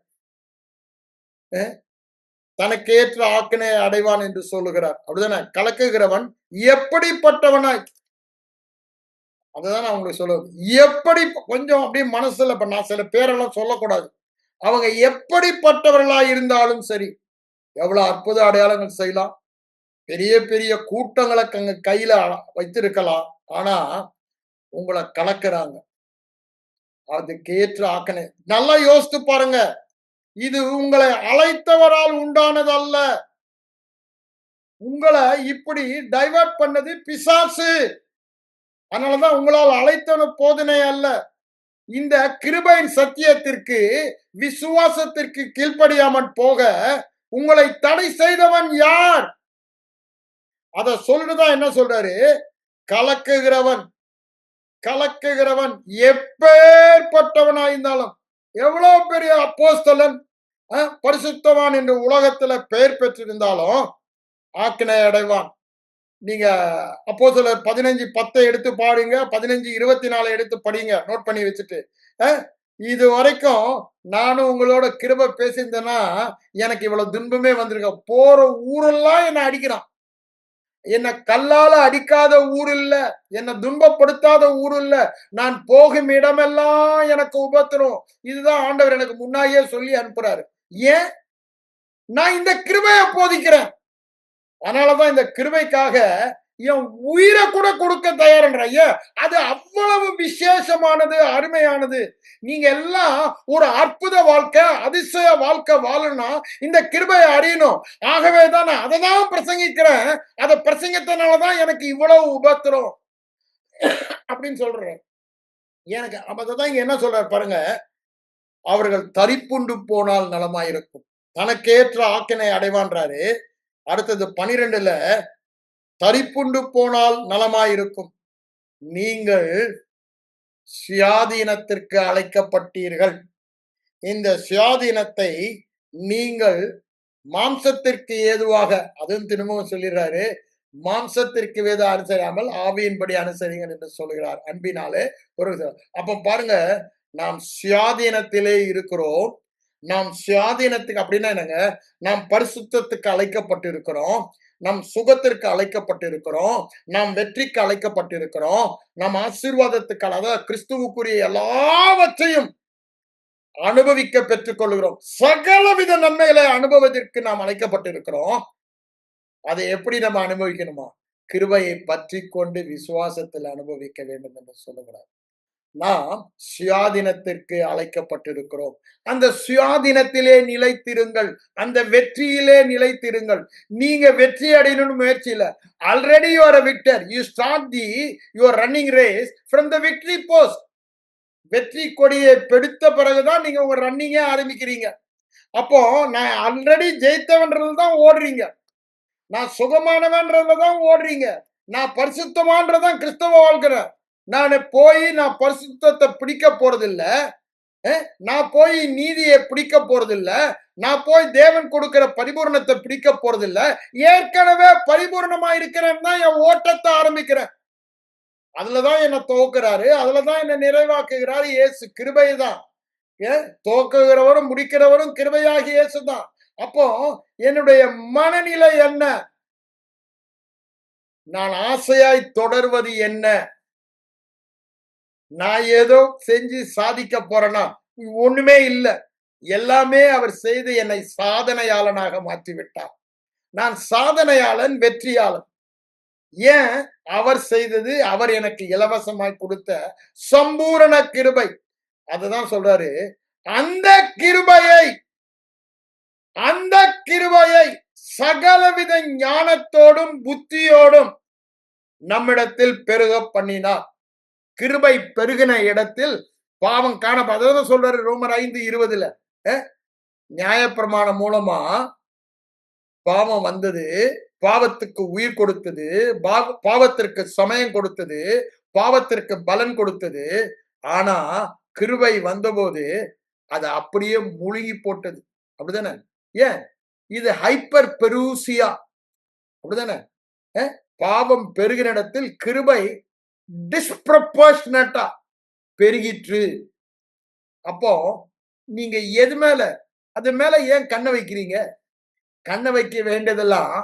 Speaker 1: தனக்கேற்ற ஆக்கினை அடைவான் என்று சொல்லுகிறார். அப்படிதானே? கலக்குகிறவன் எப்படிப்பட்டவனாய், அதுதான் நான் உங்களுக்கு சொல்லுவது. எப்படி கொஞ்சம் அப்படியே மனசுல, இப்ப நான் சில பேரெல்லாம் சொல்லக்கூடாது. அவங்க எப்படிப்பட்டவர்களாய் இருந்தாலும் சரி, எவ்வளவு அற்புத அடையாளங்கள் செய்யலாம். பெரிய பெரிய கூட்டங்களை கையில வைத்திருக்கலாம். ஆனா உங்களை கலக்குறாங்க. அதுக்கேற்ற ஆக்கனை நல்லா யோசித்து பாருங்க. இது உங்களை அழைத்தவரால் உண்டானது அல்ல. உங்களை இப்படி டைவர்ட் பண்ணது பிசாசு. அதனாலதான் உங்களால் அழைத்தவன போதனை அல்ல. இந்த கிருபையின் சத்தியத்திற்கு, விசுவாசத்திற்கு கீழ்ப்படியாமல் போக உங்களை தடை செய்தவன் யார்? அத சொல்லிட்டுதான் என்ன சொல்றாரு? கலக்குகிறவன், கலக்குகிறவன் எப்பேற்பட்டவனாயிருந்தாலும், எவ்வளவு பெரிய அப்போஸ்தலன், பரிசுத்தவான் என்று உலகத்துல பெயர் பெற்றிருந்தாலும் ஆக்கினை அடைவான். நீங்க அப்போஸ்தலர் 15:10 எடுத்து பாருங்க, 15:24 எடுத்து படிங்க, நோட் பண்ணி வச்சுட்டு. இது வரைக்கும் நானும் உங்களோட கிருபை பேசியிருந்தேன்னா எனக்கு இவ்வளவு துன்பமே வந்திருக்க. போற ஊரெல்லாம் என்ன அடிக்கிறான். என்ன கல்லால அடிக்காத ஊர் இல்ல, என்ன துன்பப்படுத்தாத ஊர் இல்ல. நான் போகும் இடமெல்லாம் எனக்கு உபத்திரம். இதுதான் ஆண்டவர் எனக்கு முன்னாடியே சொல்லி அனுப்புறாரு. ஏன்? நான் இந்த கிருபையை போதிக்கிறேன். அதனாலதான் இந்த கிருபைக்காக என் உயிரை கூட கொடுக்க தயார்ன்ற. அது அவ்வளவு விசேஷமானது, அருமையானது. நீங்க எல்லாம் ஒரு அற்புத வாழ்க்கை, அதிசய வாழ்க்கை வாழணும். இந்த கிருபையை அறியணும். ஆகவே தான் நான் அதை தான் பிரசங்கிக்கிறேன். அதை பிரசங்கத்தினாலதான் எனக்கு இவ்வளவு உபத்திரம் அப்படின்னு சொல்றேன். எனக்கு அப்பதான் இங்க என்ன சொல்றாரு பாருங்க. அவர்கள் தரிப்புண்டு போனால் நலமாயிருக்கும், தனக்கேற்ற ஆக்கினை அடைவான்றாரு. அடுத்தது 12ல தரிப்புண்டு போனால் நலமாயிருக்கும், நீங்கள் சுயாதீனத்திற்கு அழைக்கப்பட்டீர்கள். இந்த சுயாதீனத்தை நீங்கள் மாம்சத்திற்கு ஏதுவாக, அதுவும் திரும்பவும் சொல்லிடுறாரு, மாம்சத்திற்கு வேத அனுசரியாமல் ஆவியின்படி அனுசரிங்கள் என்று சொல்கிறார். அன்பினாலே ஒரு அப்ப பாருங்க, நாம் சுயாதீனத்திலே இருக்கிறோம். நாம் சுயாதீனத்துக்கு அப்படின்னா என்னங்க? நாம் பரிசுத்தத்துக்கு அழைக்கப்பட்டிருக்கிறோம், நம் சுகத்திற்கு அழைக்கப்பட்டிருக்கிறோம், நாம் வெற்றிக்கு அழைக்கப்பட்டிருக்கிறோம், நம் ஆசீர்வாதத்துக்கு, அதாவது கிறிஸ்துவுக்குரிய எல்லாவற்றையும் அனுபவிக்க பெற்றுக் கொள்கிறோம். சகலவித நன்மைகளை அனுபவத்திற்கு நாம் அழைக்கப்பட்டிருக்கிறோம். அதை எப்படி நம்ம அனுபவிக்கணுமா? கிருபையை பற்றி கொண்டு விசுவாசத்தில் அனுபவிக்க வேண்டும் என்று சொல்லுகிறார். நாம் சுயாதீனத்திற்கு அழைக்கப்பட்டிருக்கிறோம். அந்த சுயாதீனத்திலே நிலைத்திருங்கள், அந்த வெற்றியிலே நிலைத்திருங்கள். நீங்க வெற்றி அடையணும்னு முயற்சி இல்ல. Already you are a victor. You start your running race from the victory post. வெற்றி கொடியை பெடுத்த பிறகுதான் நீங்க உங்க ரன்னிங்கே ஆரம்பிக்கிறீங்க. அப்போ நான் ஆல்ரெடி ஜெயித்தவன்றதுதான் ஓடுறீங்க. நான் சுகமானவன்றதான் ஓடுறீங்க. நான் பரிசுத்தமானதான் கிறிஸ்தவ வாழ்க்கை. நான் பரிசுத்தத்தை பிடிக்க போறதில்ல. நான் போய் நீதியை பிடிக்க போறதில்ல. நான் போய் தேவன் கொடுக்கிற பரிபூர்ணத்தை பிடிக்க போறதில்ல. ஏற்கனவே பரிபூர்ணமா இருக்கிறேன் தான் என் ஓட்டத்தை ஆரம்பிக்கிறேன். அதுலதான் என்ன துவக்கிறாரு, அதுலதான் என்ன நிறைவாக்குகிறாரு. இயேசு கிருபை தான். துவக்குகிறவரும் முடிக்கிறவரும் கிருபையாகி இயேசு தான். அப்போ என்னுடைய மனநிலை என்ன? நான் ஆசையாய் தொடர்வது என்ன? நான் ஏதோ செஞ்சு சாதிக்க போறேன்னா ஒண்ணுமே இல்ல. எல்லாமே அவர் செய்து என்னை சாதனையாளனாக மாற்றிவிட்டார். நான் சாதனையாளன், வெற்றியாளன். ஏன்? அவர் செய்தது, அவர் எனக்கு இலவசமாய் கொடுத்த சம்பூரண கிருபை. அதுதான் சொல்றாரு, அந்த கிருபையை சகலவித ஞானத்தோடும் புத்தியோடும் நம்மிடத்தில் பெருக பண்ணினார். கிருபை பெருகின இடத்தில் பாவம் காணப்படாத சொல்றாரு ரோமர் 5:20. நியாயப்பிரமாணம் மூலமா பாவம் வந்தது, பாவத்துக்கு உயிர் கொடுத்தது, பாவத்திற்கு சமயம் கொடுத்தது, பாவத்திற்கு பலன் கொடுத்தது. ஆனா கிருபை வந்தபோது அது அப்படியே முழுகி போட்டது. அப்படிதானே? ஏன்? இது ஹைப்பர் பெருசியா. அப்படிதானே? பாவம் பெருகின இடத்தில் கிருபை டிஸ்ப்ரப்போர்ஷனட்டா பெருகிற்று. அப்போ நீங்க எது மேல, அது மேல ஏன் கண்ணை வைக்கிறீங்க? கண்ணை வைக்க வேண்டியதெல்லாம்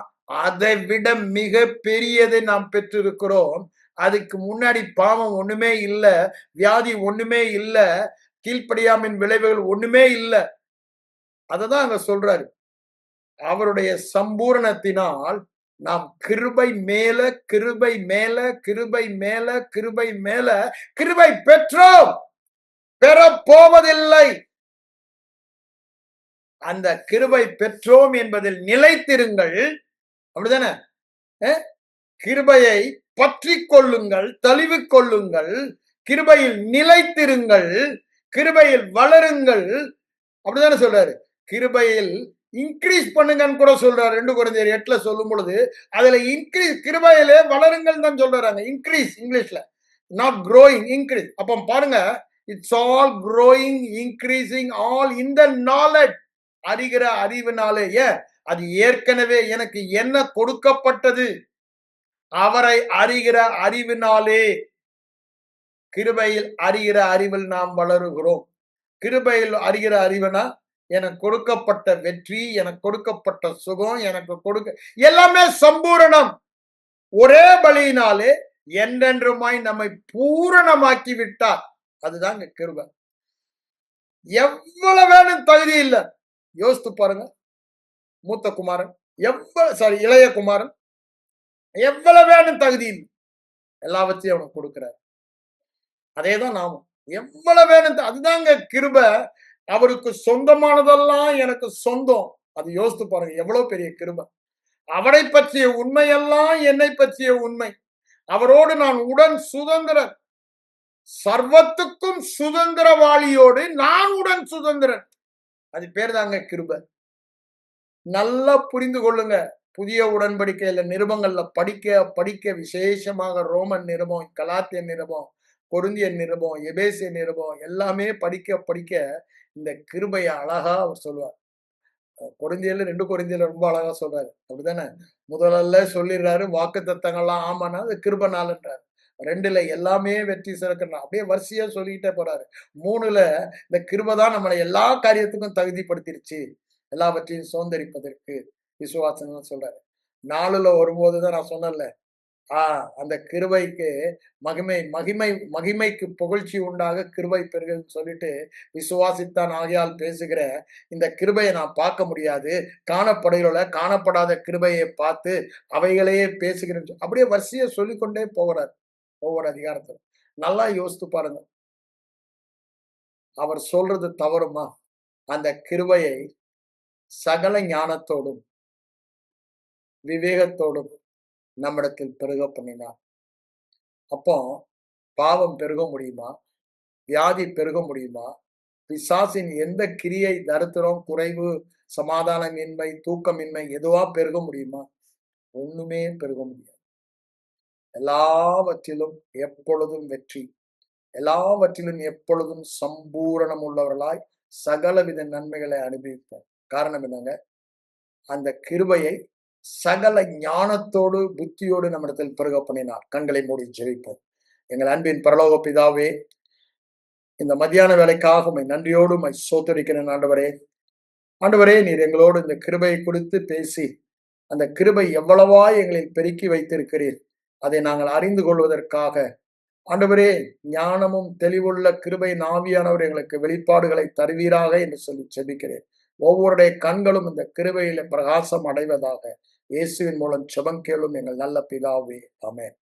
Speaker 1: அதை விட மிக பெரியதை நாம் பெற்றிருக்கிறோம். அதுக்கு முன்னாடி பாவம் ஒண்ணுமே இல்ல, வியாதி ஒண்ணுமே இல்ல, கீழ்ப்படியாமையின் விளைவுகள் ஒண்ணுமே இல்ல. அததான் அங்க சொல்றாரு. அவருடைய சம்பூரணத்தினால் நாம் கிருபை மேல கிருபை மேல கிருபை மேல கிருபை மேல கிருபை பெற்றோம், பெறப்போவதில்லை. அந்த கிருபை பெற்றோம் என்பதில் நிலைத்திருங்கள். அப்படிதானே? கிருபையை பற்றி கொள்ளுங்கள், தழுவி கொள்ளுங்கள், கிருபையில் நிலைத்திருங்கள், கிருபையில் வளருங்கள். அப்படிதானே சொல்றாரு. கிருபையில் இன்க்ரீஸ் பண்ணுங்கன்னு கூட சொல்றாரு. 2 கொரிந்தியர் 8ல சொல்லும் பொழுது அதுல இன்க்ரீஸ், கிருபையிலே வளருங்கள் தான் சொல்றாங்க. இன்க்ரீஸ் இங்கிலீஷ்ல, நாட் growing, இன்க்ரீஸ். அப்ப பாருங்க, it's all growing, increasing, all in the knowledge. அறிகிற அறிவினாலே. அது ஏற்கனவே எனக்கு என்ன கொடுக்கப்பட்டது? அவரை அறிகிற அறிவினாலே. கிருபையில் அறிகிற அறிவில் நாம் வளருகிறோம். கிருபையில் அறிகிற அறிவுனா எனக்கு கொடுக்கப்பட்ட வெற்றி, எனக்கு கொடுக்கப்பட்ட சுகம், எனக்கு கொடுக்க எல்லாமே சம்பூரணம். ஒரே பலியினாலே என்றென்றுமாய் நம்மை பூரணமாக்கி விட்டார். அதுதாங்க கிருபை. எவ்வளவு வேணும் தகுதி இல்ல. யோசித்து பாருங்க. மூத்த குமாரன் இளைய குமாரன் எவ்வளவு வேணும் தகுதி இல்லை, எல்லாவற்றையும் அவனுக்கு கொடுக்கிறார். அதேதான் நாமும் எவ்வளவு வேணும், அதுதாங்க கிருபை. அவருக்கு சொந்தமானதெல்லாம் எனக்கு சொந்தம். அது யோசித்து பாருங்க, எவ்வளவு பெரிய கிருபை. அவரை பற்றிய உண்மையெல்லாம் என்னை பற்றிய உண்மை. அவரோடு நான் உடன் சுதந்திரன். சர்வத்துக்கும் சுதந்திரவாளியோடு நான் உடன் சுதந்திரன். அது பேர் தாங்க கிருபை. நல்லா புரிந்து கொள்ளுங்க. புதிய உடன்படிக்கையில நிருபங்கள்ல படிக்க படிக்க, விசேஷமாக ரோமன் நிருபம், கலாத்திய நிருபம், கொரிந்திய நிருபம், எபேசிய நிருபம் எல்லாமே படிக்க படிக்க இந்த கிருபைய அழகா அவர் சொல்லுவார். கொரிந்தியர்ல 2 கொரிந்தியர்ல ரொம்ப அழகா சொல்றாரு. அப்படிதானே? முதல்ல சொல்லிடுறாரு வாக்கு தத்தங்கள்லாம் ஆமானா அது கிருபனாலன்றாரு. 2ல எல்லாமே வெற்றி சிறக்கணும். அப்படியே வரிசையா சொல்லிக்கிட்டே போறாரு. 3ல இந்த கிருபை தான் நம்மளை எல்லா காரியத்துக்கும் தகுதிப்படுத்திருச்சு, எல்லாவற்றையும் சுதந்திரிப்பதற்கு விசுவாசம் சொல்றாரு. 4ல வரும்போதுதான் நான் சொன்னேன்ல, அந்த கிருபைக்கு மகிமைக்கு புகழ்ச்சி உண்டாக கிருபை பெறுகிறதுன்னு சொல்லிட்டு, விசுவாசித்தான் ஆகையால் பேசுகிற இந்த கிருபையை நான் பார்க்க முடியாது, காணப்படாத கிருபையை பார்த்து அவைகளையே பேசுகிறேன். அப்படியே வரிசையை சொல்லிக்கொண்டே போகிறார் ஒவ்வொரு அதிகாரத்துல. நல்லா யோசித்து பாருங்க. அவர் சொல்றது தவறுமா? அந்த கிருபையை சகல ஞானத்தோடும் விவேகத்தோடும் நம்மிடத்தில் பெருக பண்ணினார். அப்போ பாவம் பெருக முடியுமா? வியாதி பெருக முடியுமா? பிசாசின் எந்த கிரியை, தரித்திரம், குறைவு, சமாதானமின்மை, தூக்கமின்மை எதுவா பெருக முடியுமா? ஒண்ணுமே பெருக முடியாது. எல்லாவற்றிலும் எப்பொழுதும் வெற்றி, எல்லாவற்றிலும் எப்பொழுதும் சம்பூரணம் உள்ளவர்களாய் சகலவித நன்மைகளை அனுபவிப்போம். காரணம் என்னங்க? அந்த கிருபையை சகல ஞானத்தோடு புத்தியோடு நம்மிடத்தில் பெருக பண்ணினார். கண்களை மூடி ஜெபிப்போம். எங்கள் அன்பின் பரலோக பிதாவே, இந்த மத்தியான வேலைக்காக உம்மை நன்றியோடு உம்மை ஸ்தோத்திரிக்கிறேன் ஆண்டவரே. ஆண்டவரே, நீர் எங்களோடு இந்த கிருபையை குறித்து பேசி அந்த கிருபை எவ்வளவா எங்களில் பெருக்கி வைத்திருக்கிறீர், அதை நாங்கள் அறிந்து கொள்வதற்காக ஆண்டவரே, ஞானமும் தெளிவுள்ள கிருபை ஆவியானவர் எங்களுக்கு வெளிப்பாடுகளை தருவீராக என்று சொல்லி ஜெபிக்கிறேன். ஒவ்வொருடைய கண்களும் இந்த கிருபையில பிரகாசம் அடைவதாக இயேசுவின் மூலம் ஜெபம் கேளும் எங்கள் நல்ல பிதாவே. ஆமென்.